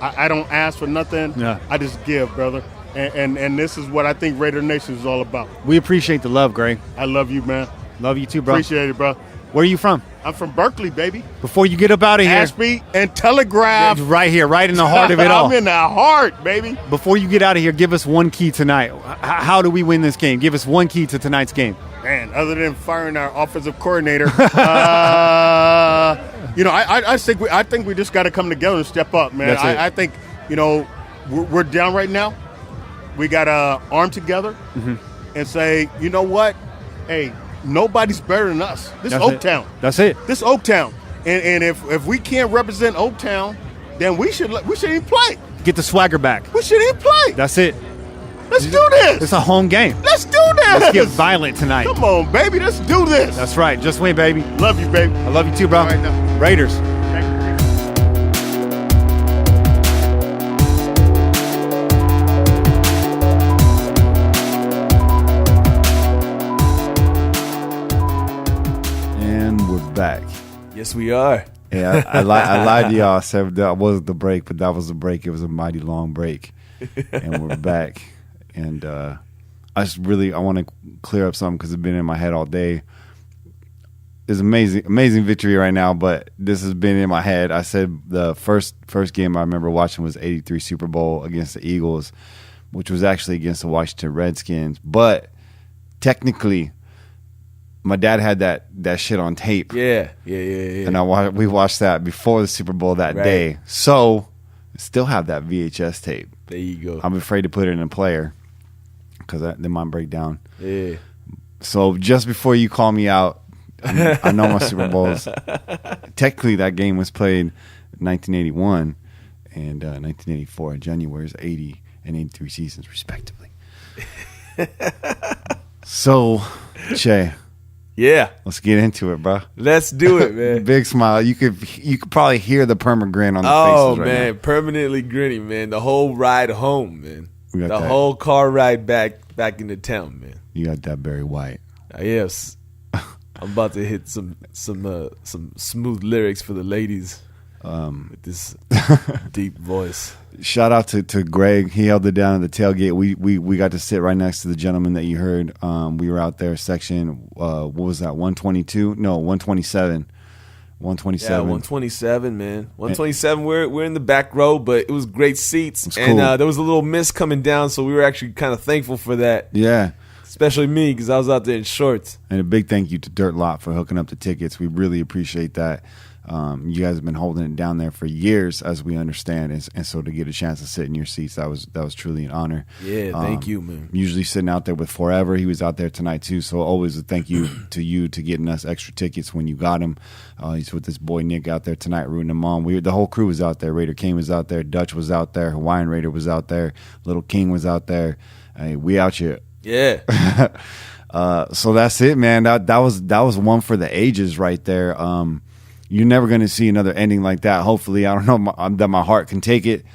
Speaker 10: I don't ask for nothing.
Speaker 1: Yeah.
Speaker 10: I just give, brother, and this is what I think Raider Nation is all about.
Speaker 1: We appreciate the love, Greg.
Speaker 10: I love you, man.
Speaker 1: Love you too, bro.
Speaker 10: Appreciate it, bro.
Speaker 1: Where are you from?
Speaker 10: I'm from Berkeley, baby.
Speaker 1: Before you get up out of here.
Speaker 10: Ashby and Telegraph.
Speaker 1: Right here, right in the heart of it all.
Speaker 10: I'm in the heart, baby.
Speaker 1: Before you get out of here, give us one key tonight. How do we win this game? Give us one key to tonight's game.
Speaker 10: Man, other than firing our offensive coordinator, I think we just got to come together and step up, man. I think, we're down right now. We got to arm together and say, you know what? Hey, nobody's better than us. This is Oaktown.
Speaker 1: That's it.
Speaker 10: This is Oaktown. And if we can't represent Oaktown, then we shouldn't even play.
Speaker 1: Get the swagger back.
Speaker 10: We shouldn't even play.
Speaker 1: That's it.
Speaker 10: Let's do this.
Speaker 1: It's a home game.
Speaker 10: Let's do this.
Speaker 1: Let's get violent tonight.
Speaker 10: Come on, baby. Let's do this.
Speaker 1: That's right. Just win, baby.
Speaker 10: Love you, baby.
Speaker 1: I love you too, bro.
Speaker 10: All right, now.
Speaker 1: Raiders.
Speaker 10: Thank you.
Speaker 11: And we're back.
Speaker 2: Yes, we are.
Speaker 11: Yeah, I lied to y'all. I said that wasn't the break, but that was the break. It was a mighty long break. And we're back. And I want to clear up something because it's been in my head all day. It's amazing victory right now, but this has been in my head. I said the first game I remember watching was '83 Super Bowl against the Eagles, which was actually against the Washington Redskins. But technically, my dad had that shit on tape.
Speaker 2: Yeah.
Speaker 11: And we watched that before the Super Bowl that
Speaker 2: Right.
Speaker 11: day. So, still have that VHS tape.
Speaker 2: There you go.
Speaker 11: I'm afraid to put it in a player because they might break down.
Speaker 2: Yeah.
Speaker 11: So, just before you call me out, I know my Super Bowls. Technically, that game was played in 1981 and 1984. January's 80 and 83 seasons, respectively. So, Che.
Speaker 2: Yeah.
Speaker 11: Let's get into it, bro.
Speaker 2: Let's do it, man.
Speaker 11: Big smile. You could probably hear the perma grin on the faces right
Speaker 2: man,
Speaker 11: now.
Speaker 2: permanently grinning, man. The whole ride home, man.
Speaker 11: We got
Speaker 2: The
Speaker 11: that.
Speaker 2: whole car ride back into town, man.
Speaker 11: You got that Barry White.
Speaker 2: Yes. I'm about to hit some smooth lyrics for the ladies with this deep voice.
Speaker 11: Shout out to Greg. He held it down at the tailgate. We got to sit right next to the gentleman that you heard. We were out there section, what was that, 122? No, 127. 127.
Speaker 2: Yeah, 127, man. 127, we're in the back row, but it was great seats.
Speaker 11: It's
Speaker 2: and
Speaker 11: cool.
Speaker 2: there was a little mist coming down, so we were actually kind of thankful for that.
Speaker 11: Yeah.
Speaker 2: Especially me, because I was out there in shorts.
Speaker 11: And a big thank you to Dirt Lot for hooking up the tickets. We really appreciate that. You guys have been holding it down there for years, as we understand, and so to get a chance to sit in your seats, that was truly an honor.
Speaker 12: Yeah, thank you, man.
Speaker 11: Usually sitting out there with Forever, he was out there tonight too. So always a thank you to you to getting us extra tickets when you got him. He's with this boy Nick out there tonight, rooting him on. The whole crew was out there. Raider Kane was out there. Dutch was out there. Hawaiian Raider was out there. Little King was out there. We out here.
Speaker 12: Yeah.
Speaker 11: So that's it, man. That was one for the ages right there. You're never going to see another ending like that. Hopefully, I don't know that my heart can take it,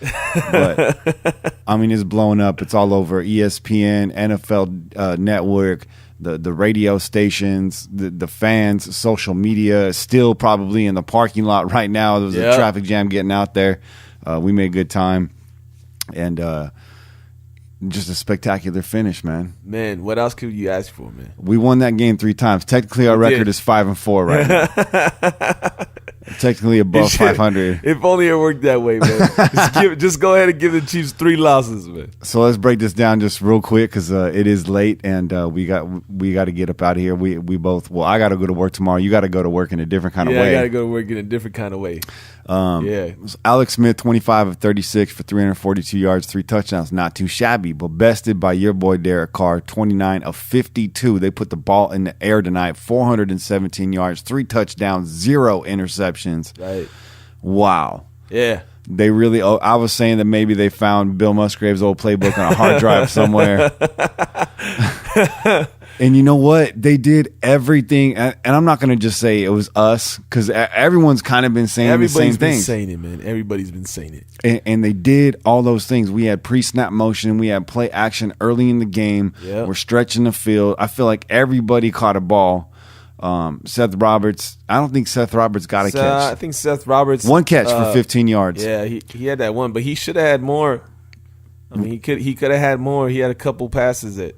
Speaker 11: but I mean, it's blowing up. It's all over ESPN, NFL Network, the radio stations, the fans, social media. Still probably in the parking lot right now. There was a traffic jam getting out there. We made good time, and just a spectacular finish, man.
Speaker 12: Man, what else could you ask for, man?
Speaker 11: We won that game 3 times. Technically, our record is 5-4 right now. Technically above 500.
Speaker 12: If only it worked that way, man. Just go ahead and give the Chiefs 3 losses, man.
Speaker 11: So let's break this down just real quick because it is late and we got to get up out of here. We both. Well, I got to go to work tomorrow. You got to go to work in a different kind of way.
Speaker 12: Yeah, I got to go to work in a different kind of way.
Speaker 11: Alex Smith, 25 of 36 for 342 yards, 3 touchdowns. Not too shabby, but bested by your boy Derek Carr, 29 of 52. They put the ball in the air tonight, 417 yards, 3 touchdowns, 0 interceptions. Right. Wow.
Speaker 12: Yeah.
Speaker 11: They really. I was saying that maybe they found Bill Musgrave's old playbook on a hard drive somewhere. And you know what? They did everything. And I'm not going to just say it was us because everyone's kind of been saying the same thing.
Speaker 12: Everybody's been saying it, man. Everybody's been saying it.
Speaker 11: And they did all those things. We had pre-snap motion. We had play action early in the game. Yep. We're stretching the field. I feel like everybody caught a ball. Seth Roberts. I don't think Seth Roberts got a catch.
Speaker 12: I think Seth Roberts.
Speaker 11: 1 catch for 15 yards.
Speaker 12: Yeah, he had that one, but he should have had more. I mean, he could have had more. He had a couple passes that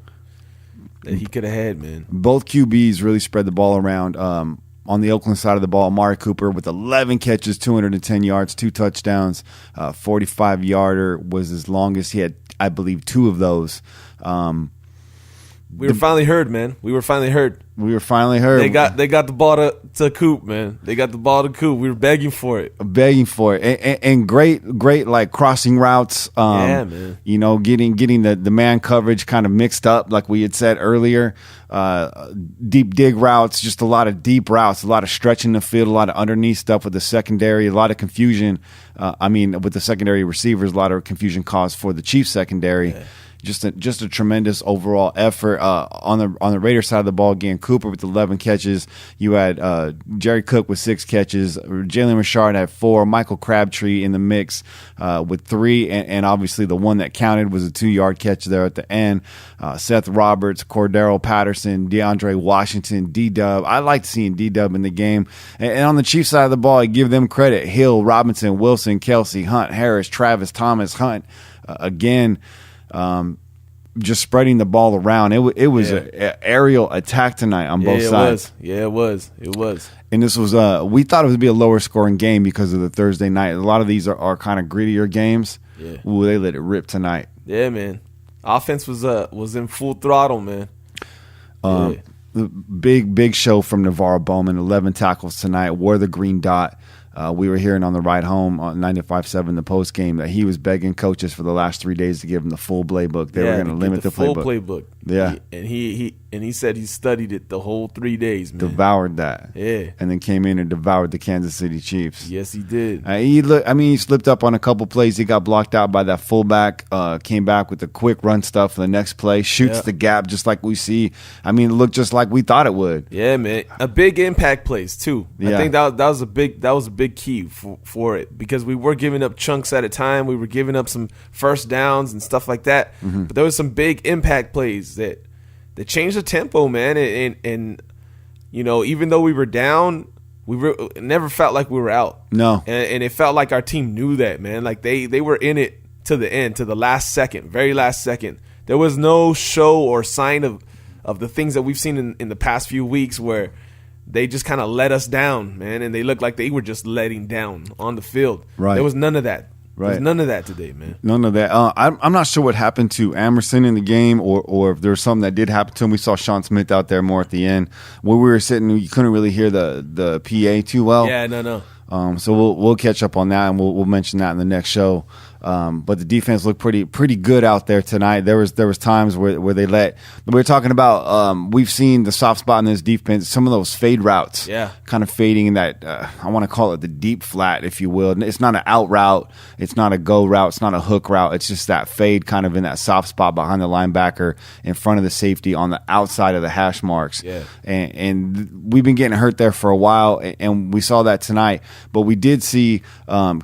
Speaker 12: he could have had, man.
Speaker 11: Both QBs really spread the ball around. On the Oakland side of the ball, Amari Cooper with 11 catches, 210 yards, 2 touchdowns. 45-yarder was his longest. He had, I believe, 2 of those.
Speaker 12: We were finally heard, man. We were finally heard.
Speaker 11: They
Speaker 12: got the ball to Coop, man. They got the ball to Coop. We were begging for it.
Speaker 11: And great like crossing routes.
Speaker 12: Yeah, man.
Speaker 11: You know, getting the man coverage kind of mixed up, like we had said earlier. Deep dig routes, just a lot of deep routes, a lot of stretching the field, a lot of underneath stuff with the secondary, a lot of confusion. With the secondary receivers, a lot of confusion caused for the Chiefs secondary. Yeah. Just a tremendous overall effort on the Raiders side of the ball. Again, Cooper with 11 catches. You had Jerry Cook with 6 catches. Jalen Richard had 4. Michael Crabtree in the mix with 3, and obviously the one that counted was a 2-yard catch there at the end. Seth Roberts, Cordero Patterson, DeAndre Washington, D-Dub. I liked seeing D-Dub in the game. And on the Chiefs side of the ball, I give them credit. Hill, Robinson, Wilson, Kelsey, Hunt, Harris, Travis, Thomas, Hunt. Just spreading the ball around. It was an aerial attack tonight on both sides.
Speaker 12: It was.
Speaker 11: And this was we thought it would be a lower scoring game because of the Thursday night. A lot of these are kind of grittier games. Yeah. Ooh, they let it rip tonight.
Speaker 12: Yeah, man. Offense was in full throttle, man.
Speaker 11: The big show from Navarro Bowman. 11 tackles tonight. Wore the green dot. We were hearing on the ride home on 95.7 the post game that he was begging coaches for the last 3 days to give him the full playbook. They were going to limit the
Speaker 12: full
Speaker 11: playbook.
Speaker 12: Yeah, he said he studied it the whole 3 days, man.
Speaker 11: Devoured that.
Speaker 12: Yeah,
Speaker 11: and then came in and devoured the Kansas City Chiefs.
Speaker 12: Yes, he did.
Speaker 11: He slipped up on a couple plays. He got blocked out by that fullback. Came back with the quick run stuff for the next play. Shoots the gap just like we see. I mean, it looked just like we thought it would.
Speaker 12: Yeah, man. A big impact plays too. Yeah. I think that was a big key for it because we were giving up chunks at a time. We were giving up some first downs and stuff like that. Mm-hmm. But there was some big impact plays that changed the tempo, man. And you know, even though we were down, it never felt like we were out.
Speaker 11: No.
Speaker 12: And it felt like our team knew that, man. Like they were in it to the end, to the last second, very last second. There was no show or sign of the things that we've seen in the past few weeks where they just kind of let us down, man, and they looked like they were just letting down on the field.
Speaker 11: Right.
Speaker 12: There was none of that.
Speaker 11: Right.
Speaker 12: There was none of that today, man.
Speaker 11: None of that. I'm not sure what happened to Amerson in the game or if there was something that did happen to him. We saw Sean Smith out there more at the end. Where we were sitting, you couldn't really hear the PA too well.
Speaker 12: Yeah, no.
Speaker 11: So we'll catch up on that, and we'll mention that in the next show. But the defense looked pretty good out there tonight. There was times where they let. We were talking about. We've seen the soft spot in this defense. Some of those fade routes, kind of fading in that. I want to call it the deep flat, if you will. It's not an out route. It's not a go route. It's not a hook route. It's just that fade, kind of in that soft spot behind the linebacker, in front of the safety, on the outside of the hash marks.
Speaker 12: Yeah.
Speaker 11: And we've been getting hurt there for a while, and we saw that tonight. But we did see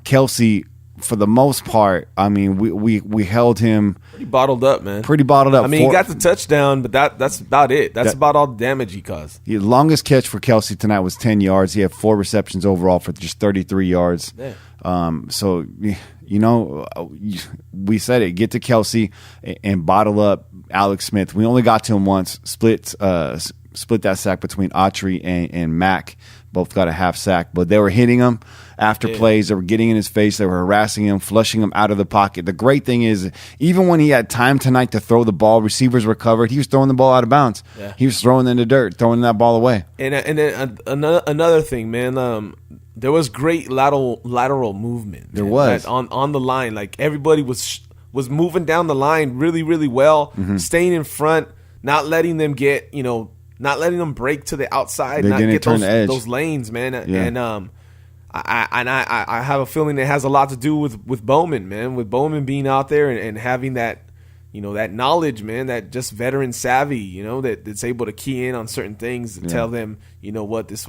Speaker 11: Kelsey. For the most part, I mean, we held him
Speaker 12: pretty bottled up, man.
Speaker 11: Pretty bottled up.
Speaker 12: I mean, he got the touchdown, but that's about it. That's about all the damage he caused.
Speaker 11: The longest catch for Kelsey tonight was 10 yards. He had 4 receptions overall for just 33 yards. So, you know, we said it. Get to Kelsey and bottle up Alex Smith. We only got to him once. Split that sack between Autry and Mack. Both got a half sack, but they were hitting him after plays. They were getting in his face. They were harassing him, flushing him out of the pocket. The great thing is, even when he had time tonight to throw the ball, receivers were covered. He was throwing the ball out of bounds.
Speaker 12: Yeah.
Speaker 11: He was throwing in the dirt, throwing that ball away.
Speaker 12: And then another thing, man. There was great lateral movement.
Speaker 11: There was
Speaker 12: on the line. Like everybody was moving down the line really, really well, staying in front, not letting them get not letting them break to the outside,
Speaker 11: they
Speaker 12: not
Speaker 11: didn't
Speaker 12: get
Speaker 11: turn the edge.
Speaker 12: those lanes, man.
Speaker 11: Yeah.
Speaker 12: And I have a feeling it has a lot to do with Bowman, man. With Bowman being out there and having that, that knowledge, man, that just veteran savvy, that's able to key in on certain things and tell them, this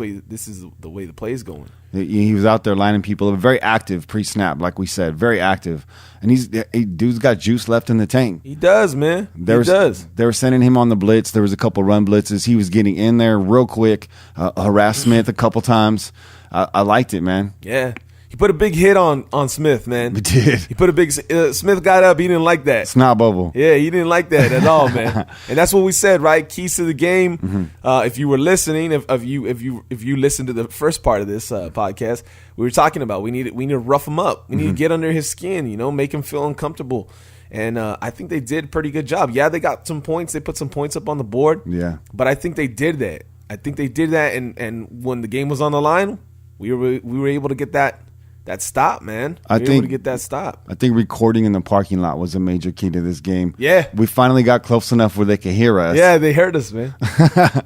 Speaker 12: is the way the play is going.
Speaker 11: He was out there lining people up, very active pre-snap, like we said, very active. And dude's got juice left in the tank.
Speaker 12: He does, man. He does.
Speaker 11: They were sending him on the blitz. There was a couple run blitzes. He was getting in there real quick, harassed Smith a couple times. I liked it, man.
Speaker 12: Yeah. He put a big hit on Smith, man.
Speaker 11: He did.
Speaker 12: He put a big Smith got up. He didn't like that.
Speaker 11: Snot bubble.
Speaker 12: Yeah, he didn't like that at all, man. And that's what we said, right? Keys to the game. Mm-hmm. If you were listening, if you listened to the first part of this podcast, we were talking about we need to rough him up. We need to get under his skin. Make him feel uncomfortable. And I think they did a pretty good job. Yeah, they got some points. They put some points up on the board.
Speaker 11: Yeah.
Speaker 12: But I think they did that. And when the game was on the line, we were able to get that stop, man. We were able to get that stop.
Speaker 11: I think recording in the parking lot was a major key to this game.
Speaker 12: Yeah.
Speaker 11: We finally got close enough where they could hear us.
Speaker 12: Yeah, they heard us, man. That's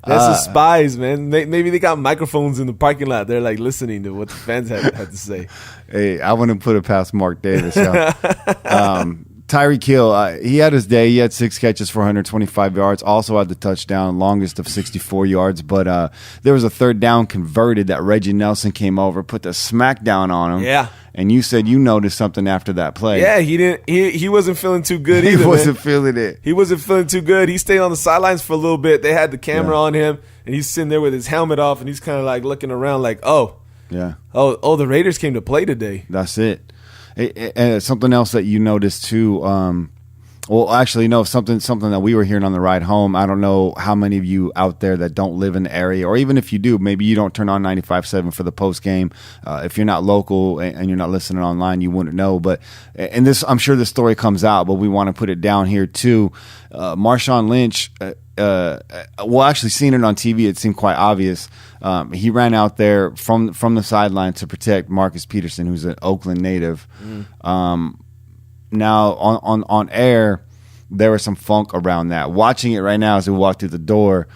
Speaker 12: the spies, man. Maybe they got microphones in the parking lot. They're like listening to what the fans had to say.
Speaker 11: Hey, I wouldn't put it past Mark Davis. Tyreek Hill, he had his day. He had 6 catches for 125 yards. Also had the touchdown, longest of 64 yards. But there was a third down converted that Reggie Nelson came over, put the smack down on him.
Speaker 12: Yeah.
Speaker 11: And you said you noticed something after that play.
Speaker 12: Yeah, he didn't. He wasn't feeling too good either.
Speaker 11: He wasn't feeling it.
Speaker 12: He wasn't feeling too good. He stayed on the sidelines for a little bit. They had the camera on him, and he's sitting there with his helmet off, and he's kind of like looking around, like, oh, the Raiders came to play today.
Speaker 11: That's it. And something else that you noticed too. Something that we were hearing on the ride home. I don't know how many of you out there that don't live in the area, or even if you do, maybe you don't turn on 95.7 for the post game. If you're not local and you're not listening online, you wouldn't know. But I'm sure this story comes out, but we want to put it down here too. Marshawn Lynch. Actually, seeing it on TV, it seemed quite obvious. He ran out there from the sideline to protect Marcus Peterson, who's an Oakland native. Now on air, there was some funk around that. Watching it right now as we walk through the door,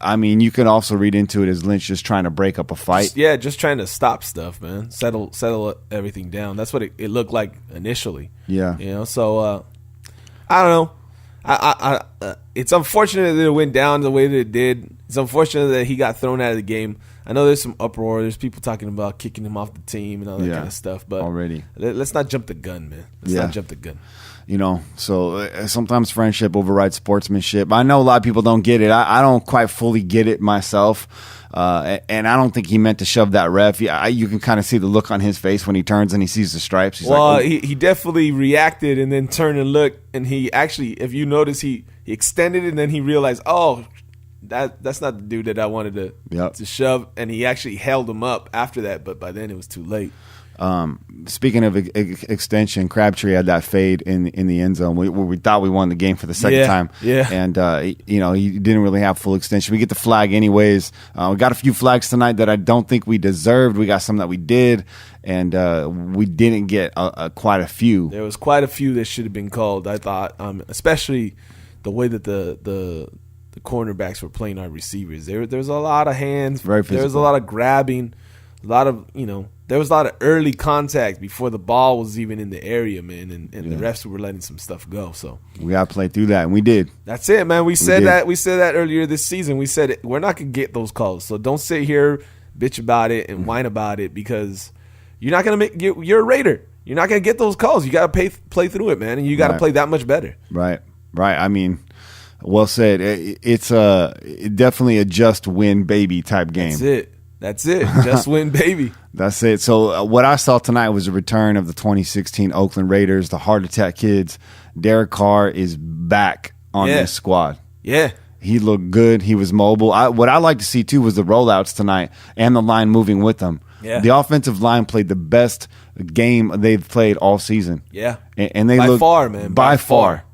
Speaker 11: I mean, you can also read into it as Lynch just trying to break up a fight.
Speaker 12: Just trying to stop stuff, man. Settle everything down. That's what it looked like initially.
Speaker 11: Yeah.
Speaker 12: So I don't know. It's unfortunate that it went down the way that it did. It's unfortunate that he got thrown out of the game. I know there's some uproar. There's people talking about kicking him off the team and all that kind of stuff. But
Speaker 11: already,
Speaker 12: let's not jump the gun, man. Let's not jump the gun.
Speaker 11: So sometimes friendship overrides sportsmanship. I know a lot of people don't get it. I don't quite fully get it myself. And I don't think he meant to shove that ref. You can kind of see the look on his face when he turns and he sees the stripes. He's like,
Speaker 12: he definitely reacted and then turned and looked. And he actually, if you notice, he extended it and then he realized, that's not the dude that I wanted to shove. And he actually held him up after that. But by then it was too late.
Speaker 11: Speaking of extension, Crabtree had that fade in the end zone. We thought we won the game for the second time.
Speaker 2: Yeah.
Speaker 11: And, he didn't really have full extension. We get the flag anyways. We got a few flags tonight that I don't think we deserved. We got some that we did, and we didn't get quite a few.
Speaker 12: There was quite a few that should have been called, I thought, especially the way that the cornerbacks were playing our receivers. There was a lot of hands.
Speaker 11: Very
Speaker 12: there was a
Speaker 11: physical.
Speaker 12: lot of grabbing, a lot of, there was a lot of early contact before the ball was even in the area, man, and the refs were letting some stuff go. So
Speaker 11: We got to play through that, and we did.
Speaker 12: that's it, man. We said
Speaker 11: did.
Speaker 12: that. We said that earlier this season. We said it, we're not gonna get those calls. So don't sit here, bitch about it, and whine about it, because you're not gonna you're a Raider. You're not gonna get those calls. You got to play through it, man, and you got to
Speaker 11: Right.
Speaker 12: play that much better.
Speaker 11: Right. I mean, well said. It's definitely a just win baby type game.
Speaker 12: That's it. Just win, baby.
Speaker 11: That's it. So what I saw tonight was a return of the 2016 Oakland Raiders, the heart attack kids. Derek Carr is back on this squad.
Speaker 12: Yeah.
Speaker 11: He looked good. He was mobile. What I like to see too was the rollouts tonight and the line moving with them.
Speaker 12: Yeah.
Speaker 11: The offensive line played the best game they've played all season.
Speaker 12: Yeah.
Speaker 11: And they
Speaker 12: By
Speaker 11: looked
Speaker 12: far, man.
Speaker 11: By far.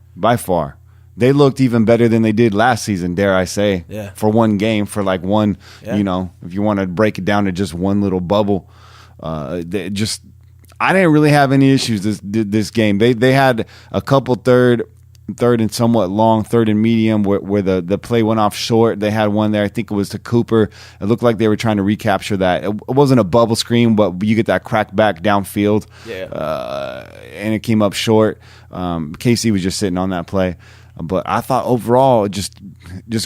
Speaker 11: They looked even better than they did last season, dare I say.
Speaker 12: Yeah.
Speaker 11: For one game, for like one,
Speaker 12: Yeah.
Speaker 11: if you want to break it down to just one little bubble. I didn't really have any issues this game. They had a couple third and somewhat long, third and medium where the play went off short. They had one there. I think it was to Cooper. It looked like they were trying to recapture that. It wasn't a bubble screen, but you get that crack back downfield.
Speaker 12: Yeah.
Speaker 11: And it came up short. KC was just sitting on that play. But I thought overall, just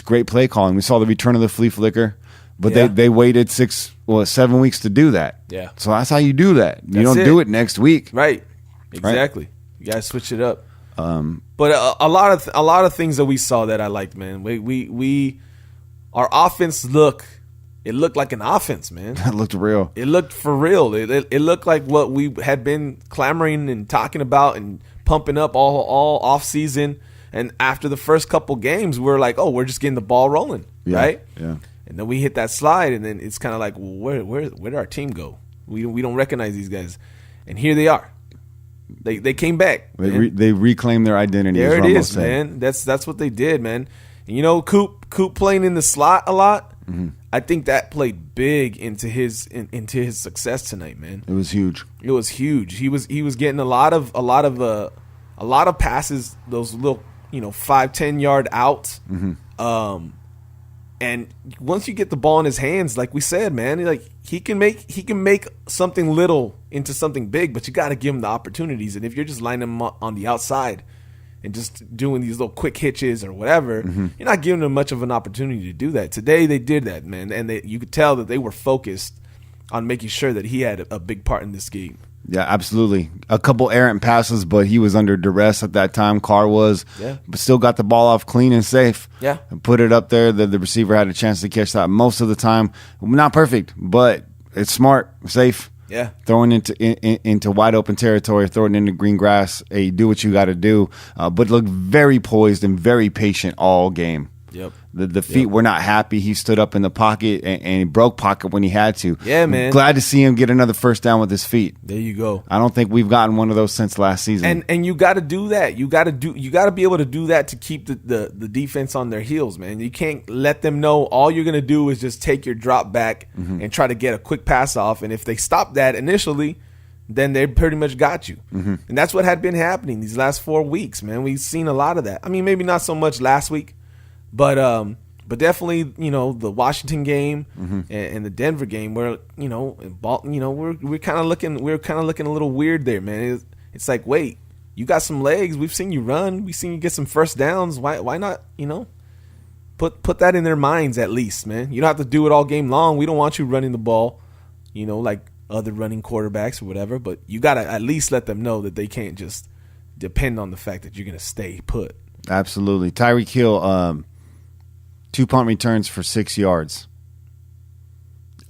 Speaker 11: great play calling. We saw the return of the flea flicker, but they waited 7 weeks to do that.
Speaker 12: Yeah.
Speaker 11: So that's how you do that. You don't
Speaker 12: it.
Speaker 11: do it next week.
Speaker 12: Right. Exactly.
Speaker 11: Right?
Speaker 12: You gotta switch it up. But a lot of things that we saw that I liked, man. Our offense looked like an offense, man.
Speaker 11: That looked real.
Speaker 12: It looked for real. It looked like what we had been clamoring and talking about and pumping up all off season. And after the first couple games, we're like, oh, we're just getting the ball rolling, right?
Speaker 11: Yeah.
Speaker 12: And then we hit that slide, and then it's kind of like, well, where did our team go? We don't recognize these guys, and here they are. They came back.
Speaker 11: They reclaimed their identity.
Speaker 12: There
Speaker 11: as
Speaker 12: it
Speaker 11: Rumble
Speaker 12: is,
Speaker 11: said.
Speaker 12: man. That's what they did, man. And Coop playing in the slot a lot.
Speaker 11: Mm-hmm.
Speaker 12: I think that played big into his success tonight, man.
Speaker 11: It was huge.
Speaker 12: It was huge. He was getting a lot of passes, those little 5-10 yard outs.
Speaker 11: Mm-hmm.
Speaker 12: And once you get the ball in his hands, like we said, man, like he can make something little into something big, but you got to give him the opportunities. And if you're just lining him up on the outside and just doing these little quick hitches or whatever, you're not giving him much of an opportunity to do that. Today they did that, man, and you could tell that they were focused on making sure that he had a big part in this game.
Speaker 11: Yeah, absolutely. A couple errant passes, but he was under duress at that time. Carr was, but still got the ball off clean and safe.
Speaker 12: Yeah,
Speaker 11: and put it up there. The receiver had a chance to catch that most of the time. Not perfect, but it's smart, safe.
Speaker 12: Yeah,
Speaker 11: throwing into wide open territory, throwing into green grass. Hey, do what you got to do, but look very poised and very patient all game.
Speaker 12: Yep.
Speaker 11: The feet were not happy. He stood up in the pocket and he broke pocket when he had to.
Speaker 12: Yeah, man.
Speaker 11: Glad to see him get another first down with his feet.
Speaker 12: There you go.
Speaker 11: I don't think we've gotten one of those since last season.
Speaker 12: And you got to do that. You got to be able to do that to keep the defense on their heels, man. You can't let them know all you're going to do is just take your drop back and try to get a quick pass off. And if they stop that initially, then they pretty much got you. And that's what had been happening these last 4 weeks, man. We've seen a lot of that. I mean, maybe not so much last week. But definitely, the Washington game and the Denver game, where we're kind of looking a little weird there, man. It's like, wait, you got some legs. We've seen you run. We've seen you get some first downs. Why not? Put that in their minds at least, man. You don't have to do it all game long. We don't want you running the ball, like other running quarterbacks or whatever. But you got to at least let them know that they can't just depend on the fact that you're going to stay put.
Speaker 11: Absolutely, Tyreek Hill. 2 punt returns for 6 yards.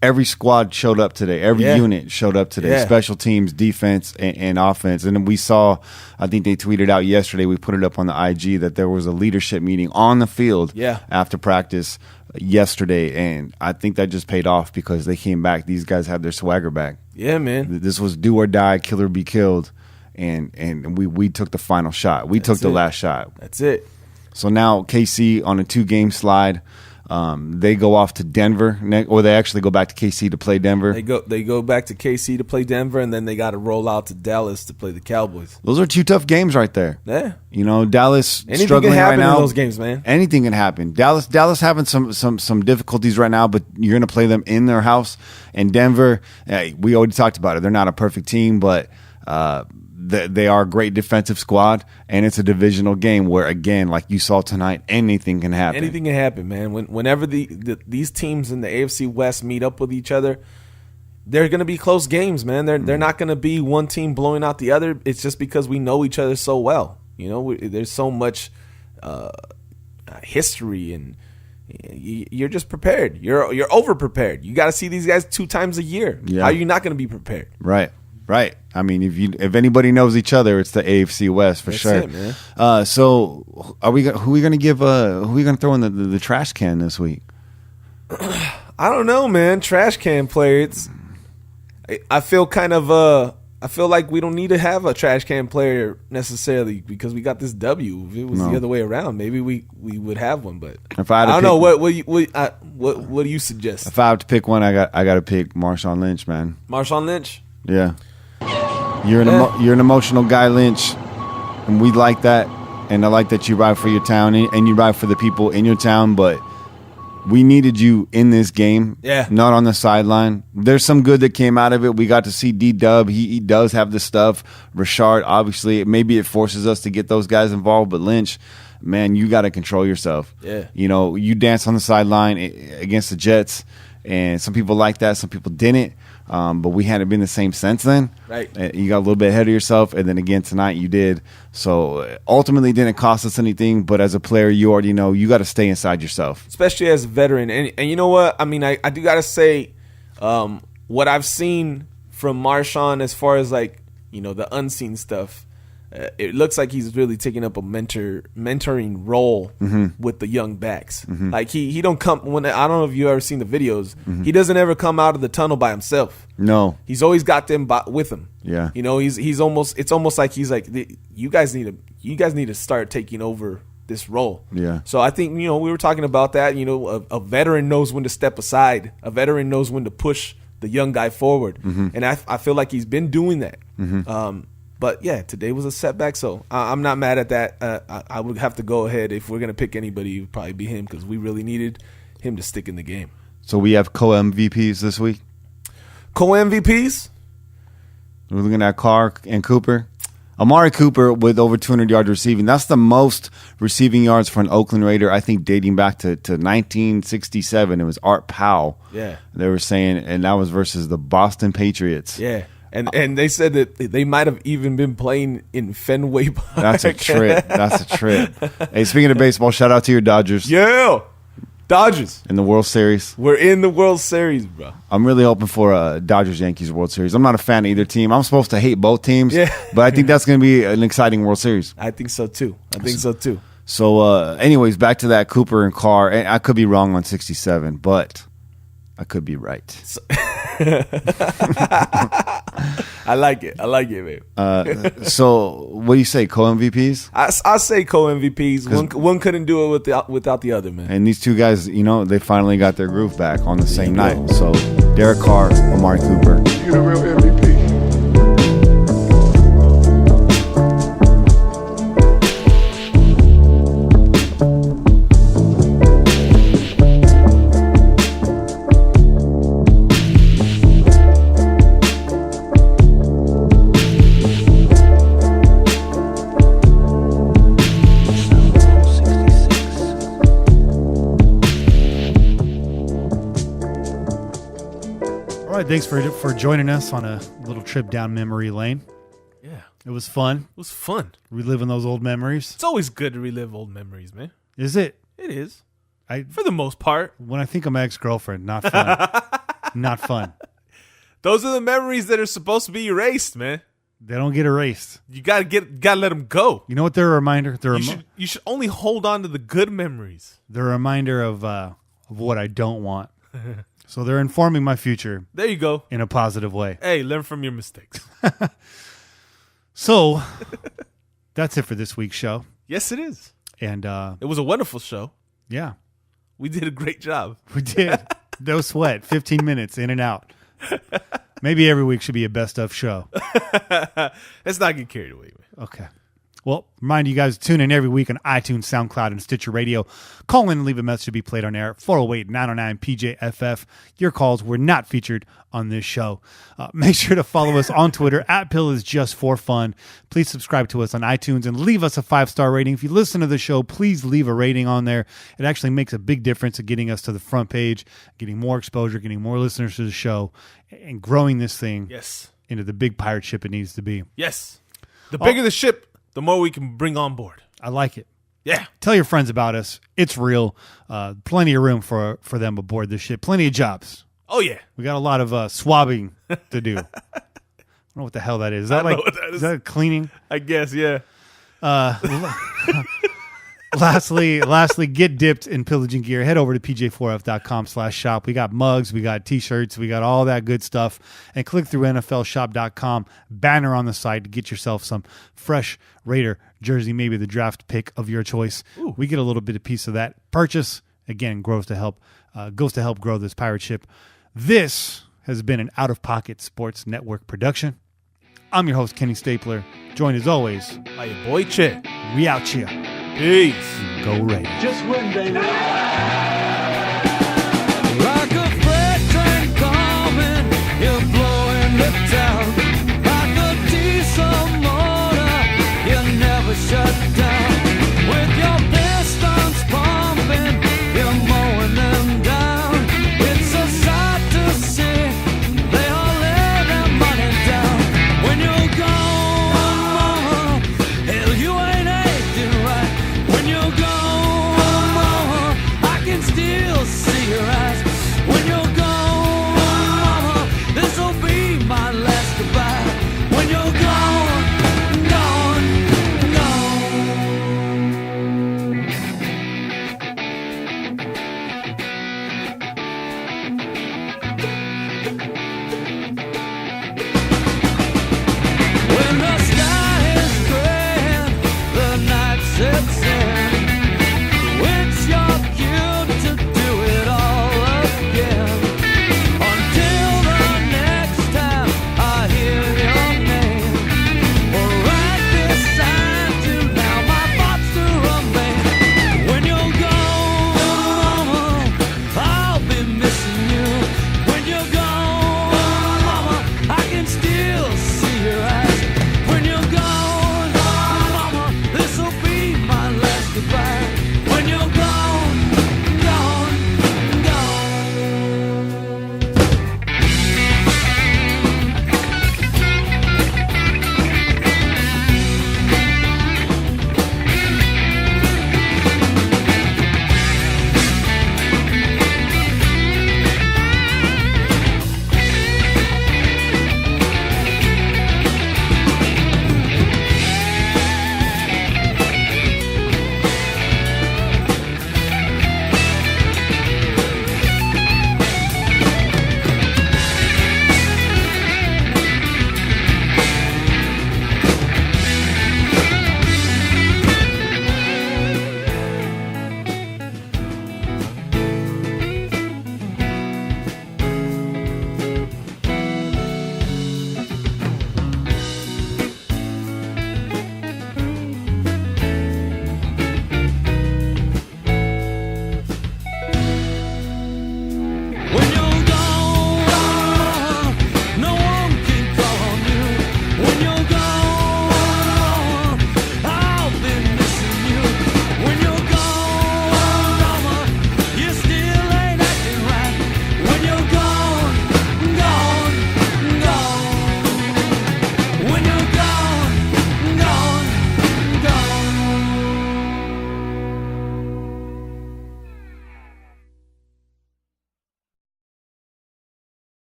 Speaker 11: every squad showed up today. Every
Speaker 12: Yeah.
Speaker 11: unit showed up today.
Speaker 12: Yeah.
Speaker 11: Special teams, defense, and offense. And then we saw, I think they tweeted out yesterday, we put it up on the IG, that there was a leadership meeting on the field
Speaker 12: Yeah.
Speaker 11: after practice yesterday. And I think that just paid off because they came back. These guys have their swagger back.
Speaker 12: Yeah, man.
Speaker 11: This was do or die, kill or be killed. And we took the final shot. We took the last shot.
Speaker 12: That's it.
Speaker 11: So now KC on a 2-game slide. They go off to Denver, or they actually go back to KC to play Denver.
Speaker 12: They go back to KC to play Denver, and then they got to roll out to Dallas to play the Cowboys.
Speaker 11: Those are 2 tough games right there.
Speaker 12: Yeah.
Speaker 11: You know, Dallas
Speaker 12: Anything
Speaker 11: struggling
Speaker 12: can happen
Speaker 11: right now.
Speaker 12: in those games, man.
Speaker 11: Anything can happen. Dallas having some difficulties right now, but you're going to play them in their house. And Denver, we already talked about it. They're not a perfect team, but they are a great defensive squad, and it's a divisional game where, again, like you saw tonight, anything can happen.
Speaker 12: Anything can happen, man. Whenever these teams in the AFC West meet up with each other, they're going to be close games, man. They're not going to be one team blowing out the other. It's just because we know each other so well. You know, there's so much history, and you're just prepared. You're over prepared. You got to see these guys 2 times a year.
Speaker 11: Yeah.
Speaker 12: How are you not going to be prepared?
Speaker 11: Right. I mean, if anybody knows each other, it's the AFC West for
Speaker 12: That's
Speaker 11: sure.
Speaker 12: it, man.
Speaker 11: So who are we going to throw in the trash can this week?
Speaker 12: I don't know, man. Trash can player. I feel like we don't need to have a trash can player necessarily because we got this W. If it was the other way around, maybe we would have one. But I don't know. What do you suggest?
Speaker 11: If I have to pick one, I got to pick Marshawn Lynch, man.
Speaker 12: Marshawn Lynch.
Speaker 11: Yeah, you're an emotional guy, Lynch, and we like that. And I like that you ride for your town and you ride for the people in your town. But we needed you in this game, not on the sideline. There's some good that came out of it. We got to see D-Dub. He does have the stuff. Rashard, obviously, maybe it forces us to get those guys involved. But Lynch, man, you got to control yourself.
Speaker 12: Yeah.
Speaker 11: You know, you dance on the sideline against the Jets, and some people like that, some people didn't. But we hadn't been the same since then.
Speaker 12: Right.
Speaker 11: You got a little bit ahead of yourself, and then again tonight you did. So ultimately, it didn't cost us anything. But as a player, you already know you got to stay inside yourself,
Speaker 12: especially as a veteran. And you know what? I mean, I do got to say, what I've seen from Marshawn as far as like the unseen stuff. It looks like he's really taking up a mentoring role with the young backs. Like he don't come when I don't know if you ever seen the videos. He doesn't ever come out of the tunnel by himself.
Speaker 11: No,
Speaker 12: he's always got them with him.
Speaker 11: Yeah,
Speaker 12: he's almost. It's almost like he's like you guys need to start taking over this role.
Speaker 11: Yeah.
Speaker 12: So I think we were talking about that. A veteran knows when to step aside. A veteran knows when to push the young guy forward, and I feel like he's been doing that. But yeah, today was a setback, so I'm not mad at that. I would have to go ahead if we're gonna pick anybody. It would probably be him because we really needed him to stick in the game.
Speaker 11: So we have co-MVPs this week.
Speaker 12: Co-MVPs.
Speaker 11: We're looking at Carr and Cooper. Amari Cooper with over 200 yards receiving. That's the most receiving yards for an Oakland Raider, I think, dating back to 1967. It was Art Powell.
Speaker 12: Yeah,
Speaker 11: they were saying, and that was versus the Boston Patriots.
Speaker 12: Yeah. And they said that they might have even been playing in Fenway Park.
Speaker 11: That's a trip. Hey, speaking of baseball, shout out to your Dodgers.
Speaker 12: Yeah, Dodgers.
Speaker 11: In the World Series.
Speaker 12: We're in the World Series, bro.
Speaker 11: I'm really hoping for a Dodgers-Yankees World Series. I'm not a fan of either team. I'm supposed to hate both teams, but I think that's going to be an exciting World Series.
Speaker 12: I think so, too.
Speaker 11: So, anyways, back to that Cooper and Carr. And I could be wrong on 67, but I could be right.
Speaker 12: I like it, man.
Speaker 11: So, what do you say, co-MVPs?
Speaker 12: I say co-MVPs. One couldn't do it without the other, man.
Speaker 11: And these two guys, they finally got their groove back on the same night. So, Derek Carr, Amari Cooper.
Speaker 13: You're the real MVP.
Speaker 1: Thanks for joining us on a little trip down memory lane.
Speaker 2: Yeah.
Speaker 1: It was fun.
Speaker 2: It was fun.
Speaker 1: Reliving those old memories.
Speaker 2: It's always good to relive old memories, man.
Speaker 1: Is it?
Speaker 2: It is. For the most part.
Speaker 1: When I think of my ex-girlfriend, not fun. Not fun.
Speaker 2: Those are the memories that are supposed to be erased, man.
Speaker 1: They don't get erased.
Speaker 2: You gotta let them go.
Speaker 1: You know what they're a reminder?
Speaker 2: You should only hold on to the good memories.
Speaker 1: They're a reminder of what I don't want. So they're informing my future.
Speaker 2: There you go.
Speaker 1: In a positive way.
Speaker 2: Hey, learn from your mistakes.
Speaker 1: So that's it for this week's show.
Speaker 2: Yes, it is.
Speaker 1: And
Speaker 2: it was a wonderful show.
Speaker 1: Yeah.
Speaker 2: We did a great job.
Speaker 1: We did. No sweat. 15 minutes in and out. Maybe every week should be a best of show.
Speaker 2: Let's not get carried away.
Speaker 1: Okay. Well, remind you guys to tune in every week on iTunes, SoundCloud, and Stitcher Radio. Call in and leave a message to be played on air. 408-909-PJFF. Your calls were not featured on this show. Make sure to follow us on Twitter at @PillIsJustForFun. Please subscribe to us on iTunes and leave us a 5-star rating. If you listen to the show, please leave a rating on there. It actually makes a big difference in getting us to the front page, getting more exposure, getting more listeners to the show, and growing this thing into the big pirate ship it needs to be.
Speaker 2: Yes. The bigger the ship, the more we can bring on board.
Speaker 1: I like it.
Speaker 2: Yeah.
Speaker 1: Tell your friends about us. It's real. Plenty of room for them aboard this ship. Plenty of jobs.
Speaker 2: Oh, yeah.
Speaker 1: We got a lot of swabbing to do. I don't know what the hell that is. Is that like is that cleaning?
Speaker 2: I guess, yeah.
Speaker 1: Lastly, get dipped in pillaging gear. Head over to pj4f.com/shop. We got mugs, we got t-shirts, we got all that good stuff. And click through NFLshop.com banner on the site to get yourself some fresh Raider jersey, maybe the draft pick of your choice.
Speaker 2: Ooh.
Speaker 1: We get a little bit of piece of that purchase. Again, goes to help grow this pirate ship. This has been an Out of Pocket Sports Network production. I'm your host, Kenny Stapler. Joined as always
Speaker 2: by your boy Chet.
Speaker 1: We out here.
Speaker 2: Peace.
Speaker 1: Go Raiders.
Speaker 13: Just win, baby.